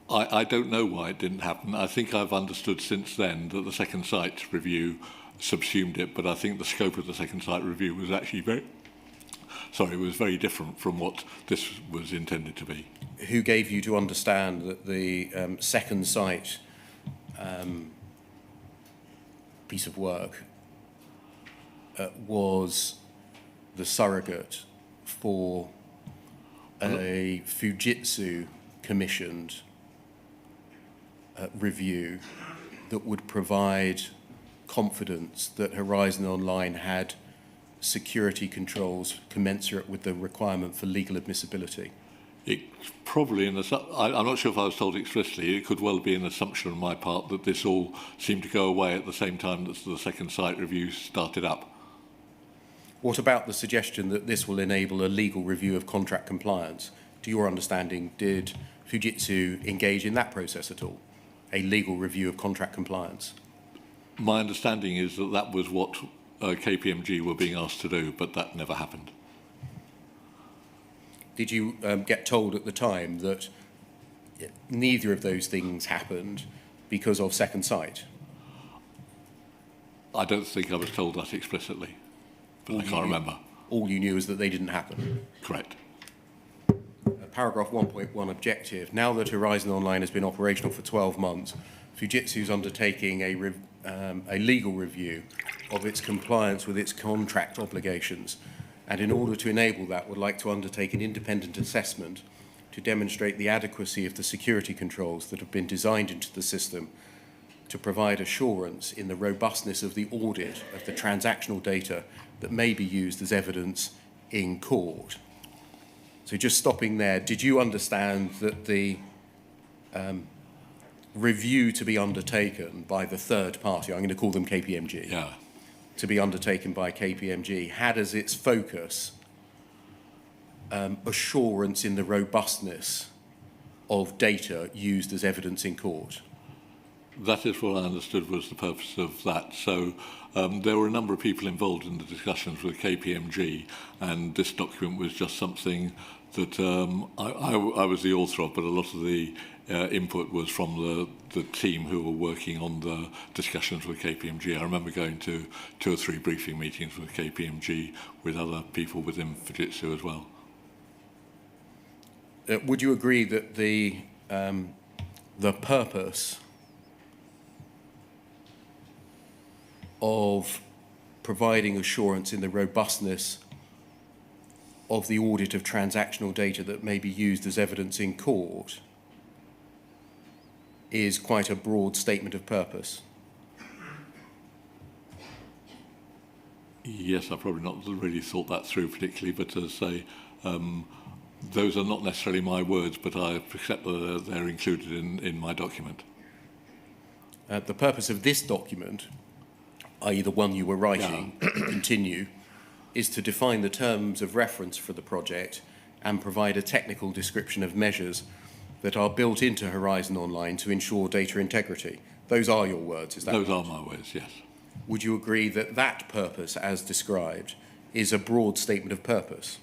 Speaker 1: I don't know why it didn't happen. I think I've understood since then that the second site review subsumed it, but I think the scope of the second site review was actually very different from what this was intended to be.
Speaker 2: Who gave you to understand that the second site piece of work was the surrogate for a Fujitsu commissioned review that would provide confidence that Horizon Online had security controls commensurate with the requirement for legal admissibility?
Speaker 1: It probably, I'm not sure if I was told explicitly, it could well be an assumption on my part that this all seemed to go away at the same time that the second site review started up.
Speaker 2: What about the suggestion that this will enable a legal review of contract compliance? To your understanding, did Fujitsu engage in that process at all? A legal review of contract compliance?
Speaker 1: My understanding is that that was what KPMG were being asked to do, but that never happened.
Speaker 2: Did you get told at the time that neither of those things happened because of second sight?
Speaker 1: I don't think I was told that explicitly, but I can't remember.
Speaker 2: All you knew is that they didn't happen?
Speaker 1: Correct.
Speaker 2: Paragraph 1.1 objective. Now that Horizon Online has been operational for 12 months, Fujitsu is undertaking a legal review of its compliance with its contract obligations, and in order to enable that, would like to undertake an independent assessment to demonstrate the adequacy of the security controls that have been designed into the system to provide assurance in the robustness of the audit of the transactional data that may be used as evidence in court. So just stopping there, did you understand that the review to be undertaken by the third party, I'm going to call them KPMG,
Speaker 1: Yeah.
Speaker 2: to be undertaken by KPMG, had as its focus assurance in the robustness of data used as evidence in court?
Speaker 1: That is what I understood was the purpose of that. So there were a number of people involved in the discussions with KPMG, and this document was just something that I was the author of, but a lot of the input was from the team who were working on the discussions with KPMG. I remember going to 2 or 3 briefing meetings with KPMG with other people within Fujitsu as well.
Speaker 2: Would you agree that the purpose of providing assurance in the robustness of the audit of transactional data that may be used as evidence in court is quite a broad statement of purpose?
Speaker 1: Yes, I've probably not really thought that through particularly, but as I say, those are not necessarily my words, but I accept that they're included in my document.
Speaker 2: The purpose of this document, i.e. the one you were writing, continue, is to define the terms of reference for the project and provide a technical description of measures that are built into Horizon Online to ensure data integrity. Those are your words, is that
Speaker 1: Those
Speaker 2: right?
Speaker 1: are my words, yes.
Speaker 2: Would you agree that that purpose, as described, is a broad statement of purpose?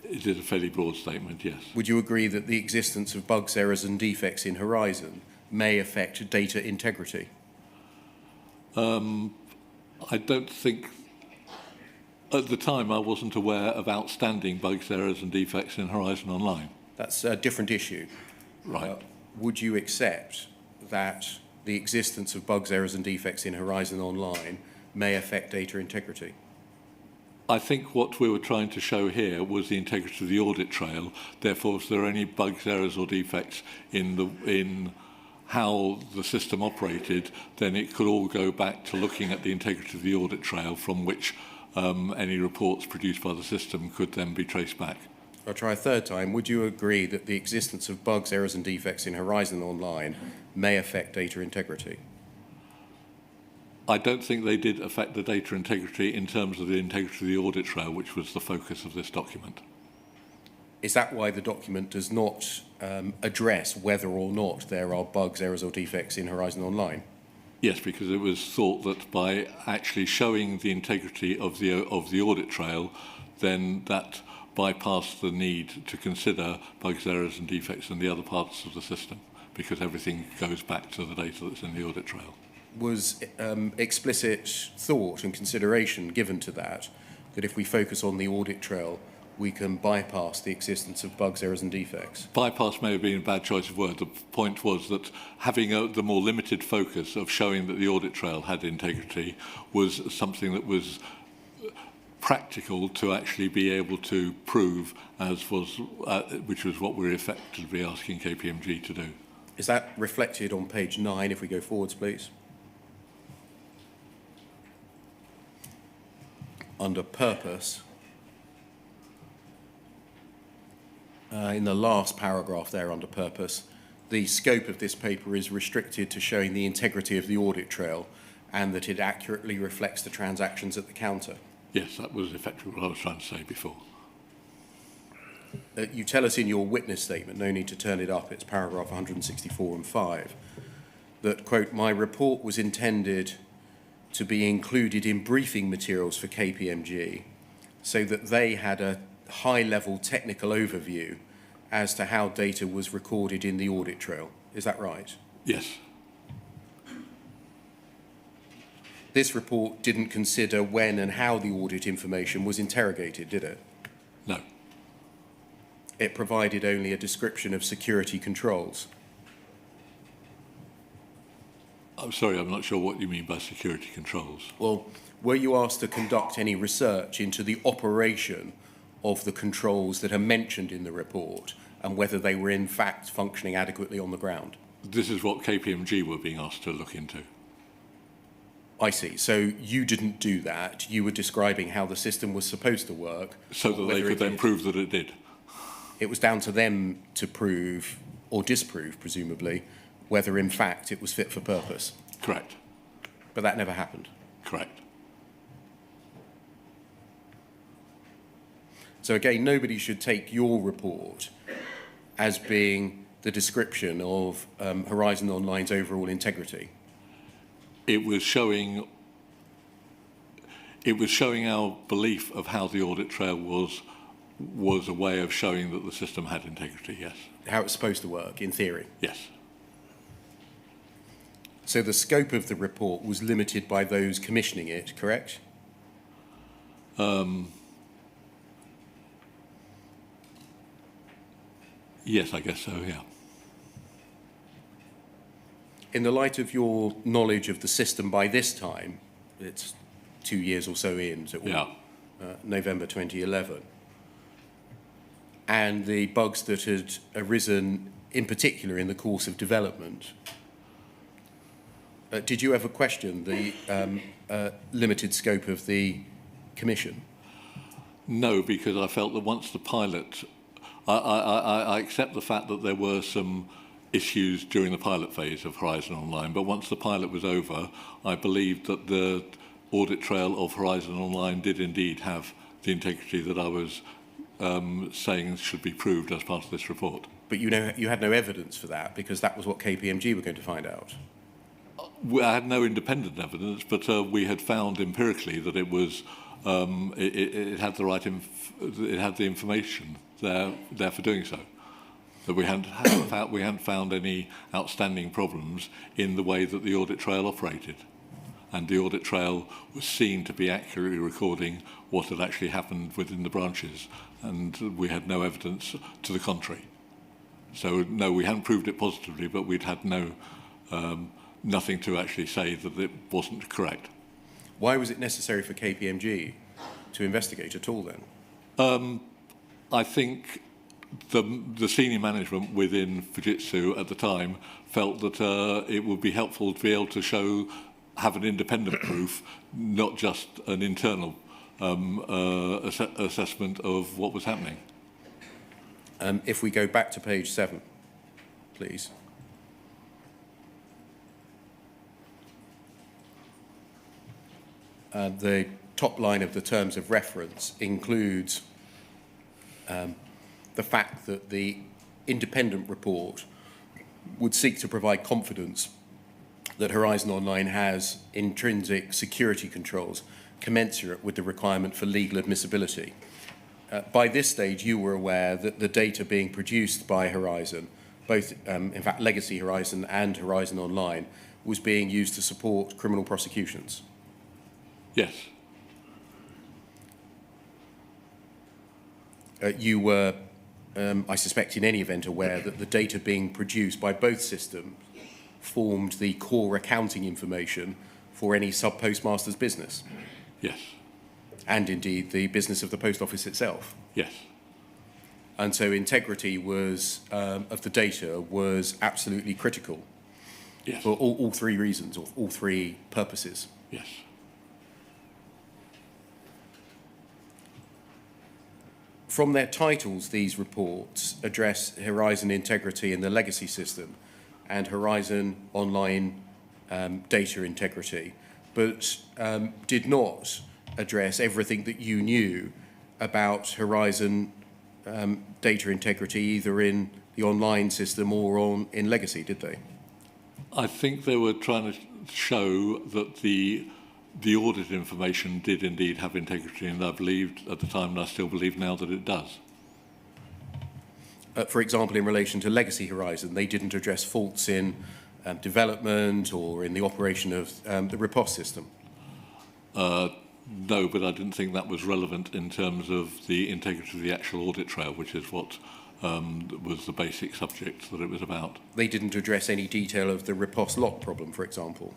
Speaker 1: It is a fairly broad statement, yes.
Speaker 2: Would you agree that the existence of bugs, errors and defects in Horizon may affect data integrity?
Speaker 1: I don't think, at the time, I wasn't aware of outstanding bugs, errors and defects in Horizon Online.
Speaker 2: That's a different issue.
Speaker 1: Right.
Speaker 2: Would you accept that the existence of bugs, errors and defects in Horizon Online may affect data integrity?
Speaker 1: I think what we were trying to show here was the integrity of the audit trail. Therefore, if there are any bugs, errors or defects in how the system operated, then it could all go back to looking at the integrity of the audit trail from which any reports produced by the system could then be traced back.
Speaker 2: I'll try a third time. Would you agree that the existence of bugs, errors and defects in Horizon Online may affect data integrity?
Speaker 1: I don't think they did affect the data integrity in terms of the integrity of the audit trail, which was the focus of this document.
Speaker 2: Is that why the document does not address whether or not there are bugs, errors or defects in Horizon Online?
Speaker 1: Yes, because it was thought that by actually showing the integrity of the audit trail, then that bypassed the need to consider bugs, errors and defects in the other parts of the system, because everything goes back to the data that's in the audit trail.
Speaker 2: Was explicit thought and consideration given to that if we focus on the audit trail, we can bypass the existence of bugs, errors and defects?
Speaker 1: Bypass may have been a bad choice of word. The point was that having the more limited focus of showing that the audit trail had integrity was something that was practical to actually be able to prove, which was what we're effectively asking KPMG to do.
Speaker 2: Is that reflected on page 9, if we go forwards, please? Under purpose, in the last paragraph there under purpose, the scope of this paper is restricted to showing the integrity of the audit trail and that it accurately reflects the transactions at the counter.
Speaker 1: Yes, that was effectively what I was trying to say before.
Speaker 2: You tell us in your witness statement, no need to turn it up, it's paragraph 164 and 5, that, quote, my report was intended to be included in briefing materials for KPMG so that they had a high-level technical overview as to how data was recorded in the audit trail. Is that right?
Speaker 1: Yes.
Speaker 2: This report didn't consider when and how the audit information was interrogated, did it?
Speaker 1: No.
Speaker 2: It provided only a description of security controls.
Speaker 1: I'm sorry, I'm not sure what you mean by security controls.
Speaker 2: Well, were you asked to conduct any research into the operation of the controls that are mentioned in the report and whether they were in fact functioning adequately on the ground?
Speaker 1: This is what KPMG were being asked to look into.
Speaker 2: I see. So you didn't do that. You were describing how the system was supposed to work.
Speaker 1: So that they could then prove that it did.
Speaker 2: It was down to them to prove, or disprove, presumably, whether in fact it was fit for purpose.
Speaker 1: Correct.
Speaker 2: But that never happened.
Speaker 1: Correct.
Speaker 2: So again, nobody should take your report as being the description of Horizon Online's overall integrity.
Speaker 1: It was showing our belief of how the audit trail was a way of showing that the system had integrity, yes.
Speaker 2: How it's supposed to work, in theory.
Speaker 1: Yes.
Speaker 2: So the scope of the report was limited by those commissioning it, correct?
Speaker 1: Yes, I guess so, yeah.
Speaker 2: In the light of your knowledge of the system by this time, it's 2 years or so in, so
Speaker 1: Yeah.
Speaker 2: November 2011, and the bugs that had arisen, in particular in the course of development, did you ever question the limited scope of the commission?
Speaker 1: No, because I felt that once the pilot... I accept the fact that there were some issues during the pilot phase of Horizon Online, but once the pilot was over, I believed that the audit trail of Horizon Online did indeed have the integrity that I was saying should be proved as part of this report.
Speaker 2: But you had no evidence for that because that was what KPMG were going to find out.
Speaker 1: I had no independent evidence, but we had found empirically that it was it had the right it had the information there for doing so. That we hadn't found any outstanding problems in the way that the audit trail operated, and the audit trail was seen to be accurately recording what had actually happened within the branches, and we had no evidence to the contrary. So no, we hadn't proved it positively, but we'd had nothing to actually say that it wasn't correct.
Speaker 2: Why was it necessary for KPMG to investigate at all then?
Speaker 1: I think the senior management within Fujitsu at the time felt that it would be helpful to be able to have an independent proof, not just an internal assessment of what was happening.
Speaker 2: If we go back to page 7, please. The top line of the terms of reference includes the fact that the independent report would seek to provide confidence that Horizon Online has intrinsic security controls commensurate with the requirement for legal admissibility. By this stage, you were aware that the data being produced by Horizon, both, in fact, Legacy Horizon and Horizon Online, was being used to support criminal prosecutions.
Speaker 1: Yes.
Speaker 2: You were, I suspect, in any event, aware that the data being produced by both systems formed the core accounting information for any sub-postmaster's business.
Speaker 1: Yes.
Speaker 2: And indeed the business of the post office itself.
Speaker 1: Yes.
Speaker 2: And so integrity was of the data was absolutely critical.
Speaker 1: Yes.
Speaker 2: For all three reasons, or all three purposes.
Speaker 1: Yes.
Speaker 2: From their titles, these reports address Horizon Integrity in the legacy system and Horizon Online data integrity, but did not address everything that you knew about Horizon data integrity, either in the online system or in legacy, did they?
Speaker 1: I think they were trying to show that the audit information did indeed have integrity, and I believed at the time, and I still believe now, that it does.
Speaker 2: For example, in relation to Legacy Horizon, they didn't address faults in development or in the operation of the riposte system.
Speaker 1: No, but I didn't think that was relevant in terms of the integrity of the actual audit trail, which is what was the basic subject that it was about.
Speaker 2: They didn't address any detail of the riposte lock problem, for example.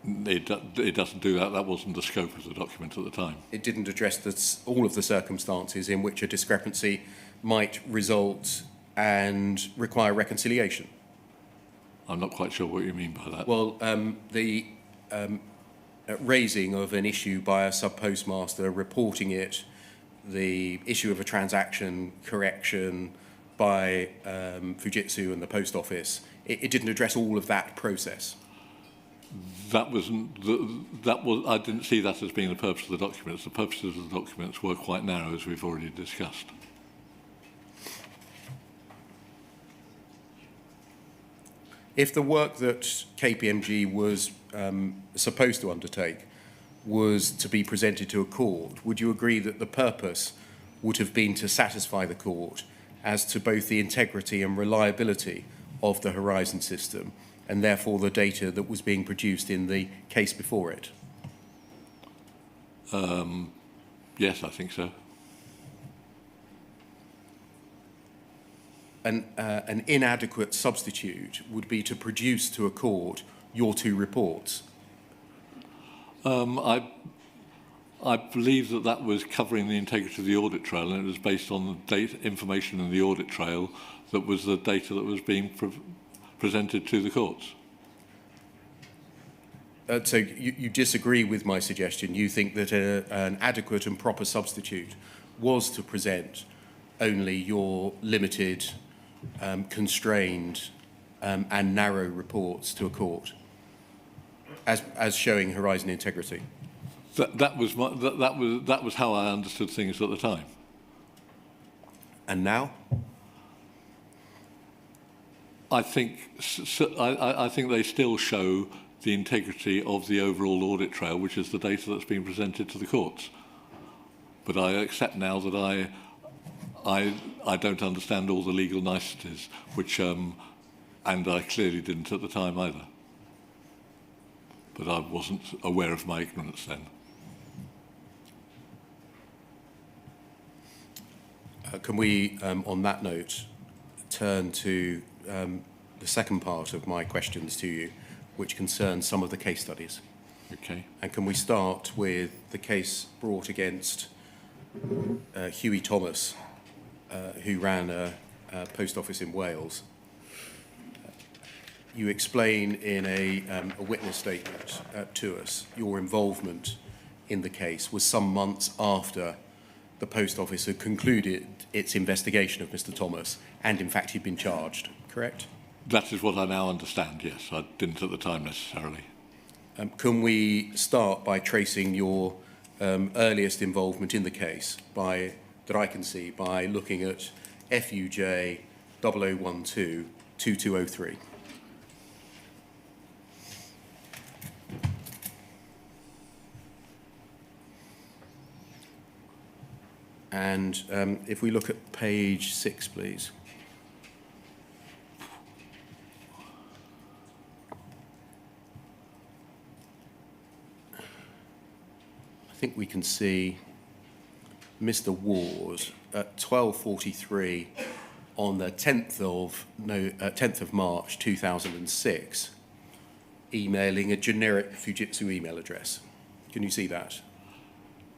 Speaker 1: It doesn't do that. That wasn't the scope of the document at the time.
Speaker 2: It didn't address all of the circumstances in which a discrepancy might result and require reconciliation.
Speaker 1: I'm not quite sure what you mean by that.
Speaker 2: Well, the raising of an issue by a sub-postmaster, reporting it, the issue of a transaction correction by Fujitsu and the post office, it didn't address all of that process.
Speaker 1: That wasn't. I didn't see that as being the purpose of the documents. The purposes of the documents were quite narrow, as we've already discussed.
Speaker 2: If the work that KPMG was supposed to undertake was to be presented to a court, would you agree that the purpose would have been to satisfy the court as to both the integrity and reliability of the Horizon system, and therefore the data that was being produced in the case before it?
Speaker 1: Yes, I think so.
Speaker 2: An inadequate substitute would be to produce to a court your two reports.
Speaker 1: I believe that was covering the integrity of the audit trail, and it was based on the data information in the audit trail that was the data that was being presented to the courts.
Speaker 2: So you disagree with my suggestion? You think that an adequate and proper substitute was to present only your limited, constrained and narrow reports to a court as showing Horizon integrity?
Speaker 1: That was how I understood things at the time.
Speaker 2: And now?
Speaker 1: I think I think they still show the integrity of the overall audit trail, which is the data that's been presented to the courts. But I accept now that I don't understand all the legal niceties, which and I clearly didn't at the time either. But I wasn't aware of my ignorance then.
Speaker 2: Can we, on that note, turn to the second part of my questions to you, which concerns some of the case studies?
Speaker 1: Okay.
Speaker 2: And can we start with the case brought against Hughie Thomas, who ran a post office in Wales? You explain in a witness statement to us your involvement in the case was some months after the post office had concluded its investigation of Mr. Thomas, and in fact he'd been charged, correct?
Speaker 1: That is what I now understand, yes. I didn't at the time necessarily.
Speaker 2: Can we start by tracing your earliest involvement in the case, that I can see, by looking at FUJ 0012-2203? And if we look at page 6, please. I think we can see Mr. Ward at 12:43 on the 10th of March 2006, emailing a generic Fujitsu email address. Can you see that?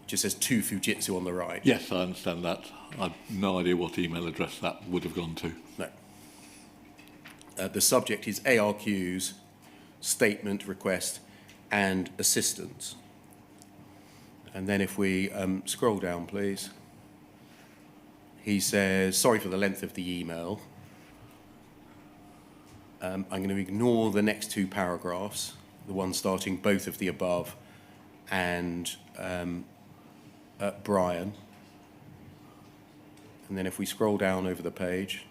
Speaker 2: It just says to Fujitsu on the right.
Speaker 1: Yes, I understand that. I've no idea what email address that would have gone to.
Speaker 2: No. The subject is ARQs, statement, request, and assistance. And then if we scroll down, please. He says, sorry for the length of the email. I'm going to ignore the next two paragraphs, the one starting both of the above and Brian. And then if we scroll down over the page,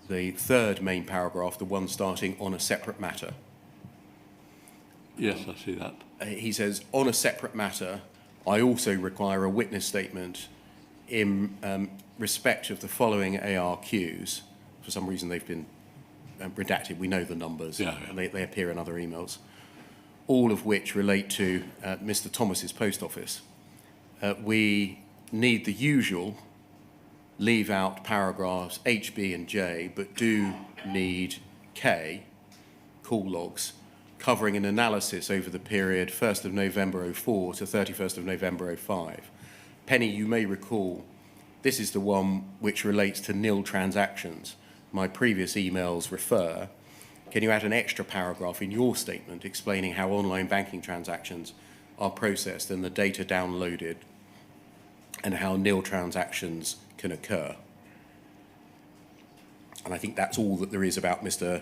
Speaker 2: the third main paragraph, the one starting on a separate matter.
Speaker 1: Yes, I see that.
Speaker 2: He says, on a separate matter, I also require a witness statement in respect of the following ARQs. For some reason, they've been redacted. We know the numbers, and they appear in other emails, all of which relate to Mr. Thomas's post office. We need the usual leave out paragraphs H, B, and J, but do need K, call logs, covering an analysis over the period 1st of November 04 to 31st of November 05. Penny, you may recall, this is the one which relates to nil transactions. My previous emails refer. Can you add an extra paragraph in your statement explaining how online banking transactions are processed and the data downloaded and how nil transactions can occur? And I think that's all that there is about Mr.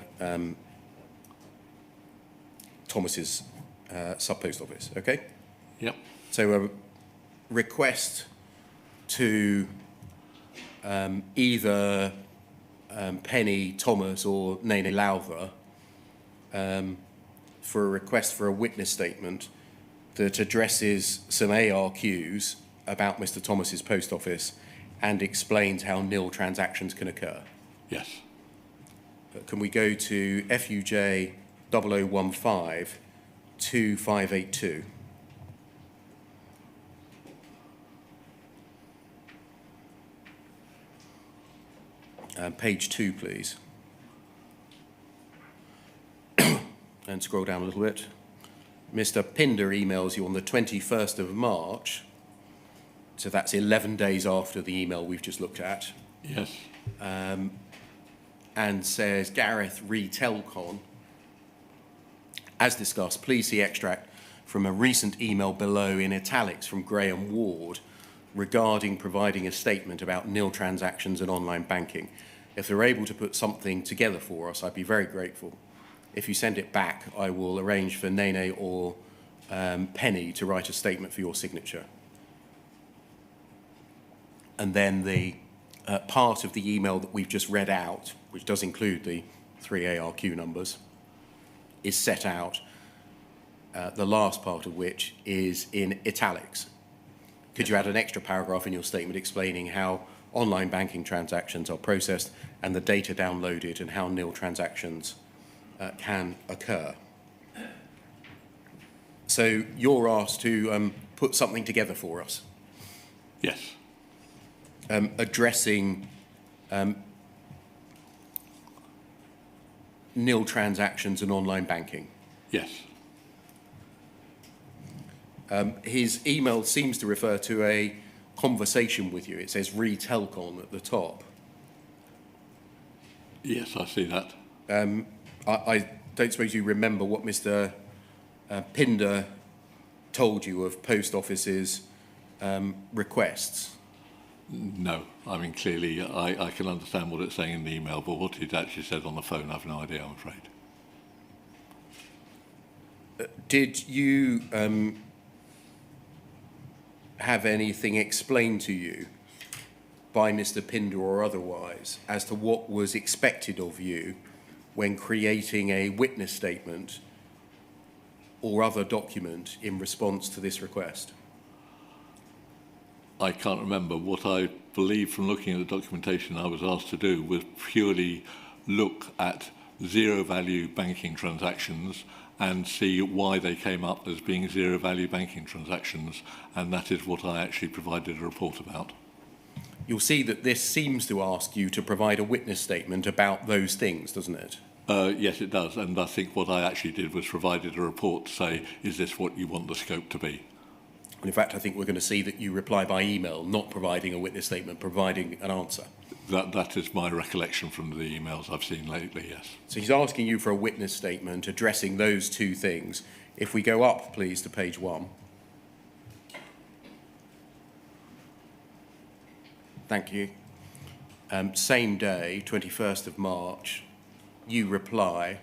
Speaker 2: Thomas's sub-post office, okay?
Speaker 1: Yep.
Speaker 2: So a request to either Penny, Thomas, or Nene Lowther for a request for a witness statement that addresses some ARQs about Mr. Thomas's post office and explains how nil transactions can occur.
Speaker 1: Yes.
Speaker 2: Can we go to FUJ 0015-2582? Page 2, please. And scroll down a little bit. Mr. Pinder emails you on the 21st of March. So that's 11 days after the email we've just looked at.
Speaker 1: Yes.
Speaker 2: And says, Gareth re Telcon. As discussed, please see extract from a recent email below in italics from Graham Ward regarding providing a statement about nil transactions and online banking. If they're able to put something together for us, I'd be very grateful. If you send it back, I will arrange for Nene or Penny to write a statement for your signature. And then the part of the email that we've just read out, which does include the 3 ARQ numbers, is set out, the last part of which is in italics. Could you add an extra paragraph in your statement explaining how online banking transactions are processed and the data downloaded and how nil transactions can occur? So you're asked to put something together for us.
Speaker 1: Yes.
Speaker 2: Addressing nil transactions and online banking.
Speaker 1: Yes.
Speaker 2: His email seems to refer to a conversation with you. It says re-telcon at the top.
Speaker 1: Yes, I see that.
Speaker 2: I don't suppose you remember what Mr. Pinder told you of Post Office's requests?
Speaker 1: No. I mean, clearly, I can understand what it's saying in the email, but what it actually said on the phone, I've no idea, I'm afraid.
Speaker 2: Did you have anything explained to you by Mr. Pinder or otherwise as to what was expected of you when creating a witness statement or other document in response to this request?
Speaker 1: I can't remember. What I believe from looking at the documentation I was asked to do was purely look at zero-value banking transactions and see why they came up as being zero-value banking transactions, and that is what I actually provided a report about.
Speaker 2: You'll see that this seems to ask you to provide a witness statement about those things, doesn't it?
Speaker 1: Yes, it does, and I think what I actually did was provided a report to say, is this what you want the scope to be?
Speaker 2: And in fact, I think we're going to see that you reply by email, not providing a witness statement, providing an answer.
Speaker 1: That is my recollection from the emails I've seen lately, yes.
Speaker 2: So he's asking you for a witness statement addressing those two things. If we go up, please, to page 1. Thank you. Same day, 21st of March, you reply,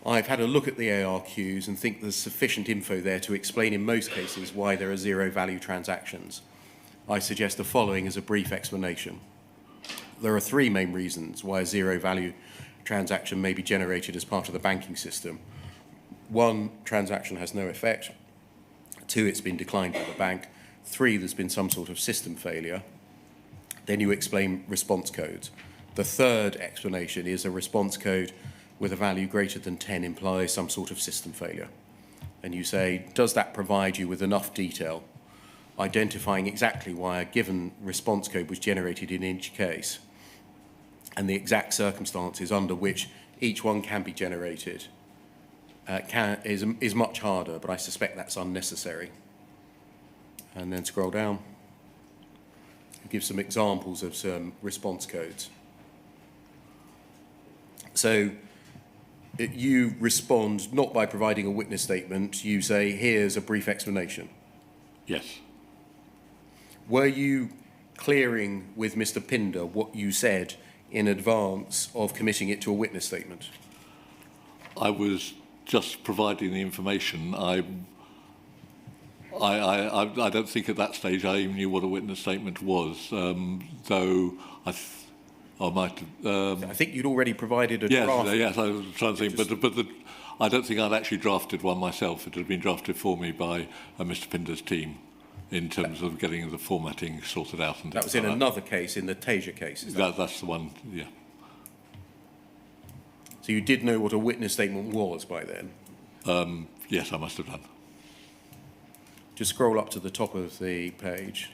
Speaker 2: I've had a look at the ARQs and think there's sufficient info there to explain in most cases why there are zero-value transactions. I suggest the following as a brief explanation. There are 3 main reasons why a zero-value transaction may be generated as part of the banking system. 1, transaction has no effect. 2, it's been declined by the bank. 3, there's been some sort of system failure. Then you explain response codes. The third explanation is a response code with a value greater than 10 implies some sort of system failure. And you say, does that provide you with enough detail, identifying exactly why a given response code was generated in each case, and the exact circumstances under which each one can be generated is much harder, but I suspect that's unnecessary. And then scroll down. Give some examples of some response codes. So you respond not by providing a witness statement, you say, here's a brief explanation.
Speaker 1: Yes.
Speaker 2: Were you clearing with Mr. Pinder what you said in advance of committing it to a witness statement?
Speaker 1: I was just providing the information. I don't think at that stage I even knew what a witness statement was, though I might have...
Speaker 2: I think you'd already provided a draft.
Speaker 1: Yes, I was trying to think, but I don't think I'd actually drafted one myself. It had been drafted for me by Mr. Pinder's team in terms of getting the formatting sorted out. And
Speaker 2: that was in another case, in the Tasia case, is that?
Speaker 1: That's the one, yeah.
Speaker 2: So you did know what a witness statement was by then?
Speaker 1: Yes, I must have done.
Speaker 2: Just scroll up to the top of the page.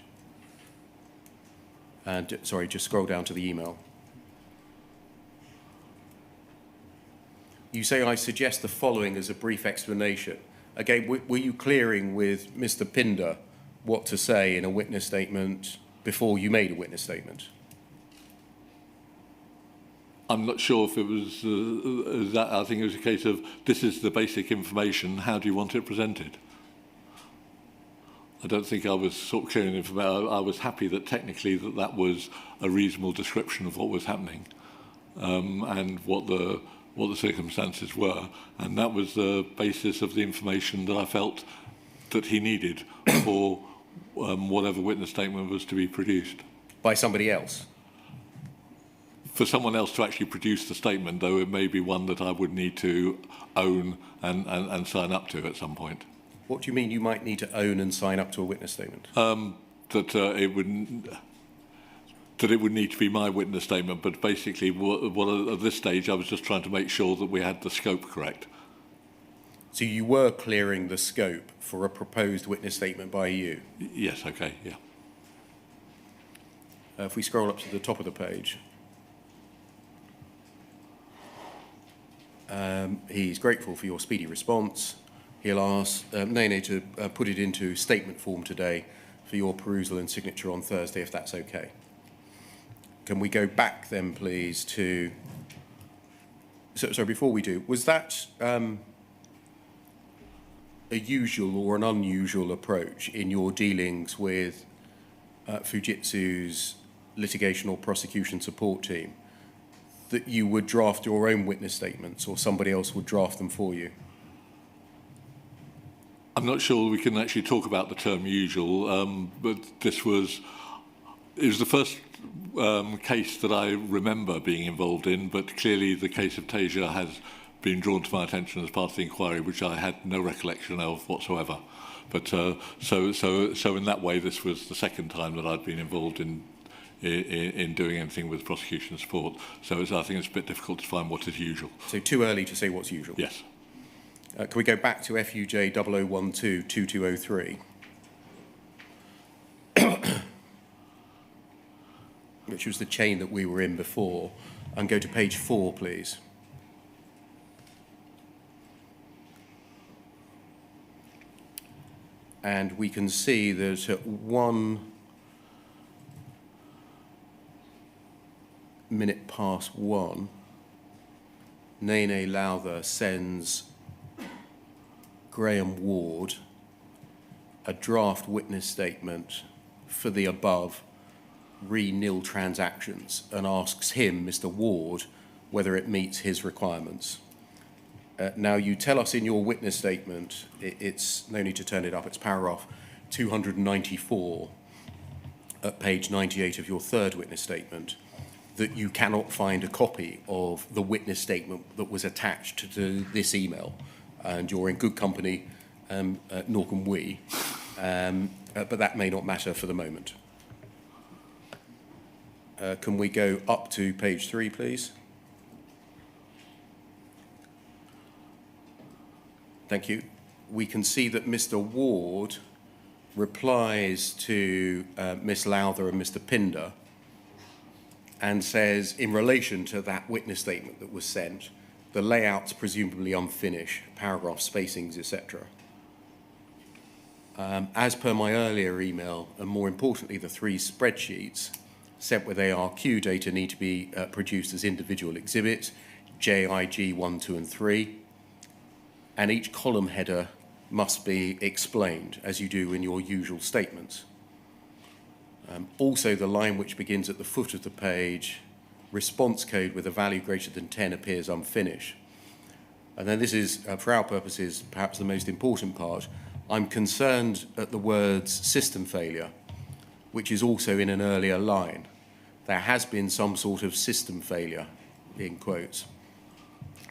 Speaker 2: And, sorry, just scroll down to the email. You say, I suggest the following as a brief explanation. Again, were you clearing with Mr. Pinder what to say in a witness statement before you made a witness statement?
Speaker 1: I'm not sure if it was that. I think it was a case of, this is the basic information, how do you want it presented? I don't think I was sort of clearing information. I was happy that technically that was a reasonable description of what was happening and what the circumstances were, and that was the basis of the information that I felt that he needed for whatever witness statement was to be produced.
Speaker 2: by somebody else?
Speaker 1: For someone else to actually produce the statement, though, it may be one that I would need to own and sign up to at some point.
Speaker 2: What do you mean you might need to own and sign up to a witness statement?
Speaker 1: That it would need to be my witness statement, but basically, at this stage, I was just trying to make sure that we had the scope correct.
Speaker 2: So you were clearing the scope for a proposed witness statement by you?
Speaker 1: Yes, okay, yeah.
Speaker 2: If we scroll up to the top of the page, he's grateful for your speedy response. He'll ask Nene to put it into statement form today for your perusal and signature on Thursday, if that's okay. Can we go back then, please, to... So before we do, was that a usual or an unusual approach in your dealings with Fujitsu's litigation or prosecution support team, that you would draft your own witness statements or somebody else would draft them for you?
Speaker 1: I'm not sure we can actually talk about the term usual, but it was the first case that I remember being involved in, but clearly the case of Tasia has been drawn to my attention as part of the inquiry, which I had no recollection of whatsoever. But so in that way, this was the second time that I'd been involved in doing anything with prosecution support. So I think it's a bit difficult to find what is usual.
Speaker 2: So too early to say what's usual?
Speaker 1: Yes.
Speaker 2: Can we go back to FUJ 0012-2203? Which was the chain that we were in before, and go to page 4, please. And we can see that at 1 minute past 1, Nene Lowther sends Graham Ward a draft witness statement for the above re-nil transactions and asks him, Mr. Ward, whether it meets his requirements. Now, you tell us in your witness statement, it's no need to turn it up, it's paragraph 294 at page 98 of your third witness statement, that you cannot find a copy of the witness statement that was attached to this email. And you're in good company, nor can we, but that may not matter for the moment. Can we go up to page 3, please? Thank you. We can see that Mr. Ward replies to Miss Lowther and Mr. Pinder and says, in relation to that witness statement that was sent, the layout's presumably unfinished, paragraph spacings, etc. As per my earlier email, and more importantly, the 3 spreadsheets sent with ARQ data need to be produced as individual exhibits, JIG 1, 2, and 3, and each column header must be explained, as you do in your usual statements. Also, the line which begins at the foot of the page, response code with a value greater than 10 appears unfinished. And then this is, for our purposes, perhaps the most important part. I'm concerned at the words system failure, which is also in an earlier line. There has been some sort of system failure, in quotes.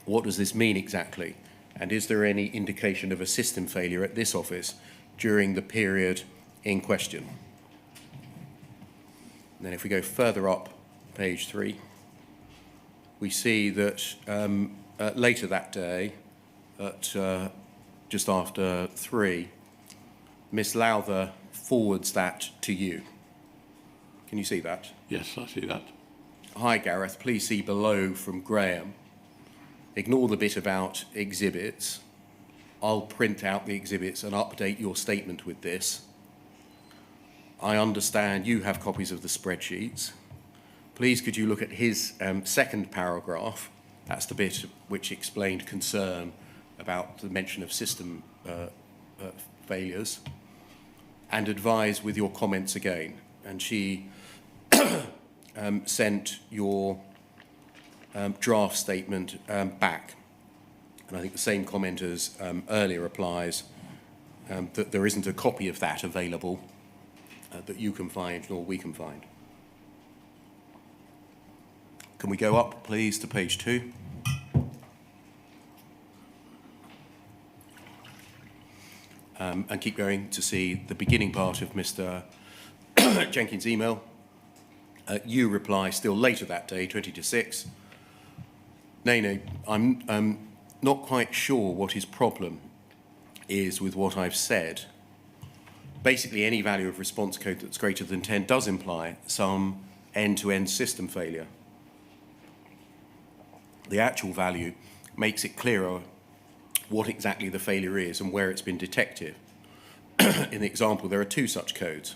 Speaker 2: What does this mean exactly? And is there any indication of a system failure at this office during the period in question? And then if we go further up, page 3, we see that later that day, at just after 3, Miss Lowther forwards that to you. Can you see that?
Speaker 1: Yes, I see that.
Speaker 2: Hi, Gareth. Please see below from Graham. Ignore the bit about exhibits. I'll print out the exhibits and update your statement with this. I understand you have copies of the spreadsheets. Please could you look at his second paragraph, that's the bit which explained concern about the mention of system failures, and advise with your comments again. And she sent your draft statement back. And I think the same comment as earlier applies, that there isn't a copy of that available that you can find nor we can find. Can we go up, please, to page 2? And keep going to see the beginning part of Mr. Jenkins' email. You reply still later that day, 20 to 6. No, I'm not quite sure what his problem is with what I've said. Basically, any value of response code that's greater than 10 does imply some end-to-end system failure. The actual value makes it clearer what exactly the failure is and where it's been detected. In the example, there are 2 such codes.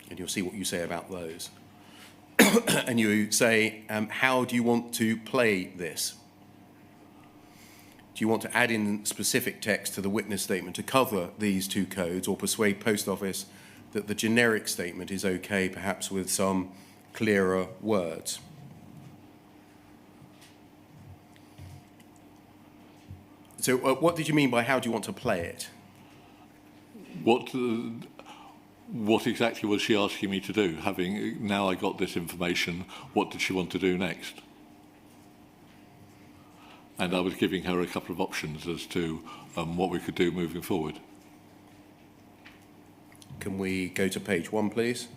Speaker 2: And you'll see what you say about those. And you say, how do you want to play this? Do you want to add in specific text to the witness statement to cover these 2 codes, or persuade Post Office that the generic statement is okay, perhaps with some clearer words? So what did you mean by how do you want to play it?
Speaker 1: What exactly was she asking me to do? Having now I got this information, what did she want to do next? And I was giving her a couple of options as to what we could do moving forward.
Speaker 2: Can we go to page 1, please?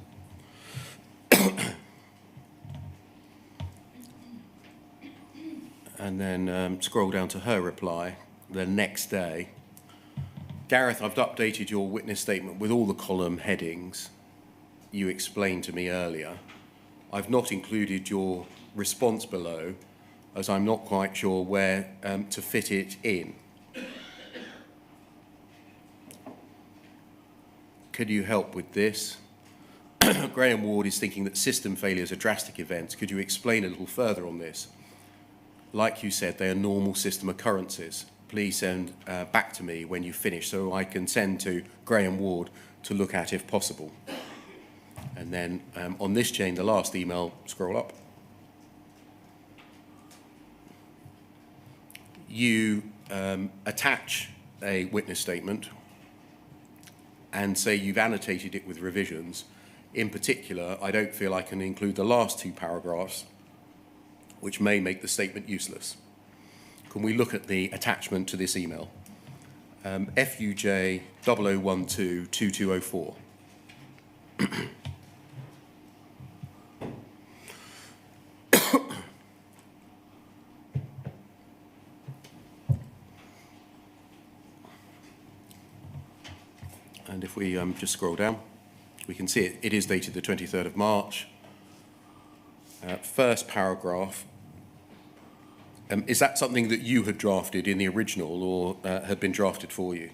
Speaker 2: And then scroll down to her reply the next day. Gareth, I've updated your witness statement with all the column headings you explained to me earlier. I've not included your response below, as I'm not quite sure where to fit it in. Could you help with this? Graham Ward is thinking that system failures are drastic events. Could you explain a little further on this? Like you said, they are normal system occurrences. Please send back to me when you finish so I can send to Graham Ward to look at if possible. And then on this chain, the last email, scroll up. You attach a witness statement and say you've annotated it with revisions. In particular, I don't feel I can include the last 2 paragraphs, which may make the statement useless. Can we look at the attachment to this email? FUJ 0012-2204. And if we just scroll down, we can see it is dated the 23rd of March. First paragraph. Is that something that you had drafted in the original or had been drafted for you?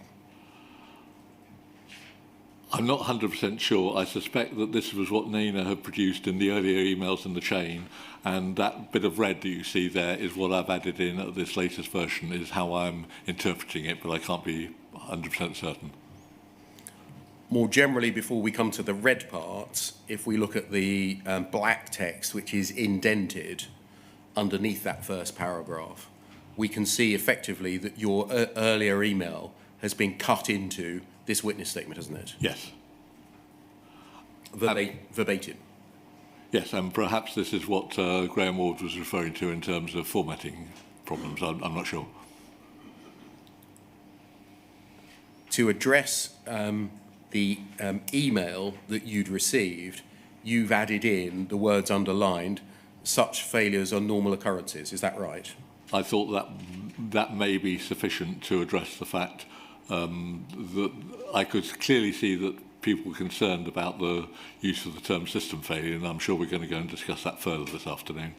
Speaker 1: I'm not 100% sure. I suspect that this was what Nina had produced in the earlier emails in the chain, and that bit of red that you see there is what I've added in at this latest version, is how I'm interpreting it, but I can't be 100% certain.
Speaker 2: More generally, before we come to the red parts, if we look at the black text, which is indented underneath that first paragraph, we can see effectively that your earlier email has been cut into this witness statement, hasn't it?
Speaker 1: Yes.
Speaker 2: Verbatim.
Speaker 1: Yes, and perhaps this is what Graham Ward was referring to in terms of formatting problems. I'm not sure.
Speaker 2: To address the email that you'd received, you've added in the words underlined, such failures are normal occurrences. Is that right?
Speaker 1: I thought that may be sufficient to address the fact that I could clearly see that people were concerned about the use of the term system failure, and I'm sure we're going to go and discuss that further this afternoon.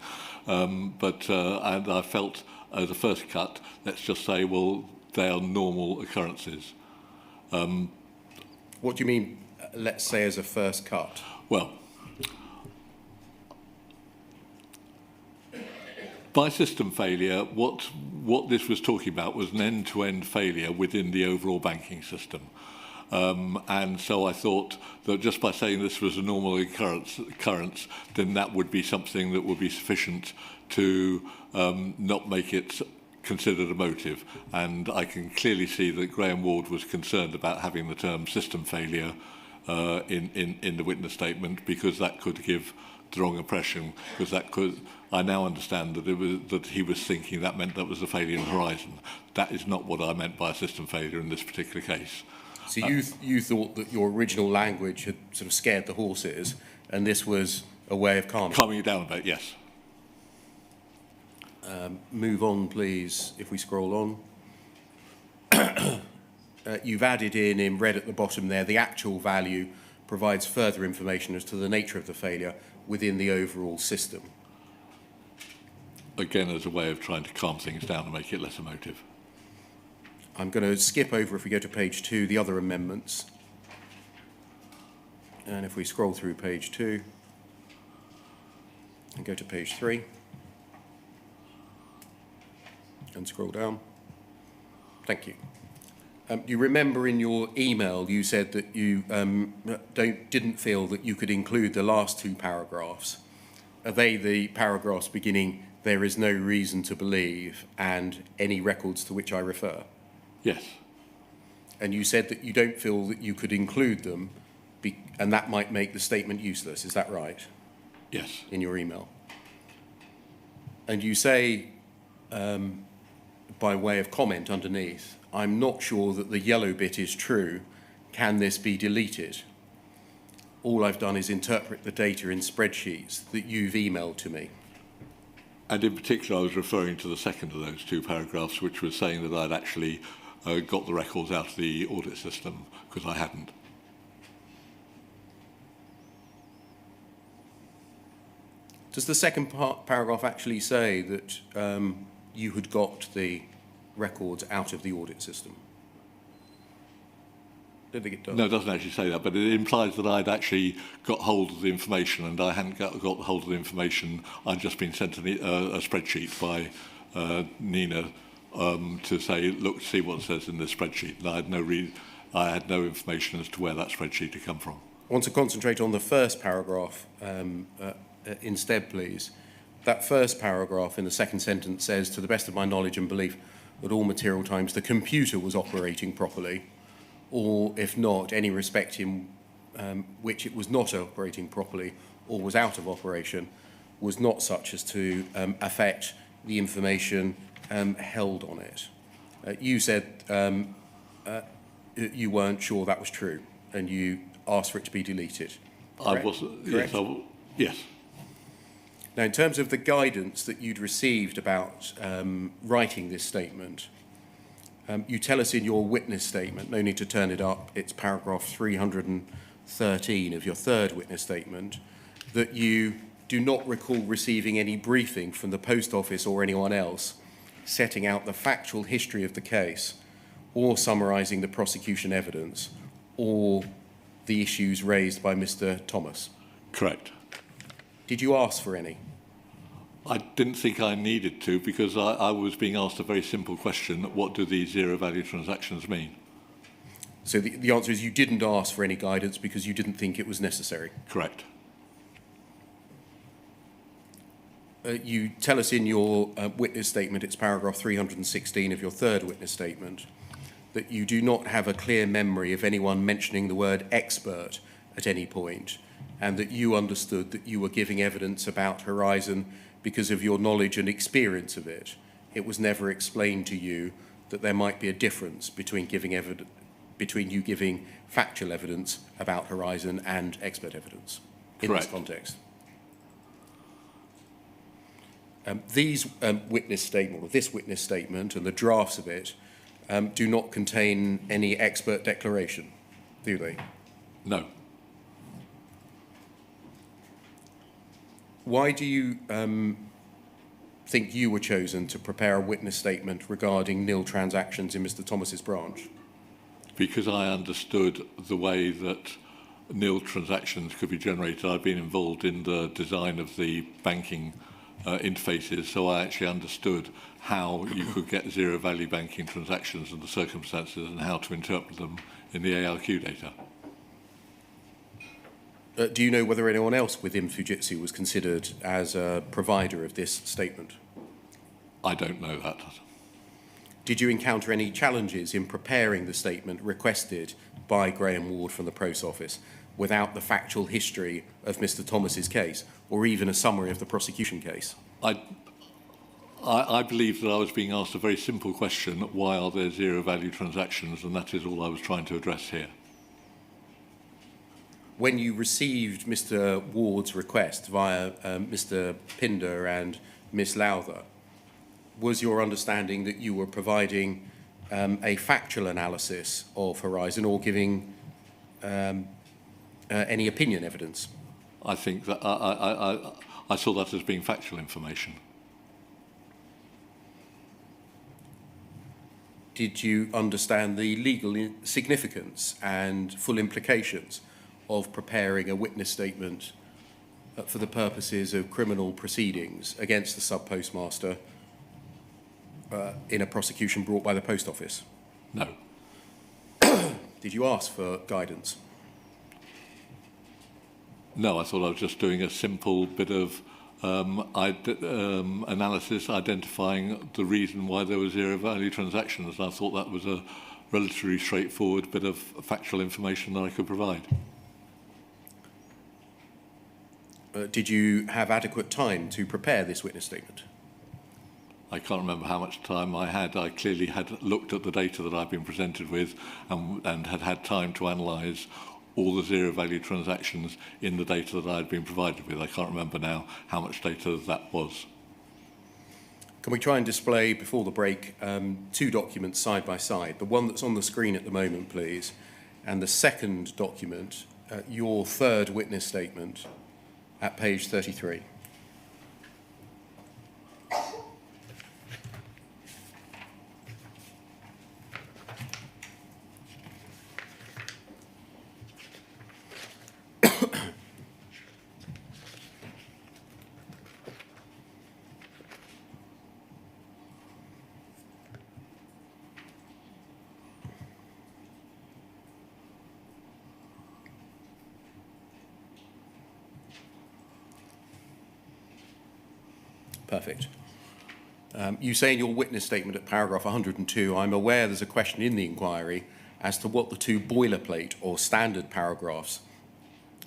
Speaker 1: And I felt as a first cut, let's just say, well, they are normal occurrences.
Speaker 2: What do you mean, let's say, as a first cut?
Speaker 1: Well, by system failure, what this was talking about was an end-to-end failure within the overall banking system. And so I thought that just by saying this was a normal occurrence, then that would be something that would be sufficient to not make it considered a motive. And I can clearly see that Graham Ward was concerned about having the term system failure in the witness statement, because that could give the wrong impression, because that could. I now understand that he was thinking that meant that was a failure in Horizon. That is not what I meant by a system failure in this particular case.
Speaker 2: So you thought that your original language had sort of scared the horses, and this was a way of calming
Speaker 1: you down a bit, yes.
Speaker 2: Move on, please, if we scroll on. You've added in red at the bottom there, the actual value provides further information as to the nature of the failure within the overall system.
Speaker 1: Again, as a way of trying to calm things down and make it less emotive.
Speaker 2: I'm going to skip over, if we go to page 2, the other amendments. And if we scroll through page 2 and go to page 3 and scroll down. Thank you. You remember in your email you said that you didn't feel that you could include the last 2 paragraphs. Are they the paragraphs beginning, "There is no reason to believe," and "any records to which I refer"?
Speaker 1: Yes.
Speaker 2: And you said that you don't feel that you could include them, and that might make the statement useless. Is that right?
Speaker 1: Yes.
Speaker 2: In your email. And you say, by way of comment underneath, "I'm not sure that the yellow bit is true. Can this be deleted? All I've done is interpret the data in spreadsheets that you've emailed to me."
Speaker 1: And in particular, I was referring to the second of those 2 paragraphs, which was saying that I'd actually got the records out of the audit system, because I hadn't.
Speaker 2: Does the second paragraph actually say that you had got the records out of the audit system? I don't think it does.
Speaker 1: No, it doesn't actually say that, but it implies that I'd actually got hold of the information, and I hadn't got hold of the information. I'd just been sent a spreadsheet by Nina to say, "Look, see what it says in this spreadsheet." And I had no information as to where that spreadsheet had come from.
Speaker 2: I want to concentrate on the first paragraph instead, please. That first paragraph in the second sentence says, "To the best of my knowledge and belief, at all material times the computer was operating properly, or if not, any respect in which it was not operating properly or was out of operation was not such as to affect the information held on it." You said you weren't sure that was true, and you asked for it to be deleted. Correct?
Speaker 1: I wasn't.
Speaker 2: Correct?
Speaker 1: Yes.
Speaker 2: Now, in terms of the guidance that you'd received about writing this statement, you tell us in your witness statement, no need to turn it up, it's paragraph 313 of your third witness statement, that you do not recall receiving any briefing from the post office or anyone else setting out the factual history of the case or summarising the prosecution evidence or the issues raised by Mr. Thomas.
Speaker 1: Correct.
Speaker 2: Did you ask for any?
Speaker 1: I didn't think I needed to, because I was being asked a very simple question: what do these zero-value transactions mean?
Speaker 2: So the answer is you didn't ask for any guidance because you didn't think it was necessary.
Speaker 1: Correct.
Speaker 2: You tell us in your witness statement, it's paragraph 316 of your third witness statement, that you do not have a clear memory of anyone mentioning the word expert at any point, and that you understood that you were giving evidence about Horizon because of your knowledge and experience of it. It was never explained to you that there might be a difference between you giving factual evidence about Horizon and expert evidence in
Speaker 1: Correct.
Speaker 2: this context. These witness statement, or this witness statement and the drafts of it do not contain any expert declaration, do they?
Speaker 1: No.
Speaker 2: Why do you think you were chosen to prepare a witness statement regarding nil transactions in Mr. Thomas's branch?
Speaker 1: Because I understood the way that nil transactions could be generated. I've been involved in the design of the banking interfaces, so I actually understood how you could get zero-value banking transactions and the circumstances and how to interpret them in the ARQ data.
Speaker 2: Do you know whether anyone else within Fujitsu was considered as a provider of this statement?
Speaker 1: I don't know that.
Speaker 2: Did you encounter any challenges in preparing the statement requested by Graham Ward from the Post Office, without the factual history of Mr. Thomas's case, or even a summary of the prosecution case?
Speaker 1: I believe that I was being asked a very simple question: why are there zero value transactions? And that is all I was trying to address here.
Speaker 2: When you received Mr. Ward's request via Mr. Pinder and Miss Lowther, was your understanding that you were providing a factual analysis of Horizon or giving any opinion evidence?
Speaker 1: I think that I saw that as being factual information.
Speaker 2: Did you understand the legal significance and full implications of preparing a witness statement for the purposes of criminal proceedings against the sub-postmaster in a prosecution brought by the Post Office?
Speaker 1: No.
Speaker 2: Did you ask for guidance?
Speaker 1: No, I thought I was just doing a simple bit of analysis identifying the reason why there were zero value transactions. And I thought that was a relatively straightforward bit of factual information that I could provide.
Speaker 2: Did you have adequate time to prepare this witness statement?
Speaker 1: I can't remember how much time I had. I clearly had looked at the data that I've been presented with and had time to analyse all the zero value transactions in the data that I had been provided with. I can't remember now how much data that was.
Speaker 2: Can we try and display before the break two documents side by side? The one that's on the screen at the moment, please, and the second document, your third witness statement at page 33. Perfect. You say in your witness statement at paragraph 102, I'm aware there's a question in the inquiry as to what the two boilerplate or standard paragraphs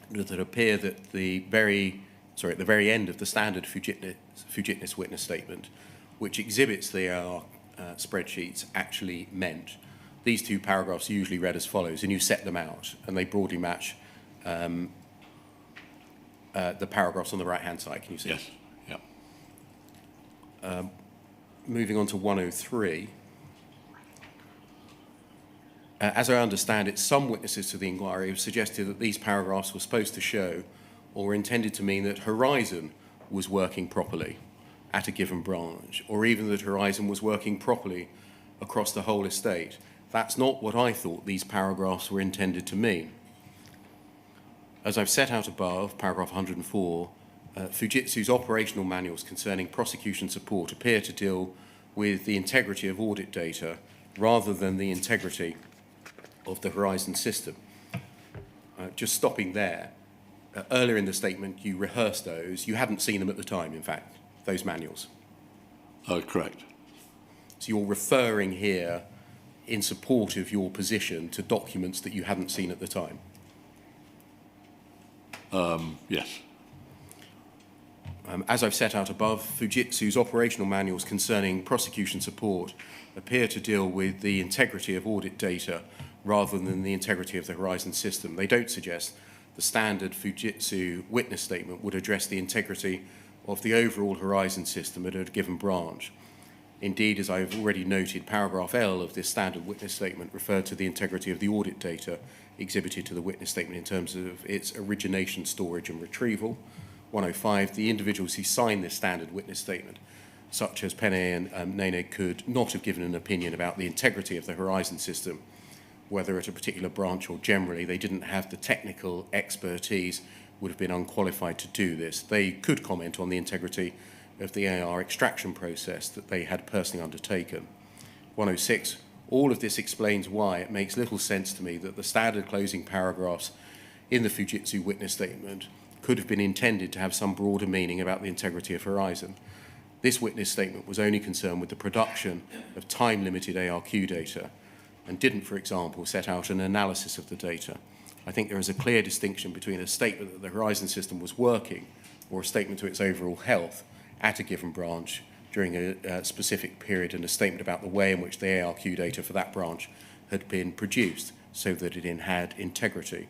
Speaker 2: that appear at the very end of the standard Fujitsu witness statement, which exhibits the AR spreadsheets, actually meant. These two paragraphs are usually read as follows, and you set them out, and they broadly match the paragraphs on the right-hand side. Can you see?
Speaker 1: Yes.
Speaker 2: Moving on to 103. As I understand it, some witnesses to the inquiry have suggested that these paragraphs were supposed to show or intended to mean that Horizon was working properly at a given branch, or even that Horizon was working properly across the whole estate. That's not what I thought these paragraphs were intended to mean. As I've set out above, paragraph 104, Fujitsu's operational manuals concerning prosecution support appear to deal with the integrity of audit data rather than the integrity of the Horizon system. Just stopping there, earlier in the statement you rehearsed those. You hadn't seen them at the time, in fact, those manuals.
Speaker 1: Correct.
Speaker 2: So you're referring here in support of your position to documents that you hadn't seen at the time.
Speaker 1: Yes.
Speaker 2: As I've set out above, Fujitsu's operational manuals concerning prosecution support appear to deal with the integrity of audit data rather than the integrity of the Horizon system. They don't suggest the standard Fujitsu witness statement would address the integrity of the overall Horizon system at a given branch. Indeed, as I've already noted, paragraph L of this standard witness statement referred to the integrity of the audit data exhibited to the witness statement in terms of its origination, storage and retrieval. 105, the individuals who signed this standard witness statement, such as Pene and Nene, could not have given an opinion about the integrity of the Horizon system, whether at a particular branch or generally. They didn't have the technical expertise, would have been unqualified to do this. They could comment on the integrity of the AR extraction process that they had personally undertaken. 106, all of this explains why it makes little sense to me that the standard closing paragraphs in the Fujitsu witness statement could have been intended to have some broader meaning about the integrity of Horizon. This witness statement was only concerned with the production of time-limited ARQ data and didn't, for example, set out an analysis of the data. I think there is a clear distinction between a statement that the Horizon system was working or a statement to its overall health at a given branch during a specific period, and a statement about the way in which the ARQ data for that branch had been produced so that it had integrity.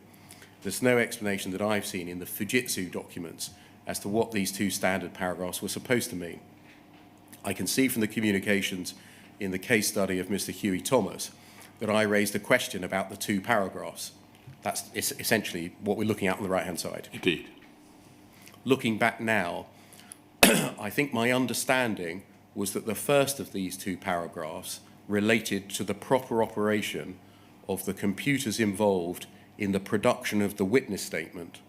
Speaker 2: There's no explanation that I've seen in the Fujitsu documents as to what these two standard paragraphs were supposed to mean. I can see from the communications in the case study of Mr. Huey Thomas that I raised a question about the two paragraphs. That's essentially what we're looking at on the right-hand side.
Speaker 1: Indeed.
Speaker 2: Looking back now, I think my understanding was that the first of these two paragraphs related to the proper operation of the computers involved in the production of the witness statement,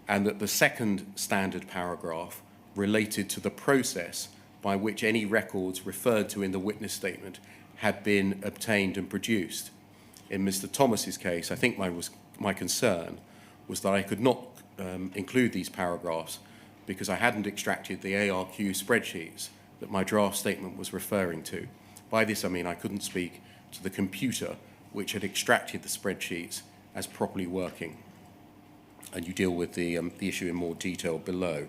Speaker 2: and that the second standard paragraph related to the process by which any records referred to in the witness statement had been obtained and produced. In Mr. Thomas's case, I think my concern was that I could not include these paragraphs because I hadn't extracted the ARQ spreadsheets that my draft statement was referring to. By this I mean I couldn't speak to the computer which had extracted the spreadsheets as properly working. And you deal with the issue in more detail below.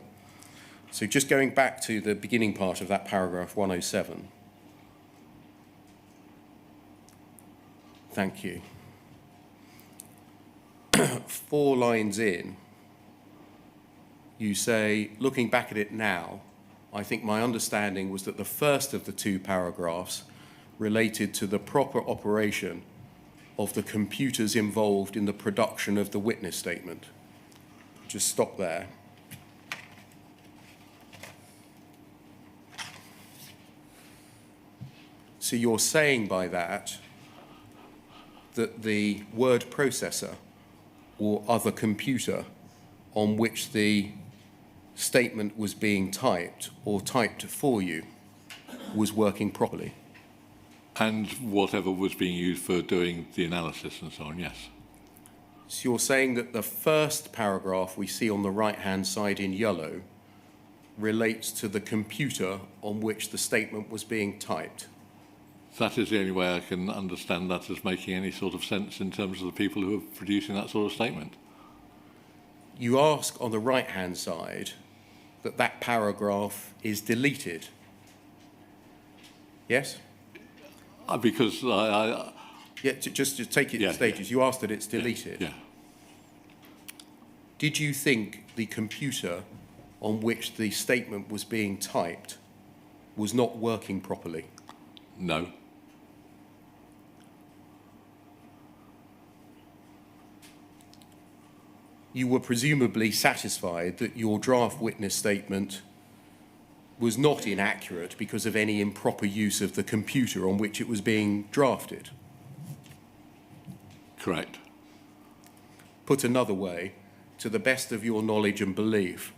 Speaker 2: So just going back to the beginning part of that paragraph 107. Thank you. 4 lines in, you say, looking back at it now, I think my understanding was that the first of the two paragraphs related to the proper operation of the computers involved in the production of the witness statement. Just stop there. So you're saying by that the word processor or other computer on which the statement was being typed or typed for you was working properly.
Speaker 1: And whatever was being used for doing the analysis and so on, yes.
Speaker 2: So you're saying that the first paragraph we see on the right-hand side in yellow relates to the computer on which the statement was being typed.
Speaker 1: That is the only way I can understand that as making any sort of sense in terms of the people who are producing that sort of statement.
Speaker 2: You ask on the right-hand side that that paragraph is deleted. Yes?
Speaker 1: Because
Speaker 2: Yeah, just take it in stages. You asked that it's deleted.
Speaker 1: Yeah.
Speaker 2: Did you think the computer on which the statement was being typed was not working properly?
Speaker 1: No.
Speaker 2: You were presumably satisfied that your draft witness statement was not inaccurate because of any improper use of the computer on which it was being drafted.
Speaker 1: Correct.
Speaker 2: Put another way, to the best of your knowledge and belief,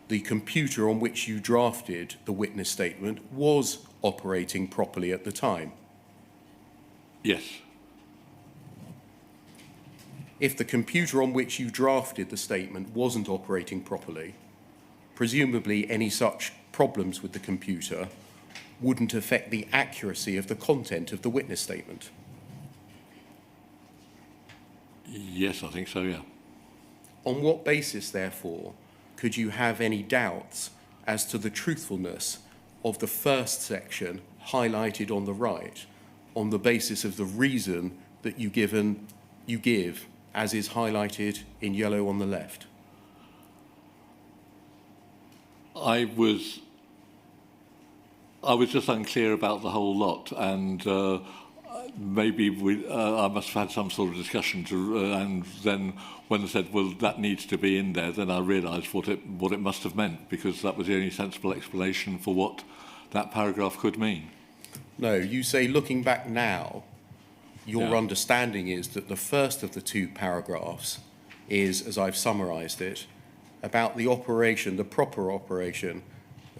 Speaker 2: the computer on which you drafted the witness statement was operating properly at the time.
Speaker 1: Yes.
Speaker 2: If the computer on which you drafted the statement wasn't operating properly, presumably any such problems with the computer wouldn't affect the accuracy of the content of the witness statement.
Speaker 1: Yes, I think so, yeah.
Speaker 2: On what basis, therefore, could you have any doubts as to the truthfulness of the first section highlighted on the right, on the basis of the reason that you give, as is highlighted in yellow on the left?
Speaker 1: I was just unclear about the whole lot, and maybe I must have had some sort of discussion and then when they said, well, that needs to be in there, then I realised what it must have meant, because that was the only sensible explanation for what that paragraph could mean.
Speaker 2: No, you say, looking back now, your understanding is that the first of the two paragraphs is, as I've summarised it, about the operation, the proper operation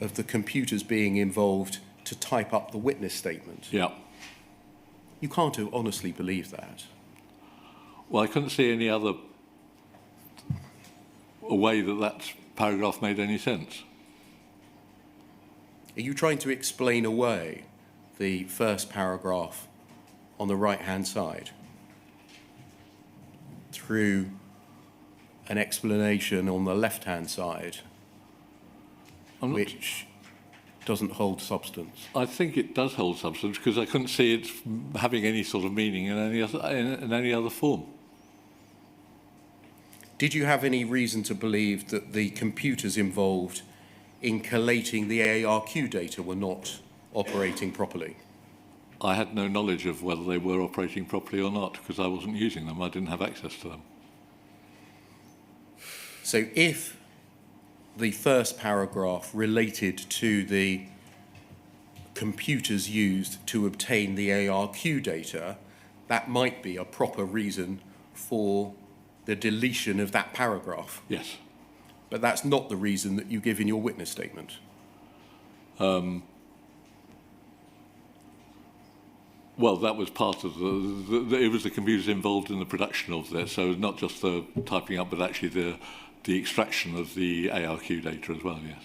Speaker 2: of the computers being involved to type up the witness statement.
Speaker 1: Yeah.
Speaker 2: You can't honestly believe that.
Speaker 1: Well, I couldn't see any other way that paragraph made any sense.
Speaker 2: Are you trying to explain away the first paragraph on the right-hand side? through an explanation on the left-hand side which doesn't hold substance?
Speaker 1: I think it does hold substance because I couldn't see it having any sort of meaning in any other form.
Speaker 2: Did you have any reason to believe that the computers involved in collating the ARQ data were not operating properly?
Speaker 1: I had no knowledge of whether they were operating properly or not because I wasn't using them. I didn't have access to them.
Speaker 2: So if the first paragraph related to the computers used to obtain the ARQ data, that might be a proper reason for the deletion of that paragraph.
Speaker 1: Yes.
Speaker 2: But that's not the reason that you give in your witness statement.
Speaker 1: Well, that was part of it was the computers involved in the production of this, so not just the typing up, but actually the extraction of the ARQ data as well, yes.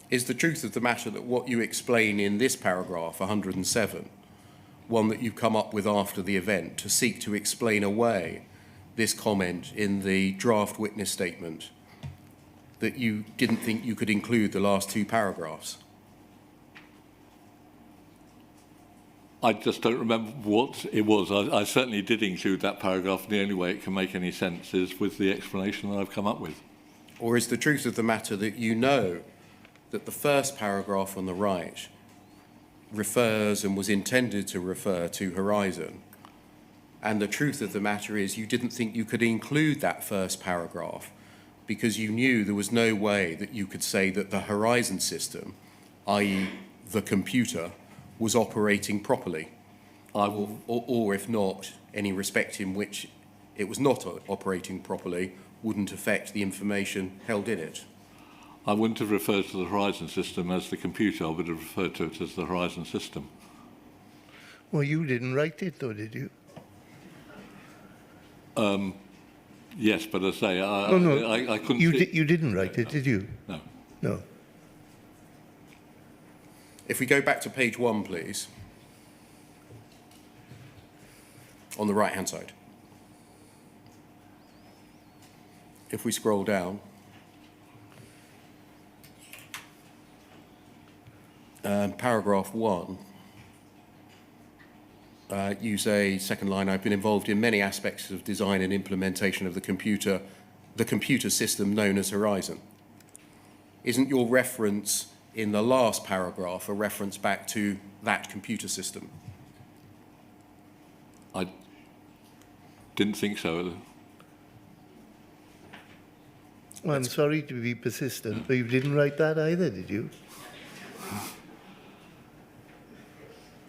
Speaker 2: Is the truth of the matter that what you explain in this paragraph, 107, one that you come up with after the event to seek to explain away this comment in the draft witness statement, that you didn't think you could include the last two paragraphs?
Speaker 1: I just don't remember what it was. I certainly did include that paragraph, and the only way it can make any sense is with the explanation that I've come up with.
Speaker 2: Or is the truth of the matter that you know that the first paragraph on the right refers and was intended to refer to Horizon, and the truth of the matter is you didn't think you could include that first paragraph because you knew there was no way that you could say that the Horizon system, i.e. the computer, was operating properly, or if not, any respect in which it was not operating properly wouldn't affect the information held in it?
Speaker 1: I wouldn't have referred to the Horizon system as the computer. I would have referred to it as the Horizon system.
Speaker 3: Well, you didn't write it, though, did you?
Speaker 1: Yes, but as I say, I couldn't...
Speaker 3: You didn't write it, did you?
Speaker 1: No.
Speaker 3: No.
Speaker 2: If we go back to page 1, please, on the right-hand side. If we scroll down, paragraph 1, you say, second line, I've been involved in many aspects of design and implementation of the computer system known as Horizon. Isn't your reference in the last paragraph a reference back to that computer system?
Speaker 1: I didn't think so.
Speaker 3: Well, I'm sorry to be persistent, but you didn't write that either, did you?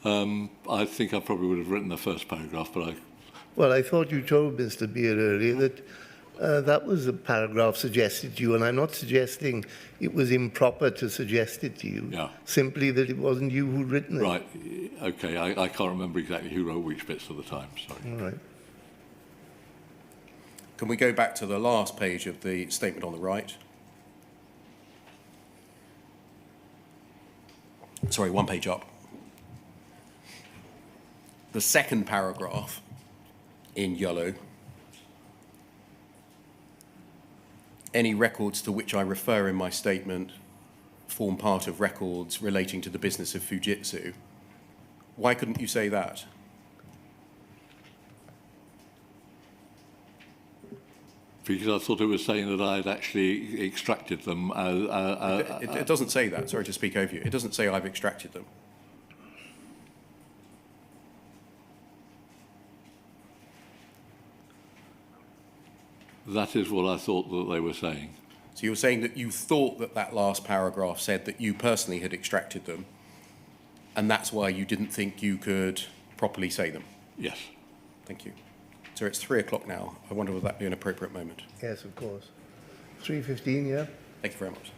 Speaker 1: I think I probably would have written the first paragraph, but
Speaker 3: Well, I thought you told Mr. Beer earlier that that was a paragraph suggested to you, and I'm not suggesting it was improper to suggest it to you.
Speaker 1: Yeah.
Speaker 3: Simply that it wasn't you who'd written it.
Speaker 1: Right, okay, I can't remember exactly who wrote which bits at the time, sorry.
Speaker 3: All right.
Speaker 2: Can we go back to the last page of the statement on the right? Sorry, one page up. The second paragraph in yellow. Any records to which I refer in my statement form part of records relating to the business of Fujitsu. Why couldn't you say that?
Speaker 1: Because I thought it was saying that I had actually extracted them.
Speaker 2: It doesn't say that. Sorry to speak over you. It doesn't say I've extracted them.
Speaker 1: That is what I thought that they were saying.
Speaker 2: So you're saying that you thought that that last paragraph said that you personally had extracted them, and that's why you didn't think you could properly say them?
Speaker 1: Yes.
Speaker 2: Thank you. So it's 3 o'clock now. I wonder would that be an appropriate moment?
Speaker 3: Yes, of course. 3:15, yeah?
Speaker 2: Thank you very much.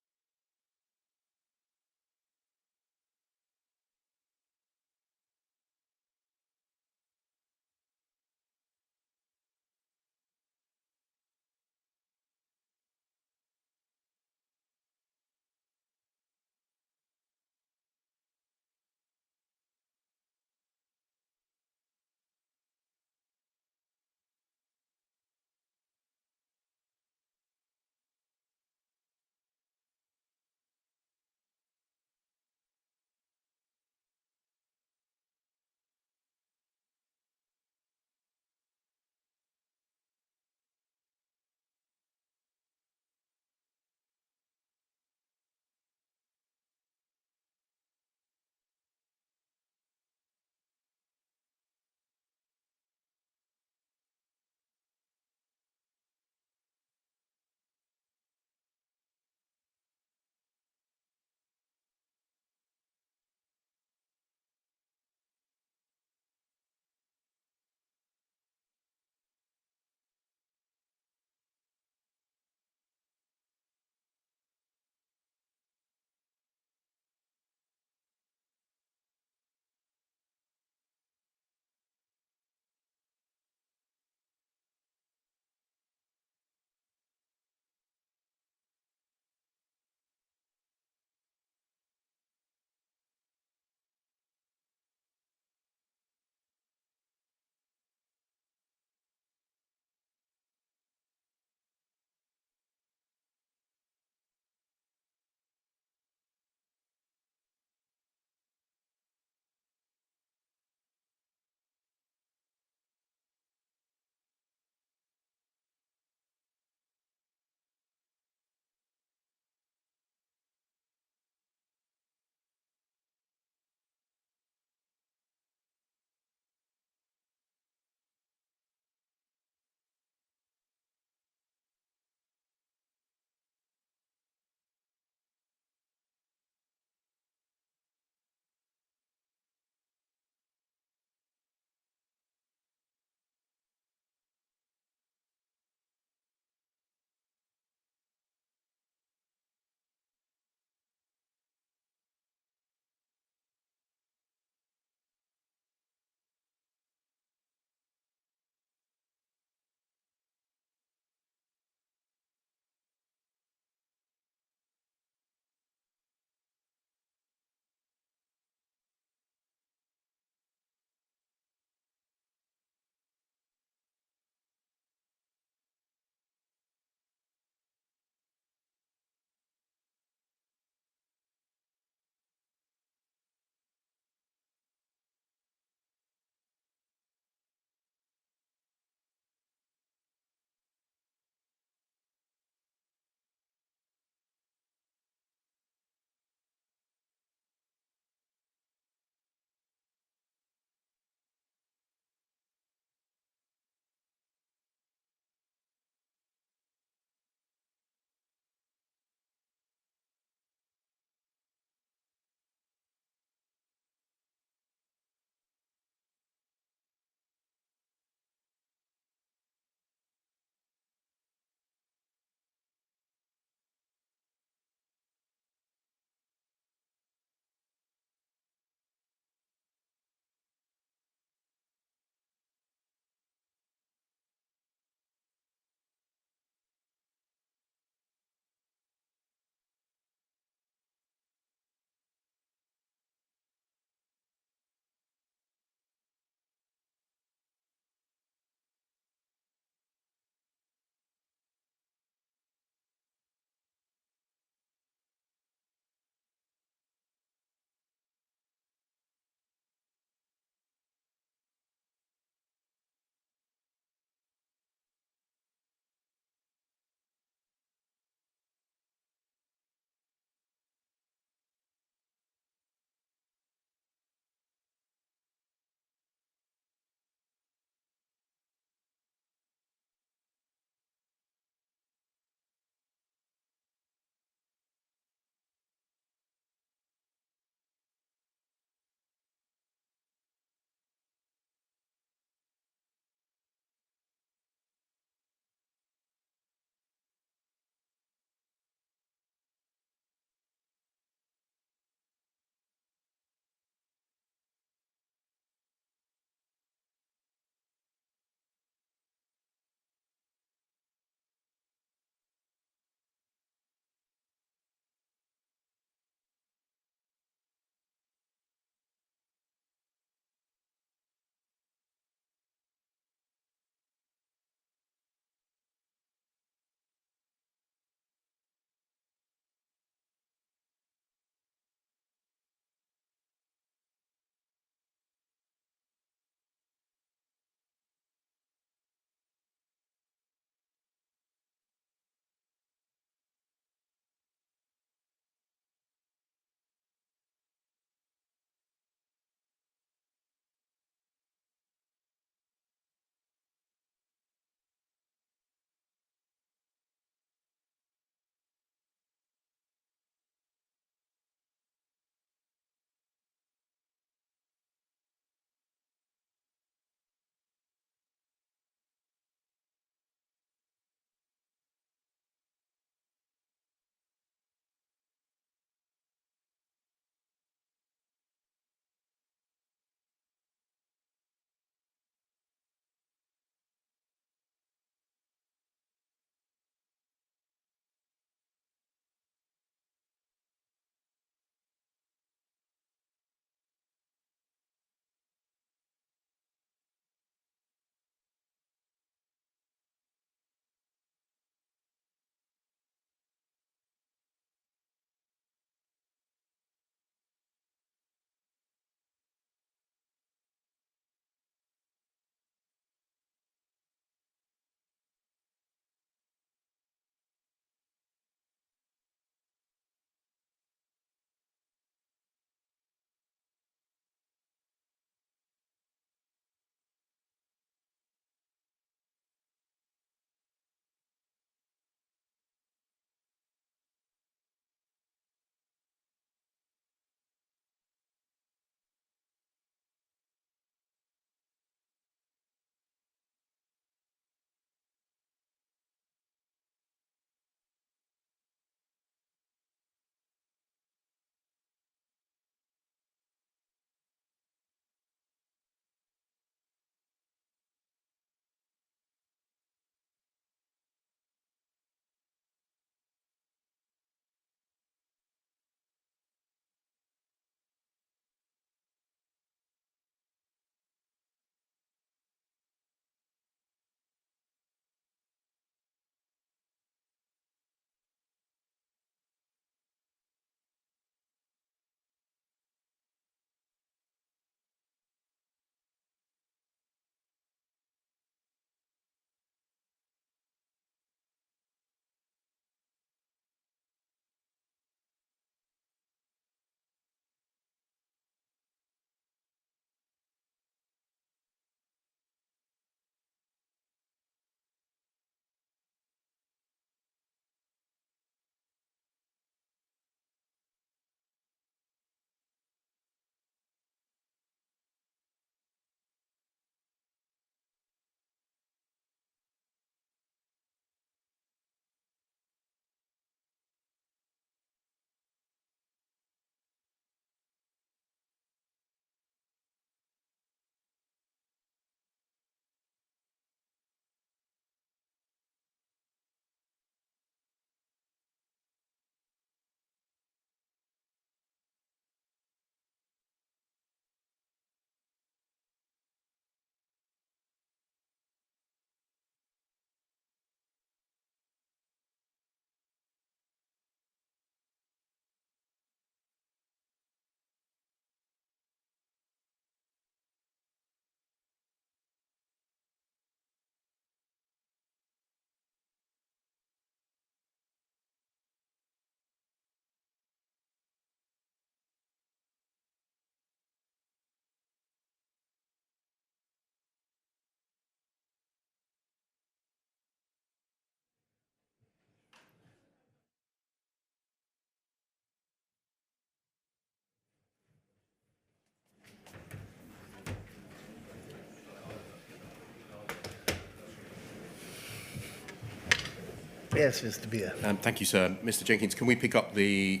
Speaker 3: Yes, Mr. Beer.
Speaker 2: Thank you, sir. Mr. Jenkins, can we pick up the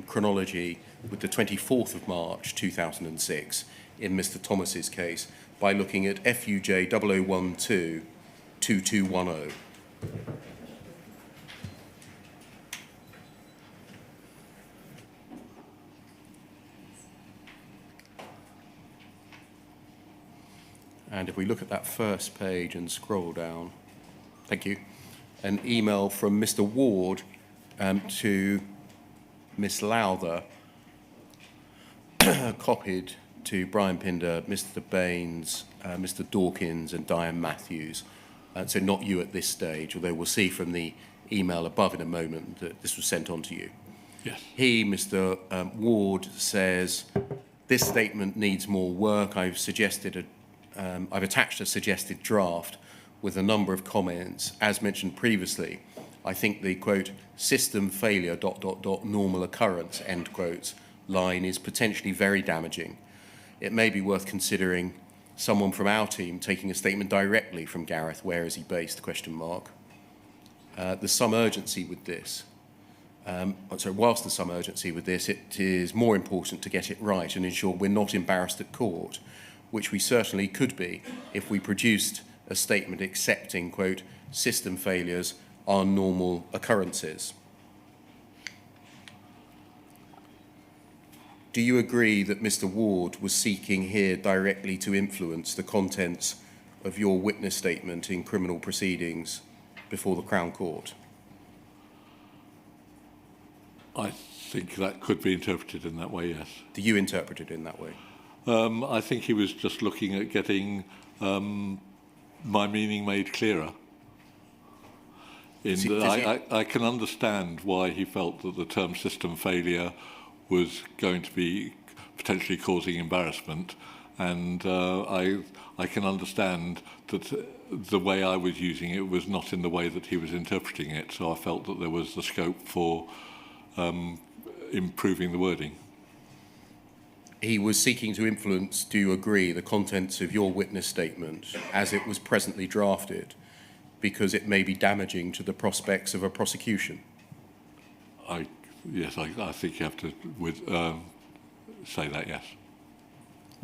Speaker 2: chronology with the 24th of March 2006 in Mr. Thomas's case by looking at FUJ 0012 2210? And if we look at that first page and scroll down, thank you, an email from Mr. Ward to Miss Lowther, copied to Brian Pinder, Mr. Baines, Mr. Dawkins and Diane Matthews. So not you at this stage, although we'll see from the email above in a moment that this was sent on to you.
Speaker 1: Yes.
Speaker 2: He, Mr. Ward, says, this statement needs more work. I've attached a suggested draft with a number of comments. As mentioned previously, I think the, quote, system failure ... normal occurrence, end quotes, line is potentially very damaging. It may be worth considering someone from our team taking a statement directly from Gareth. Where is he based, question mark. There's some urgency with this. Whilst there's some urgency with this, it is more important to get it right and ensure we're not embarrassed at court, which we certainly could be if we produced a statement accepting, quote, system failures are normal occurrences. Do you agree that Mr. Ward was seeking here directly to influence the contents of your witness statement in criminal proceedings before the Crown Court?
Speaker 1: I think that could be interpreted in that way, yes.
Speaker 2: Do you interpret it in that way?
Speaker 1: I think he was just looking at getting my meaning made clearer. I can understand why he felt that the term system failure was going to be potentially causing embarrassment, and I can understand that the way I was using it was not in the way that he was interpreting it, so I felt that there was the scope for improving the wording.
Speaker 2: He was seeking to influence, do you agree, the contents of your witness statement as it was presently drafted, because it may be damaging to the prospects of a prosecution?
Speaker 1: Yes, I think you have to say that, yes.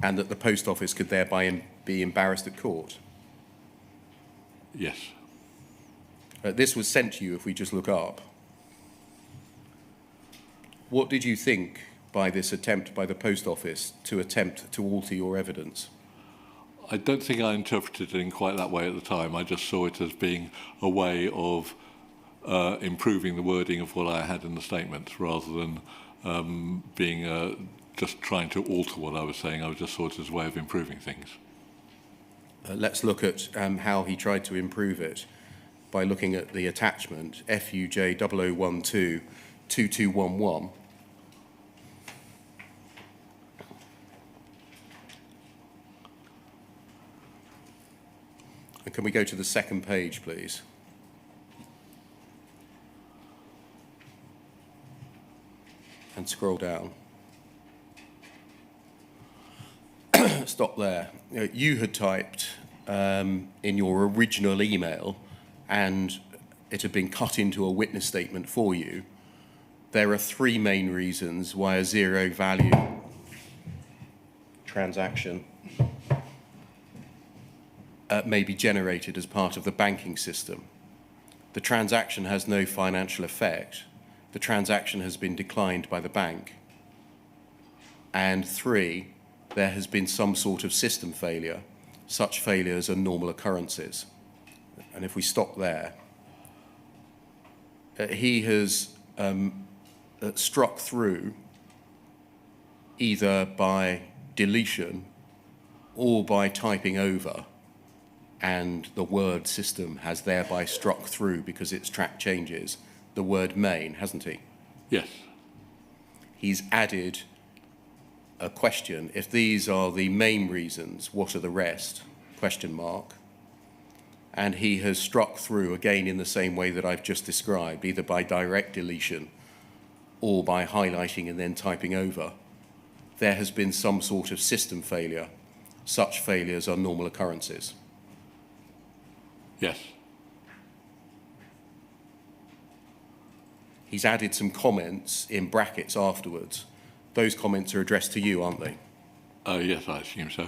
Speaker 2: And that the Post Office could thereby be embarrassed at court?
Speaker 1: Yes.
Speaker 2: This was sent to you, if we just look up. What did you think by this attempt by the Post Office to attempt to alter your evidence?
Speaker 1: I don't think I interpreted it in quite that way at the time. I just saw it as being a way of improving the wording of what I had in the statement, rather than being just trying to alter what I was saying. I just saw it as a way of improving things.
Speaker 2: Let's look at how he tried to improve it by looking at the attachment, FUJ 0012 2211. And can we go to the second page, please? And scroll down. Stop there. You had typed in your original email, and it had been cut into a witness statement for you. There are three main reasons why a zero value transaction may be generated as part of the banking system. The transaction has no financial effect. The transaction has been declined by the bank. And three, there has been some sort of system failure. Such failures are normal occurrences. And if we stop there, he has struck through either by deletion or by typing over, and the word system has thereby struck through, because its track changes, the word main, hasn't he?
Speaker 1: Yes.
Speaker 2: He's added a question. If these are the main reasons, what are the rest? Question mark. And he has struck through again in the same way that I've just described, either by direct deletion or by highlighting and then typing over. There has been some sort of system failure. Such failures are normal occurrences.
Speaker 1: Yes.
Speaker 2: he's added some comments in brackets afterwards. Those comments are addressed to you, aren't they?
Speaker 1: Yes, I assume so.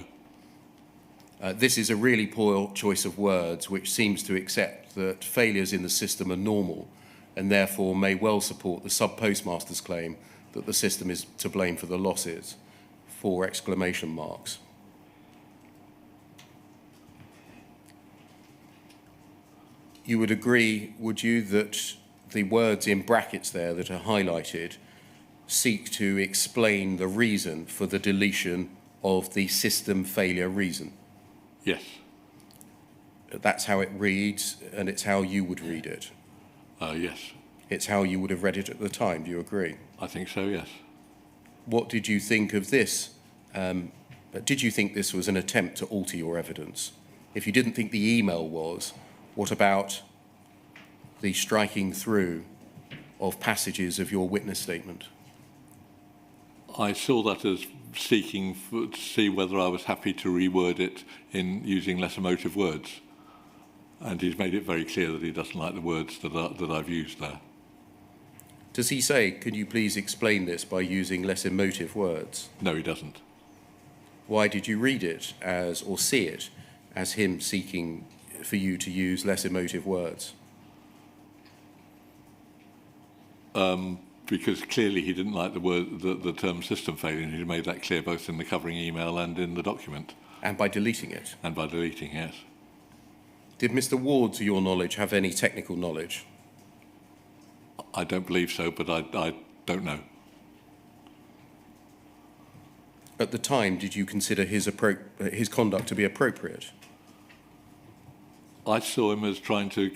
Speaker 2: This is a really poor choice of words, which seems to accept that failures in the system are normal and therefore may well support the sub-postmaster's claim that the system is to blame for the losses. 4 exclamation marks. You would agree, would you, that the words in brackets there that are highlighted seek to explain the reason for the deletion of the system failure reason?
Speaker 1: Yes.
Speaker 2: That's how it reads, and it's how you would read it.
Speaker 1: Yes.
Speaker 2: It's how you would have read it at the time. Do you agree?
Speaker 1: I think so, yes.
Speaker 2: What did you think of this? Did you think this was an attempt to alter your evidence? If you didn't think the email was, what about the striking through of passages of your witness statement?
Speaker 1: I saw that as seeking to see whether I was happy to reword it in using less emotive words. And he's made it very clear that he doesn't like the words that I've used there.
Speaker 2: Does he say, could you please explain this by using less emotive words?
Speaker 1: No, he doesn't.
Speaker 2: Why did you read it as, or see it, as him seeking for you to use less emotive words?
Speaker 1: Because clearly he didn't like the term system failure, and he made that clear both in the covering email and in the document.
Speaker 2: And by deleting it?
Speaker 1: And by deleting, yes.
Speaker 2: Did Mr. Ward, to your knowledge, have any technical knowledge?
Speaker 1: I don't believe so, but I don't know.
Speaker 2: At the time, did you consider his conduct to be appropriate?
Speaker 1: I saw him as trying to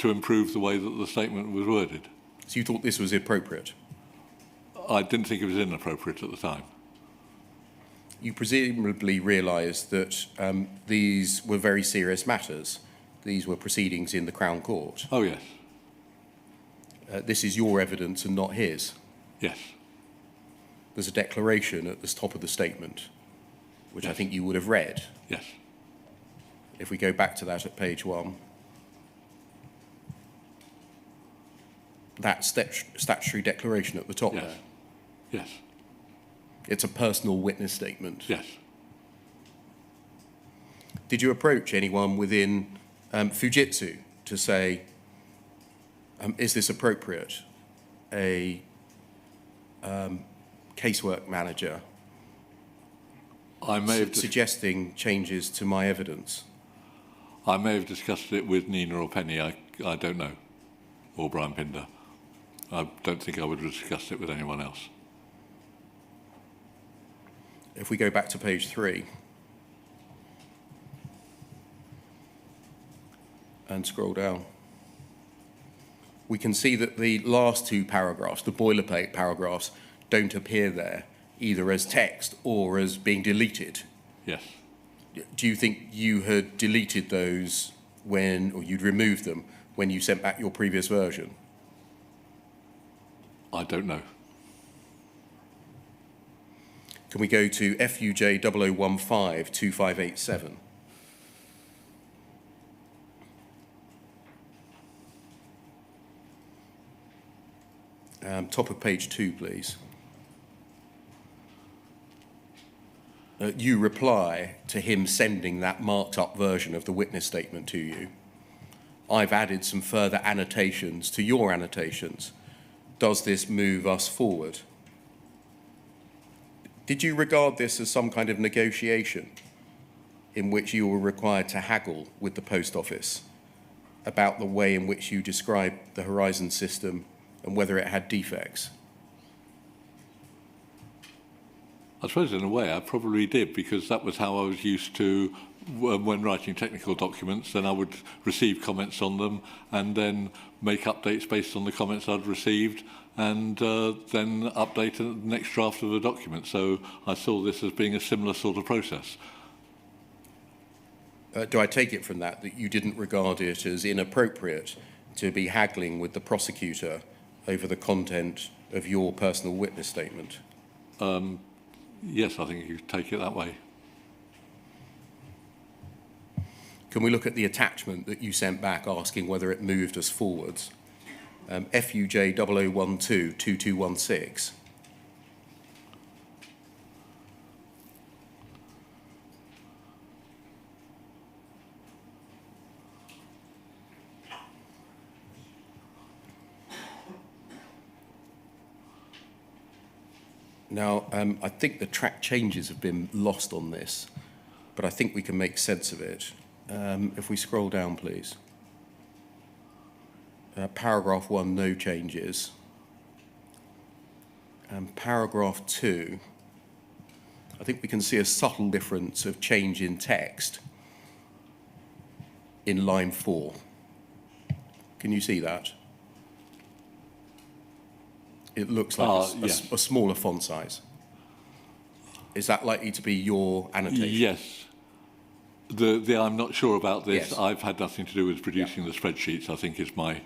Speaker 1: improve the way that the statement was worded.
Speaker 2: So you thought this was appropriate?
Speaker 1: I didn't think it was inappropriate at the time.
Speaker 2: You presumably realised that these were very serious matters. These were proceedings in the Crown Court.
Speaker 1: Oh, yes.
Speaker 2: This is your evidence and not his.
Speaker 1: Yes.
Speaker 2: There's a declaration at the top of the statement, which
Speaker 1: yes.
Speaker 2: I think you would have read.
Speaker 1: Yes.
Speaker 2: If we go back to that at page 1. That statutory declaration at the top
Speaker 1: yes.
Speaker 2: there.
Speaker 1: Yes.
Speaker 2: It's a personal witness statement.
Speaker 1: Yes.
Speaker 2: Did you approach anyone within Fujitsu to say, is this appropriate? A casework manager
Speaker 1: I may have
Speaker 2: suggesting changes to my evidence?
Speaker 1: I may have discussed it with Nina or Penny. I don't know. Or Brian Pinder. I don't think I would have discussed it with anyone else.
Speaker 2: If we go back to page 3 and scroll down, we can see that the last 2 paragraphs, the boilerplate paragraphs, don't appear there, either as text or as being deleted.
Speaker 1: Yes.
Speaker 2: Do you think you had deleted those or you'd removed them when you sent back your previous version?
Speaker 1: I don't know.
Speaker 2: Can we go to FUJ 0015-2587? Top of page 2, please. You reply to him sending that marked up version of the witness statement to you. I've added some further annotations to your annotations. Does this move us forward? Did you regard this as some kind of negotiation in which you were required to haggle with the post office about the way in which you described the Horizon system and whether it had defects?
Speaker 1: I suppose in a way I probably did, because that was how I was used to when writing technical documents. Then I would receive comments on them and then make updates based on the comments I'd received, and then update the next draft of the document. So I saw this as being a similar sort of process.
Speaker 2: Do I take it from that you didn't regard it as inappropriate to be haggling with the prosecutor over the content of your personal witness statement?
Speaker 1: Yes, I think you could take it that way.
Speaker 2: Can we look at the attachment that you sent back asking whether it moved us forwards? FUJ 0012-2216. Now, I think the track changes have been lost on this, but I think we can make sense of it. If we scroll down, please. Paragraph 1, no changes. And paragraph 2, I think we can see a subtle difference of change in text in line 4. Can you see that? It looks like
Speaker 1: yes.
Speaker 2: a smaller font size. Is that likely to be your annotation?
Speaker 1: Yes. I'm not sure about this.
Speaker 2: Yes.
Speaker 1: I've had nothing to do with producing the spreadsheets, I think is my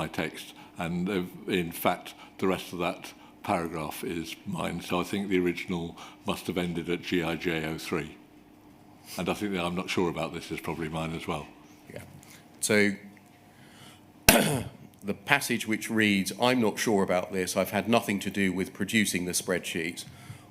Speaker 1: text. And in fact, the rest of that paragraph is mine. So I think the original must have ended at GIJ 03. And I think that I'm not sure about this is probably mine as well.
Speaker 2: Yeah. So the passage which reads, I'm not sure about this, I've had nothing to do with producing the spreadsheets.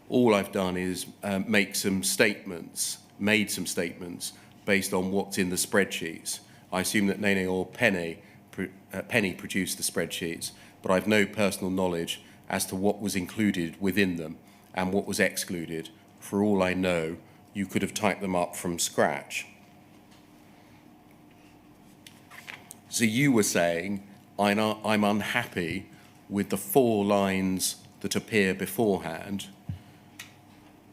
Speaker 2: All I've done is made some statements based on what's in the spreadsheets. I assume that Nene or Penny produced the spreadsheets, but I've no personal knowledge as to what was included within them and what was excluded. For all I know, you could have typed them up from scratch. So you were saying, I'm unhappy with the 4 lines that appear beforehand.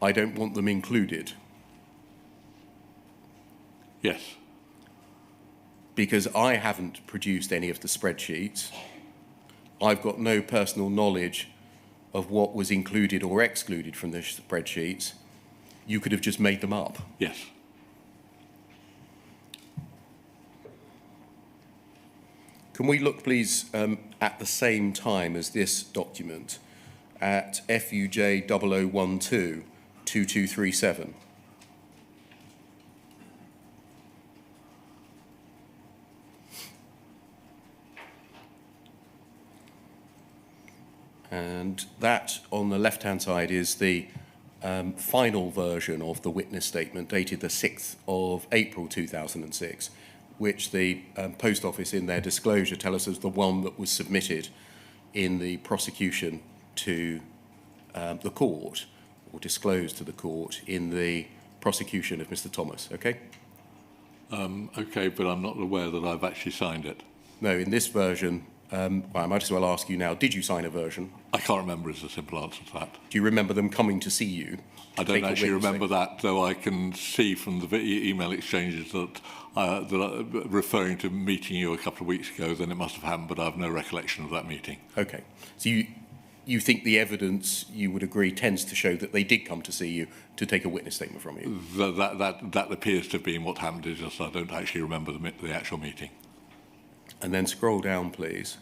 Speaker 2: I don't want them included.
Speaker 1: Yes.
Speaker 2: Because I haven't produced any of the spreadsheets. I've got no personal knowledge of what was included or excluded from the spreadsheets. You could have just made them up.
Speaker 1: Yes.
Speaker 2: Can we look, please, at the same time as this document at FUJ 0012-2237? And that, on the left-hand side, is the final version of the witness statement dated the 6th of April 2006, which the Post Office in their disclosure tell us is the one that was submitted in the prosecution to the court, or disclosed to the court in the prosecution of Mr. Thomas, okay?
Speaker 1: Okay, but I'm not aware that I've actually signed it.
Speaker 2: No, in this version, well, I might as well ask you now, did you sign a version?
Speaker 1: I can't remember is the simple answer to that.
Speaker 2: Do you remember them coming to see you?
Speaker 1: I don't actually remember that, though I can see from the email exchanges that referring to meeting you a couple of weeks ago, then it must have happened, but I have no recollection of that meeting.
Speaker 2: Okay. So you think the evidence, you would agree, tends to show that they did come to see you to take a witness statement from you?
Speaker 1: That appears to have been what happened, is just I don't actually remember the actual meeting.
Speaker 2: And then scroll down, please.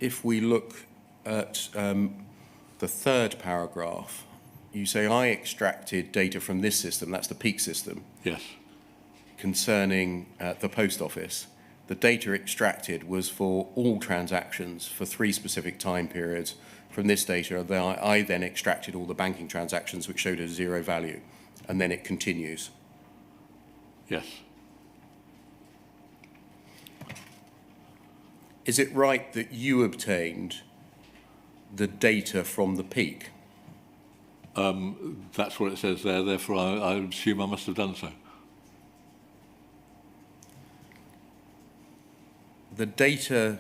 Speaker 2: If we look at the 3rd paragraph, you say, I extracted data from this system, that's the peak system.
Speaker 1: Yes.
Speaker 2: Concerning the Post Office. The data extracted was for all transactions for 3 specific time periods. From this data, I then extracted all the banking transactions which showed a 0 value. And then it continues.
Speaker 1: Yes.
Speaker 2: Is it right that you obtained the data from the peak?
Speaker 1: That's what it says there, therefore I assume I must have done so.
Speaker 2: The data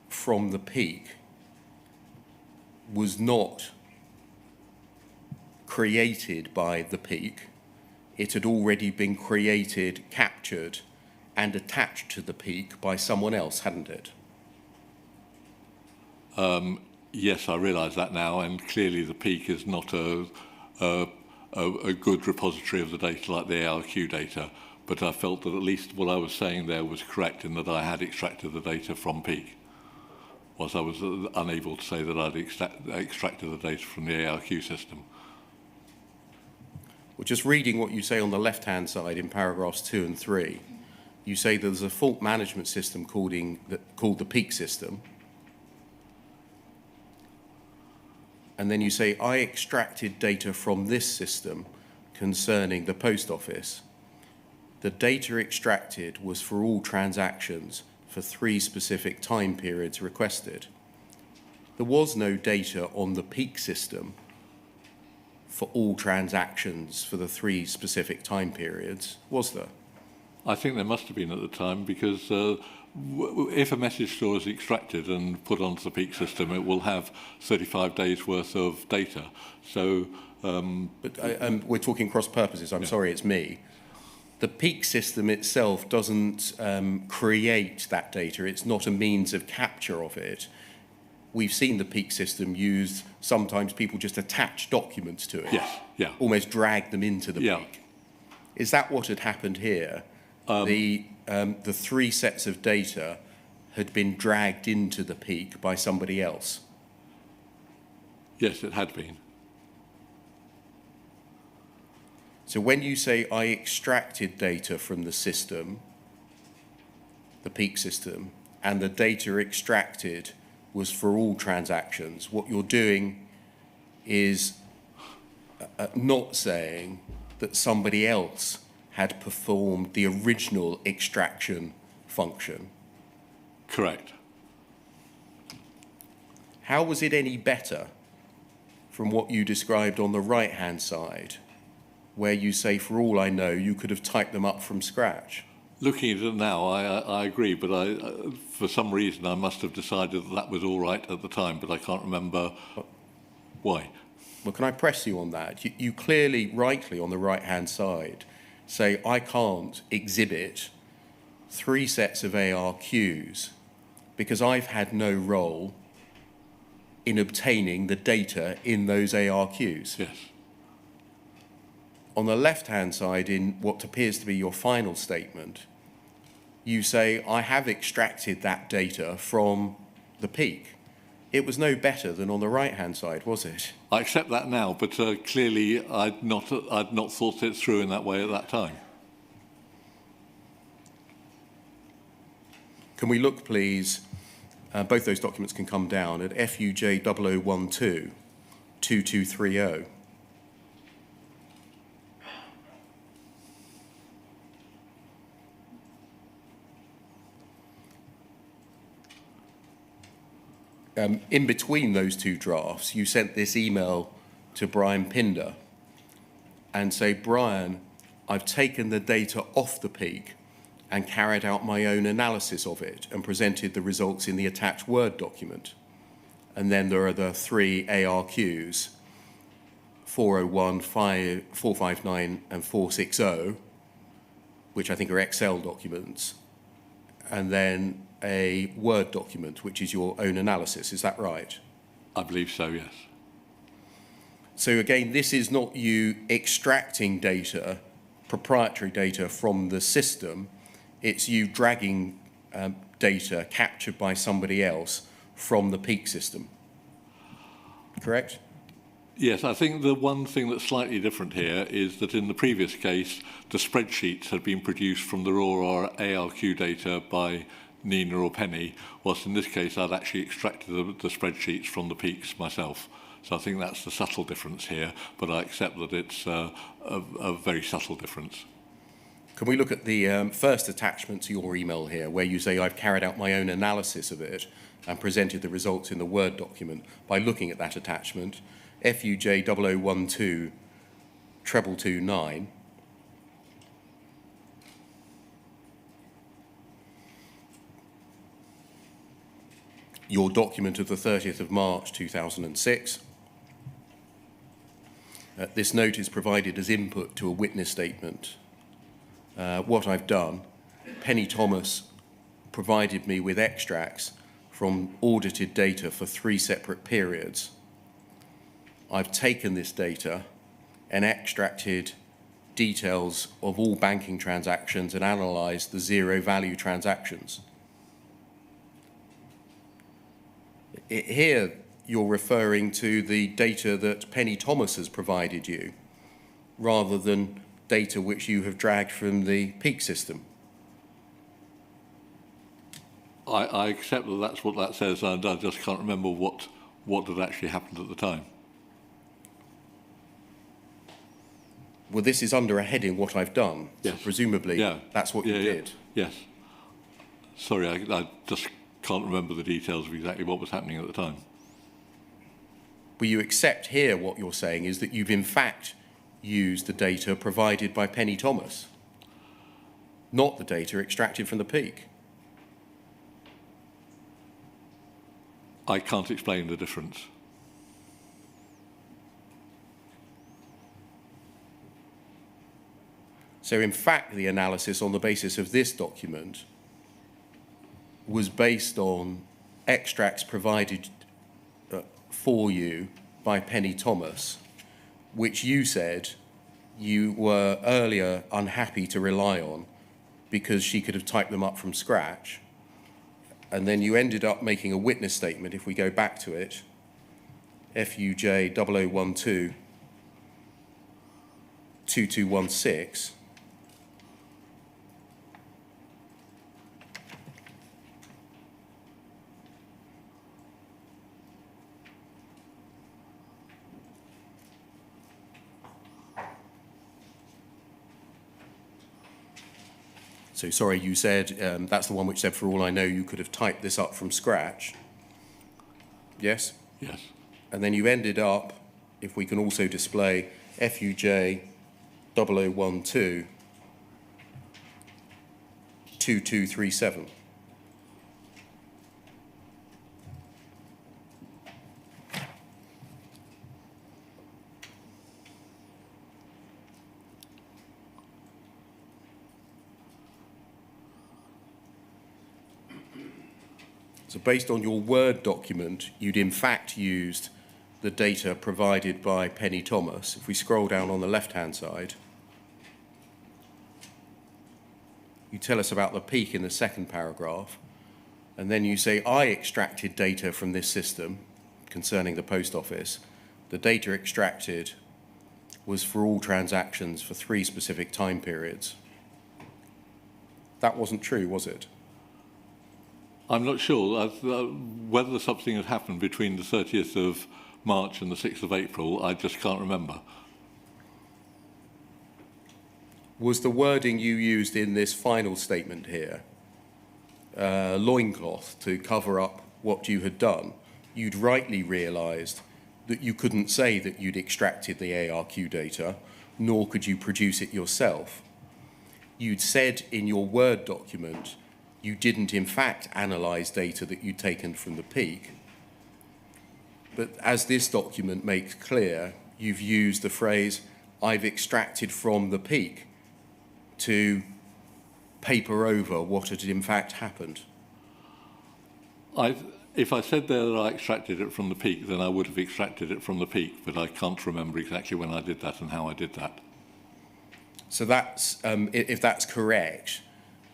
Speaker 2: from the peak was not created by the peak. It had already been created, captured, and attached to the peak by someone else, hadn't it?
Speaker 1: Yes, I realise that now, and clearly the peak is not a good repository of the data like the ARQ data, but I felt that at least what I was saying there was correct in that I had extracted the data from peak, whilst I was unable to say that I'd extracted the data from the ARQ system.
Speaker 2: Well, just reading what you say on the left-hand side in paragraphs 2 and 3, you say there's a fault management system called the peak system. And then you say, I extracted data from this system concerning the post office. The data extracted was for all transactions for 3 specific time periods requested. There was no data on the peak system for all transactions for the 3 specific time periods, was there?
Speaker 1: I think there must have been at the time, because if a message store is extracted and put onto the peak system, it will have 35 days worth of data. So,
Speaker 2: but we're talking cross purposes. I'm sorry, it's me. The peak system itself doesn't create that data. It's not a means of capture of it. We've seen the peak system used. Sometimes people just attach documents to it.
Speaker 1: Yes, yeah.
Speaker 2: Almost drag them into the peak. Is that what had happened here? The 3 sets of data had been dragged into the peak by somebody else.
Speaker 1: Yes, it had been.
Speaker 2: So when you say, I extracted data from the system, the peak system, and the data extracted was for all transactions, what you're doing is not saying that somebody else had performed the original extraction function.
Speaker 1: Correct.
Speaker 2: How was it any better from what you described on the right-hand side, where you say, for all I know, you could have typed them up from scratch?
Speaker 1: Looking at it now, I agree, but for some reason I must have decided that was all right at the time, but I can't remember why.
Speaker 2: Well, can I press you on that? You clearly, rightly, on the right-hand side, say, I can't exhibit 3 sets of ARQs because I've had no role in obtaining the data in those ARQs.
Speaker 1: Yes.
Speaker 2: On the left-hand side, in what appears to be your final statement, you say, I have extracted that data from the peak. It was no better than on the right-hand side, was it?
Speaker 1: I accept that now, but clearly I'd not thought it through in that way at that time.
Speaker 2: Can we look, please? Both those documents can come down at FUJ 0012 2230. In between those 2 drafts, you sent this email to Brian Pinder and say, Brian, I've taken the data off the peak and carried out my own analysis of it and presented the results in the attached Word document. And then there are the 3 ARQs, 401, 459, and 460, which I think are Excel documents, and then a Word document, which is your own analysis. Is that right?
Speaker 1: I believe so, yes.
Speaker 2: So again, this is not you extracting data, proprietary data from the system. It's you dragging data captured by somebody else from the peak system. Correct?
Speaker 1: Yes, I think the one thing that's slightly different here is that in the previous case, the spreadsheets had been produced from the raw ARQ data by Nina or Penny, whilst in this case I'd actually extracted the spreadsheets from the peaks myself. So I think that's the subtle difference here, but I accept that it's a very subtle difference.
Speaker 2: Can we look at the first attachment to your email here, where you say, I've carried out my own analysis of it and presented the results in the Word document by looking at that attachment, FUJ 0012 2229. Your document of the 30th of March 2006. This note is provided as input to a witness statement. What I've done, Penny Thomas provided me with extracts from audited data for 3 separate periods. I've taken this data and extracted details of all banking transactions and analysed the 0 value transactions. Here you're referring to the data that Penny Thomas has provided you, rather than data which you have dragged from the peak system?
Speaker 1: I accept that that's what that says, and I just can't remember what had actually happened at the time.
Speaker 2: Well, this is under a heading, what I've done.
Speaker 1: Yes.
Speaker 2: So presumably, that's what you did.
Speaker 1: Yes. Sorry, I just can't remember the details of exactly what was happening at the time.
Speaker 2: But you accept here what you're saying is that you've in fact used the data provided by Penny Thomas, not the data extracted from the peak.
Speaker 1: I can't explain the difference.
Speaker 2: So in fact, the analysis on the basis of this document was based on extracts provided for you by Penny Thomas, which you said you were earlier unhappy to rely on because she could have typed them up from scratch. And then you ended up making a witness statement, if we go back to it, FUJ 0012 2216. So sorry, you said that's the one which said, for all I know, you could have typed this up from scratch. Yes?
Speaker 1: Yes.
Speaker 2: And then you ended up, if we can also display FUJ 0012 2237. So based on your Word document, you'd in fact used the data provided by Penny Thomas. If we scroll down on the left-hand side, you tell us about the peak in the second paragraph, and then you say, I extracted data from this system concerning the post office. The data extracted was for all transactions for 3 specific time periods. That wasn't true, was it?
Speaker 1: I'm not sure whether something had happened between the 30th of March and the 6th of April. I just can't remember.
Speaker 2: Was the wording you used in this final statement here, loincloth to cover up what you had done? You'd rightly realised that you couldn't say that you'd extracted the ARQ data, nor could you produce it yourself. You'd said in your Word document you didn't in fact analyse data that you'd taken from the peak. But as this document makes clear, you've used the phrase, I've extracted from the peak, to paper over what had in fact happened.
Speaker 1: If I said there that I extracted it from the peak, then I would have extracted it from the peak, but I can't remember exactly when I did that and how I did that.
Speaker 2: So that's, if that's correct,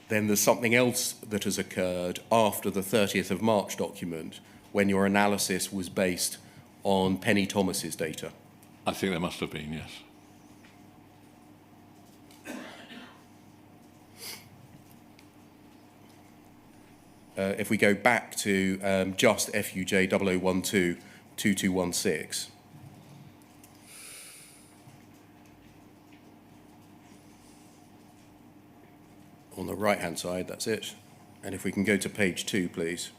Speaker 2: then there's something else that has occurred after the 30th of March document when your analysis was based on Penny Thomas's data.
Speaker 1: I think there must have been, yes.
Speaker 2: If we go back to just FUJ 0012 2216. On the right-hand side, that's it. And if we can go to page 2, please.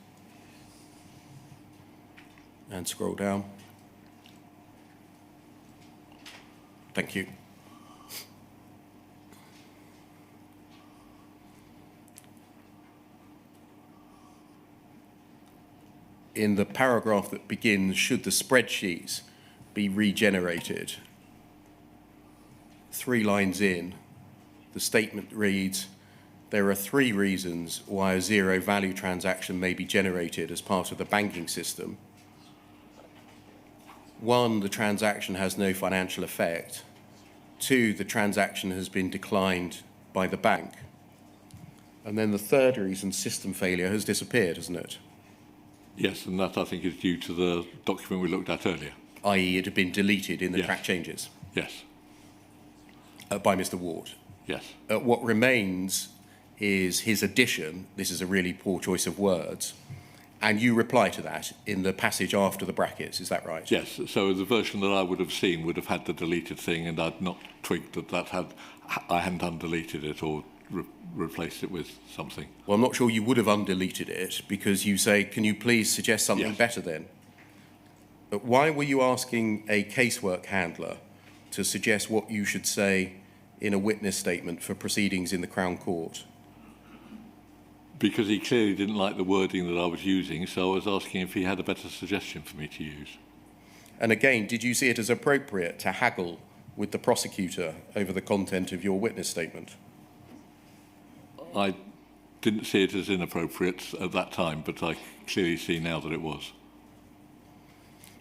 Speaker 2: And scroll down. Thank you. In the paragraph that begins, should the spreadsheets be regenerated, 3 lines in, the statement reads, there are 3 reasons why a zero-value transaction may be generated as part of the banking system. 1, the transaction has no financial effect. 2, the transaction has been declined by the bank. And then the 3rd reason, system failure, has disappeared, hasn't it?
Speaker 1: Yes, and that I think is due to the document we looked at earlier.
Speaker 2: i.e. it had been deleted in the
Speaker 1: Yes.
Speaker 2: track changes.
Speaker 1: Yes.
Speaker 2: by Mr. Ward.
Speaker 1: Yes.
Speaker 2: What remains is his addition. This is a really poor choice of words. And you reply to that in the passage after the brackets, is that right?
Speaker 1: Yes, so the version that I would have seen would have had the deleted thing, and I'd not twigged I hadn't undeleted it or replaced it with something.
Speaker 2: Well, I'm not sure you would have undeleted it, because you say, can you please suggest something better then? But why were you asking a casework handler to suggest what you should say in a witness statement for proceedings in the Crown Court?
Speaker 1: Because he clearly didn't like the wording that I was using, so I was asking if he had a better suggestion for me to use.
Speaker 2: And again, did you see it as appropriate to haggle with the prosecutor over the content of your witness statement?
Speaker 1: I didn't see it as inappropriate at that time, but I clearly see now that it was.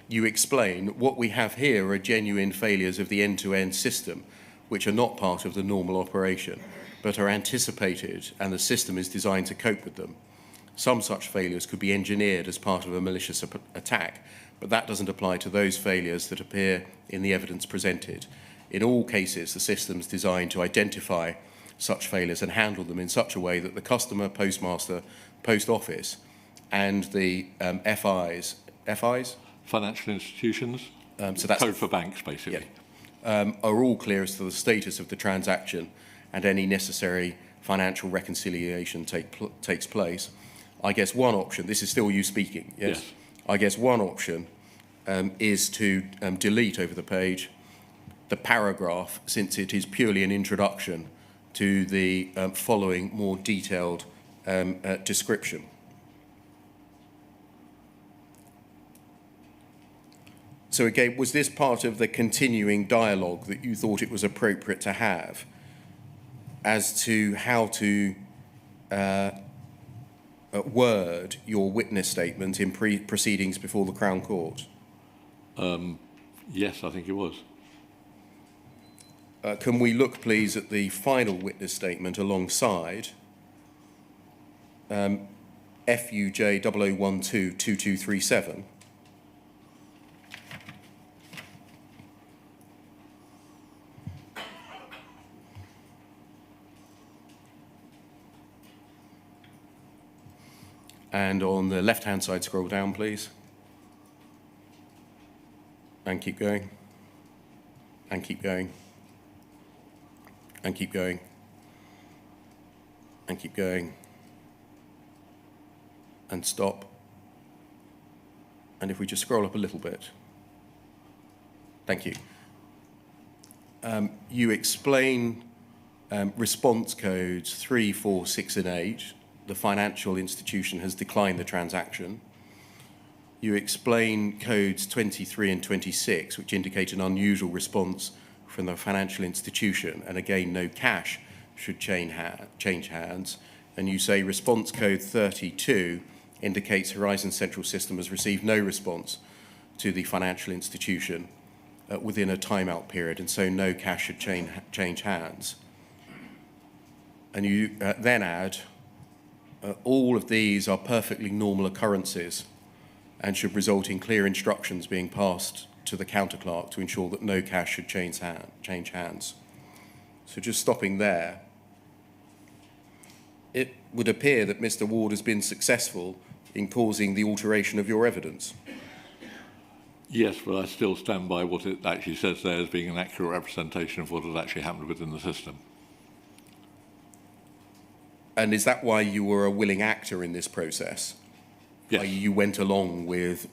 Speaker 2: You explain what we have here are genuine failures of the end-to-end system, which are not part of the normal operation, but are anticipated, and the system is designed to cope with them. Some such failures could be engineered as part of a malicious attack, but that doesn't apply to those failures that appear in the evidence presented. In all cases, the system is designed to identify such failures and handle them in such a way that the customer, postmaster, post office, and the FIs?
Speaker 1: Financial institutions?
Speaker 2: So that's
Speaker 1: code for banks, basically.
Speaker 2: Yeah. Are all clear as to the status of the transaction, and any necessary financial reconciliation takes place. I guess one option, this is still you speaking, yes? I guess one option is to delete over the page the paragraph, since it is purely an introduction to the following more detailed description. So again, was this part of the continuing dialogue that you thought it was appropriate to have as to how to word your witness statement in proceedings before the Crown Court?
Speaker 1: Yes, I think it was.
Speaker 2: Can we look, please, at the final witness statement alongside FUJ 00122237? And on the left-hand side, scroll down, please. And keep going. And keep going. And keep going. And keep going. And stop. And if we just scroll up a little bit. Thank you. You explain response codes 3, 4, 6, and 8. The financial institution has declined the transaction. You explain codes 23 and 26, which indicate an unusual response from the financial institution, and again, no cash should change hands. And you say response code 32 indicates Horizon Central System has received no response to the financial institution within a timeout period, and so no cash should change hands. And you then add, all of these are perfectly normal occurrences and should result in clear instructions being passed to the counterclerk to ensure that no cash should change hands. So just stopping there, it would appear that Mr. Ward has been successful in causing the alteration of your evidence.
Speaker 1: Yes, but I still stand by what it actually says there as being an accurate representation of what had actually happened within the system.
Speaker 2: And is that why you were a willing actor in this process?
Speaker 1: Yes.
Speaker 2: You went along with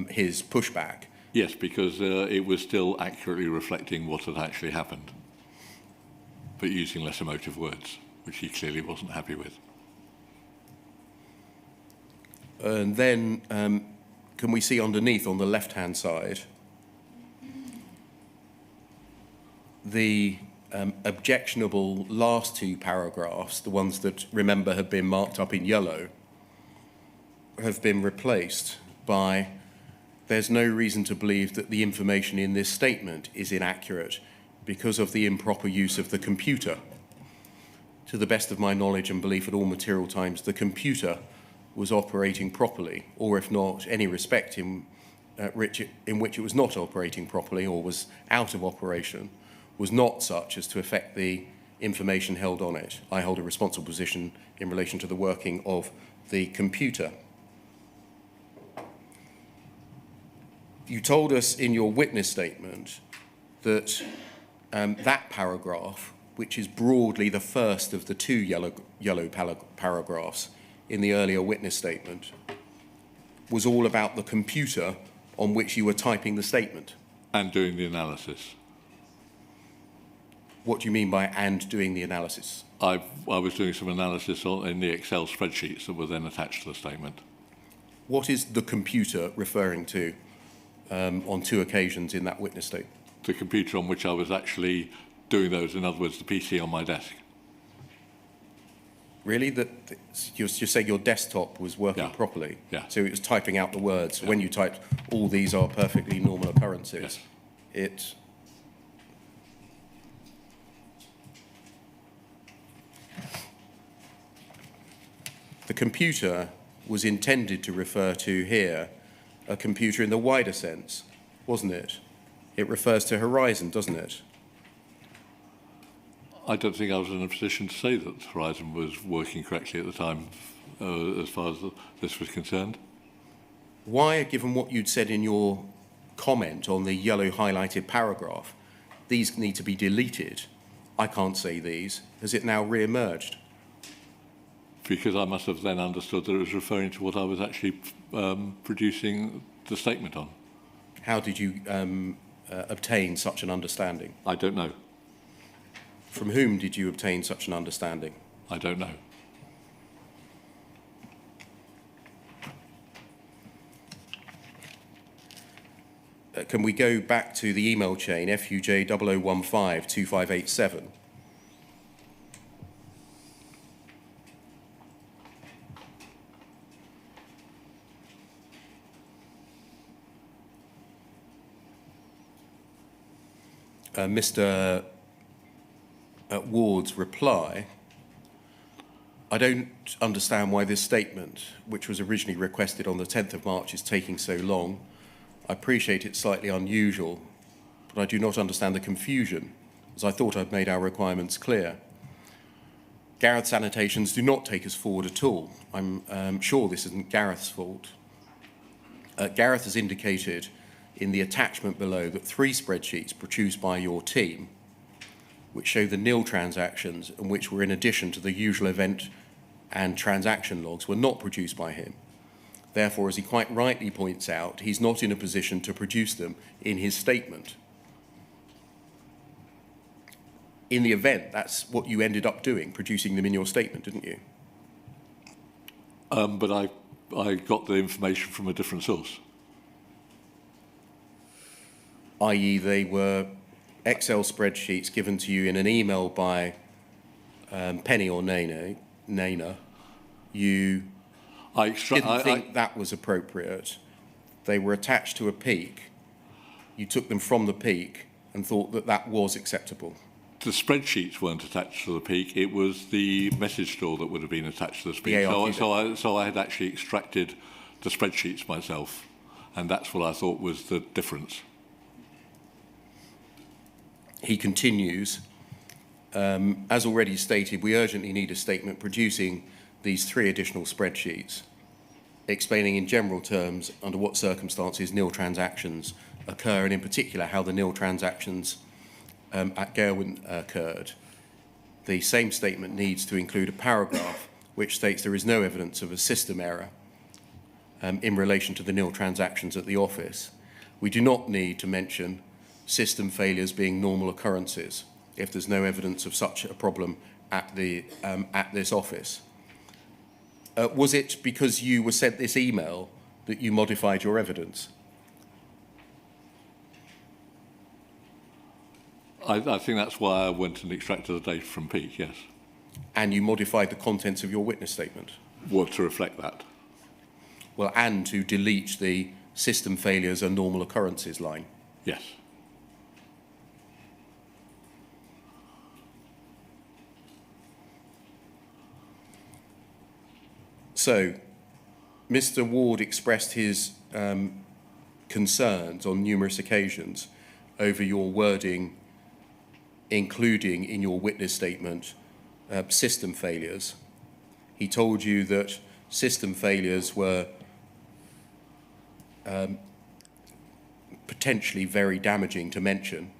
Speaker 2: his pushback?
Speaker 1: Yes, because it was still accurately reflecting what had actually happened, but using less emotive words, which he clearly wasn't happy with.
Speaker 2: And then, can we see underneath on the left-hand side, the objectionable last two paragraphs, the ones that, remember, have been marked up in yellow, have been replaced by, there's no reason to believe that the information in this statement is inaccurate because of the improper use of the computer. To the best of my knowledge and belief at all material times, the computer was operating properly, or if not, any respect in which it was not operating properly or was out of operation, was not such as to affect the information held on it. I hold a responsible position in relation to the working of the computer. You told us in your witness statement that that paragraph, which is broadly the first of the two yellow paragraphs in the earlier witness statement, was all about the computer on which you were typing the statement.
Speaker 1: And doing the analysis.
Speaker 2: What do you mean by "and doing the analysis"?
Speaker 1: I was doing some analysis in the Excel spreadsheets that were then attached to the statement.
Speaker 2: What is the computer referring to on two occasions in that witness statement?
Speaker 1: The computer on which I was actually doing those, in other words, the PC on my desk.
Speaker 2: Really? You're saying your desktop was working properly?
Speaker 1: Yeah.
Speaker 2: So it was typing out the words. So when you typed, "all these are perfectly normal occurrences,"
Speaker 1: yes.
Speaker 2: The computer was intended to refer to here a computer in the wider sense, wasn't it? It refers to Horizon, doesn't it?
Speaker 1: I don't think I was in a position to say that Horizon was working correctly at the time, as far as this was concerned.
Speaker 2: Why, given what you'd said in your comment on the yellow highlighted paragraph, these need to be deleted, I can't say these, has it now re-emerged?
Speaker 1: Because I must have then understood that it was referring to what I was actually producing the statement on.
Speaker 2: How did you obtain such an understanding?
Speaker 1: I don't know.
Speaker 2: From whom did you obtain such an understanding?
Speaker 1: I don't know.
Speaker 2: Can we go back to the email chain, FUJ 00152587? Mr. Ward's reply, "I don't understand why this statement, which was originally requested on the 10th of March, is taking so long. I appreciate it's slightly unusual, but I do not understand the confusion, as I thought I'd made our requirements clear. Gareth's annotations do not take us forward at all. I'm sure this isn't Gareth's fault. Gareth has indicated in the attachment below that 3 spreadsheets produced by your team, which show the nil transactions and which were in addition to the usual event and transaction logs, were not produced by him. Therefore, as he quite rightly points out, he's not in a position to produce them in his statement. In the event, that's what you ended up doing, producing them in your statement, didn't you?
Speaker 1: But I got the information from a different source.
Speaker 2: I.e., they were Excel spreadsheets given to you in an email by Penny or Nana. You didn't think that was appropriate. They were attached to a peak. You took them from the peak and thought that that was acceptable.
Speaker 1: The spreadsheets weren't attached to the peak. It was the message store that would have been attached to the peak. So I had actually extracted the spreadsheets myself, and that's what I thought was the difference.
Speaker 2: He continues, as already stated, we urgently need a statement producing these 3 additional spreadsheets, explaining in general terms under what circumstances nil transactions occur, and in particular how the nil transactions at Gerwin occurred. The same statement needs to include a paragraph which states there is no evidence of a system error in relation to the nil transactions at the office. We do not need to mention system failures being normal occurrences if there's no evidence of such a problem at this office. Was it because you were sent this email that you modified your evidence?
Speaker 1: I think that's why I went and extracted the data from Peak, yes.
Speaker 2: And you modified the contents of your witness statement?
Speaker 1: Well, to reflect that.
Speaker 2: Well, and to delete the system failures are normal occurrences line?
Speaker 1: Yes.
Speaker 2: So, Mr. Ward expressed his concerns on numerous occasions over your wording including in your witness statement, system failures. He told you that system failures were potentially very damaging to mention.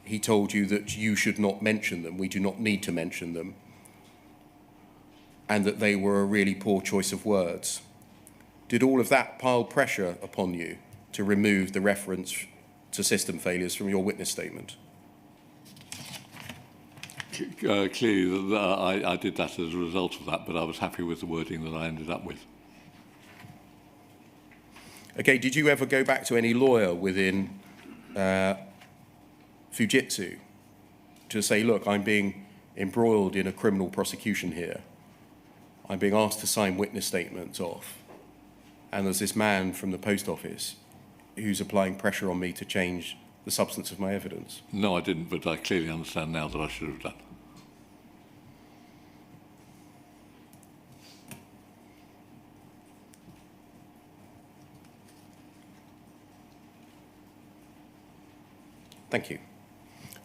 Speaker 2: He told you that you should not mention them, we do not need to mention them, and that they were a really poor choice of words. Did all of that pile pressure upon you to remove the reference to system failures from your witness statement?
Speaker 1: Clearly, I did that as a result of that, but I was happy with the wording that I ended up with.
Speaker 2: Okay, did you ever go back to any lawyer within Fujitsu to say, look, I'm being embroiled in a criminal prosecution here. I'm being asked to sign witness statements off. And there's this man from the post office who's applying pressure on me to change the substance of my evidence?
Speaker 1: No, I didn't, but I clearly understand now that I should have done.
Speaker 2: Thank you.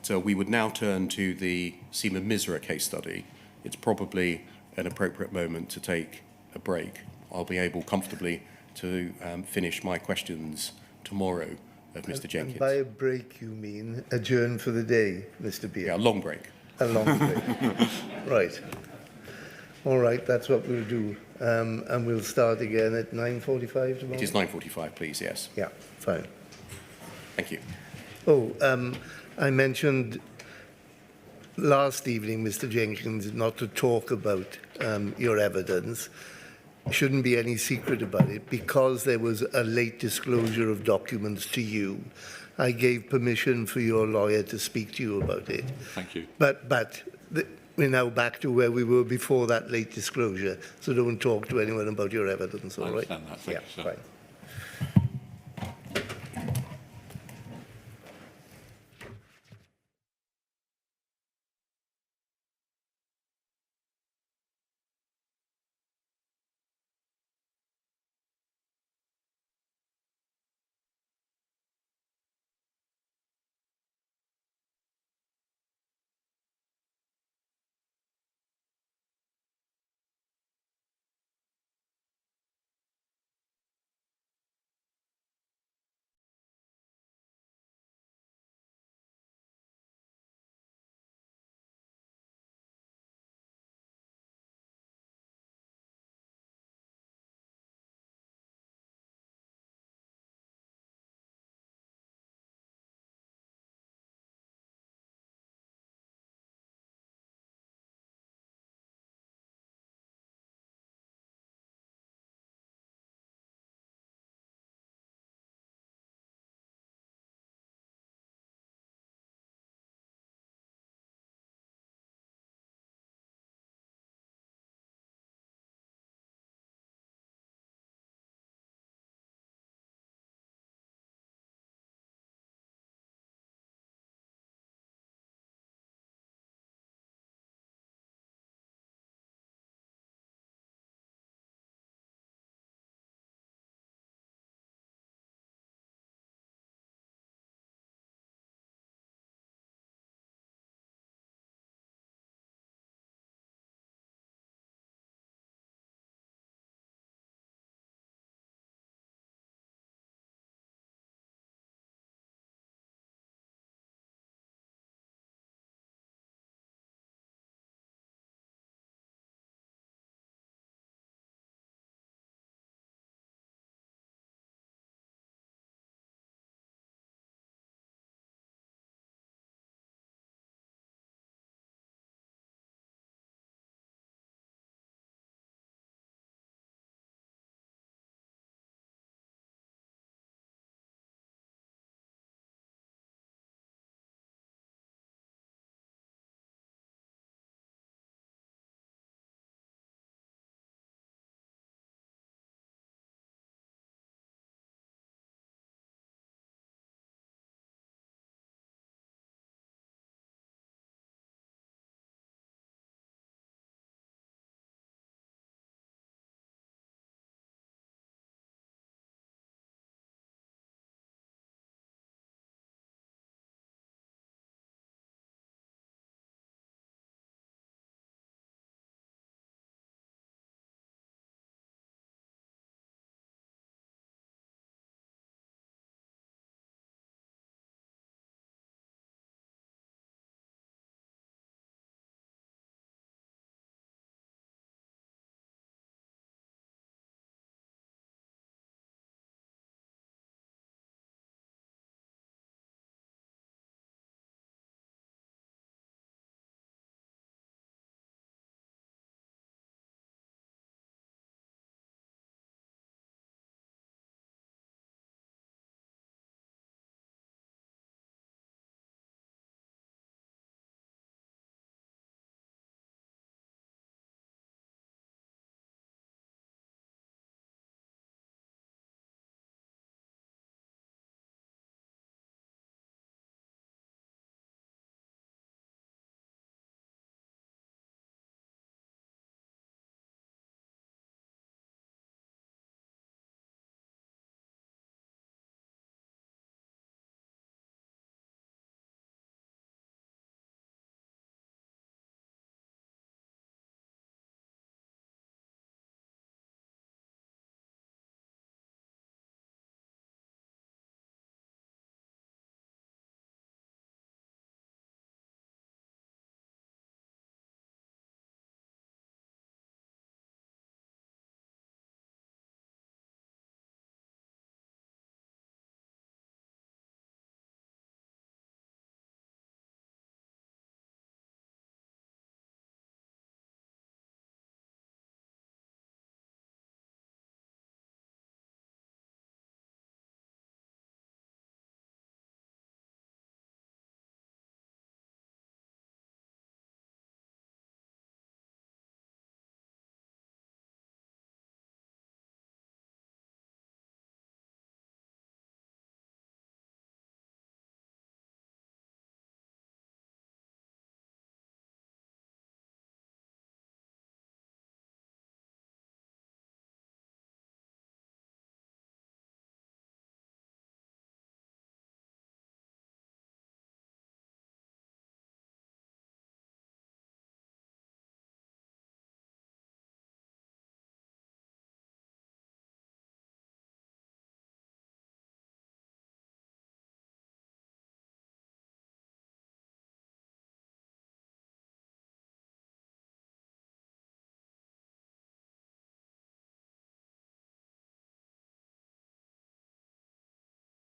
Speaker 2: So we would now turn to the Seema Misra case study. It's probably an appropriate moment to take a break. I'll be able comfortably to finish my questions tomorrow of Mr. Jenkins.
Speaker 3: And by a break, you mean adjourn for the day, Mr. Beer?
Speaker 2: Yeah, a long break.
Speaker 3: A long break. Right. All right, that's what we'll do. And we'll start again at 9:45 tomorrow?
Speaker 2: It is 9:45, please, yes.
Speaker 3: Yeah, fine.
Speaker 2: Thank you.
Speaker 3: Oh, I mentioned last evening, Mr. Jenkins, not to talk about your evidence. Shouldn't be any secret about it. Because there was a late disclosure of documents to you, I gave permission for your lawyer to speak to you about it.
Speaker 1: Thank you.
Speaker 3: But we're now back to where we were before that late disclosure, so don't talk to anyone about your evidence, all right?
Speaker 1: I understand that. Thank you, sir.
Speaker 3: Fine.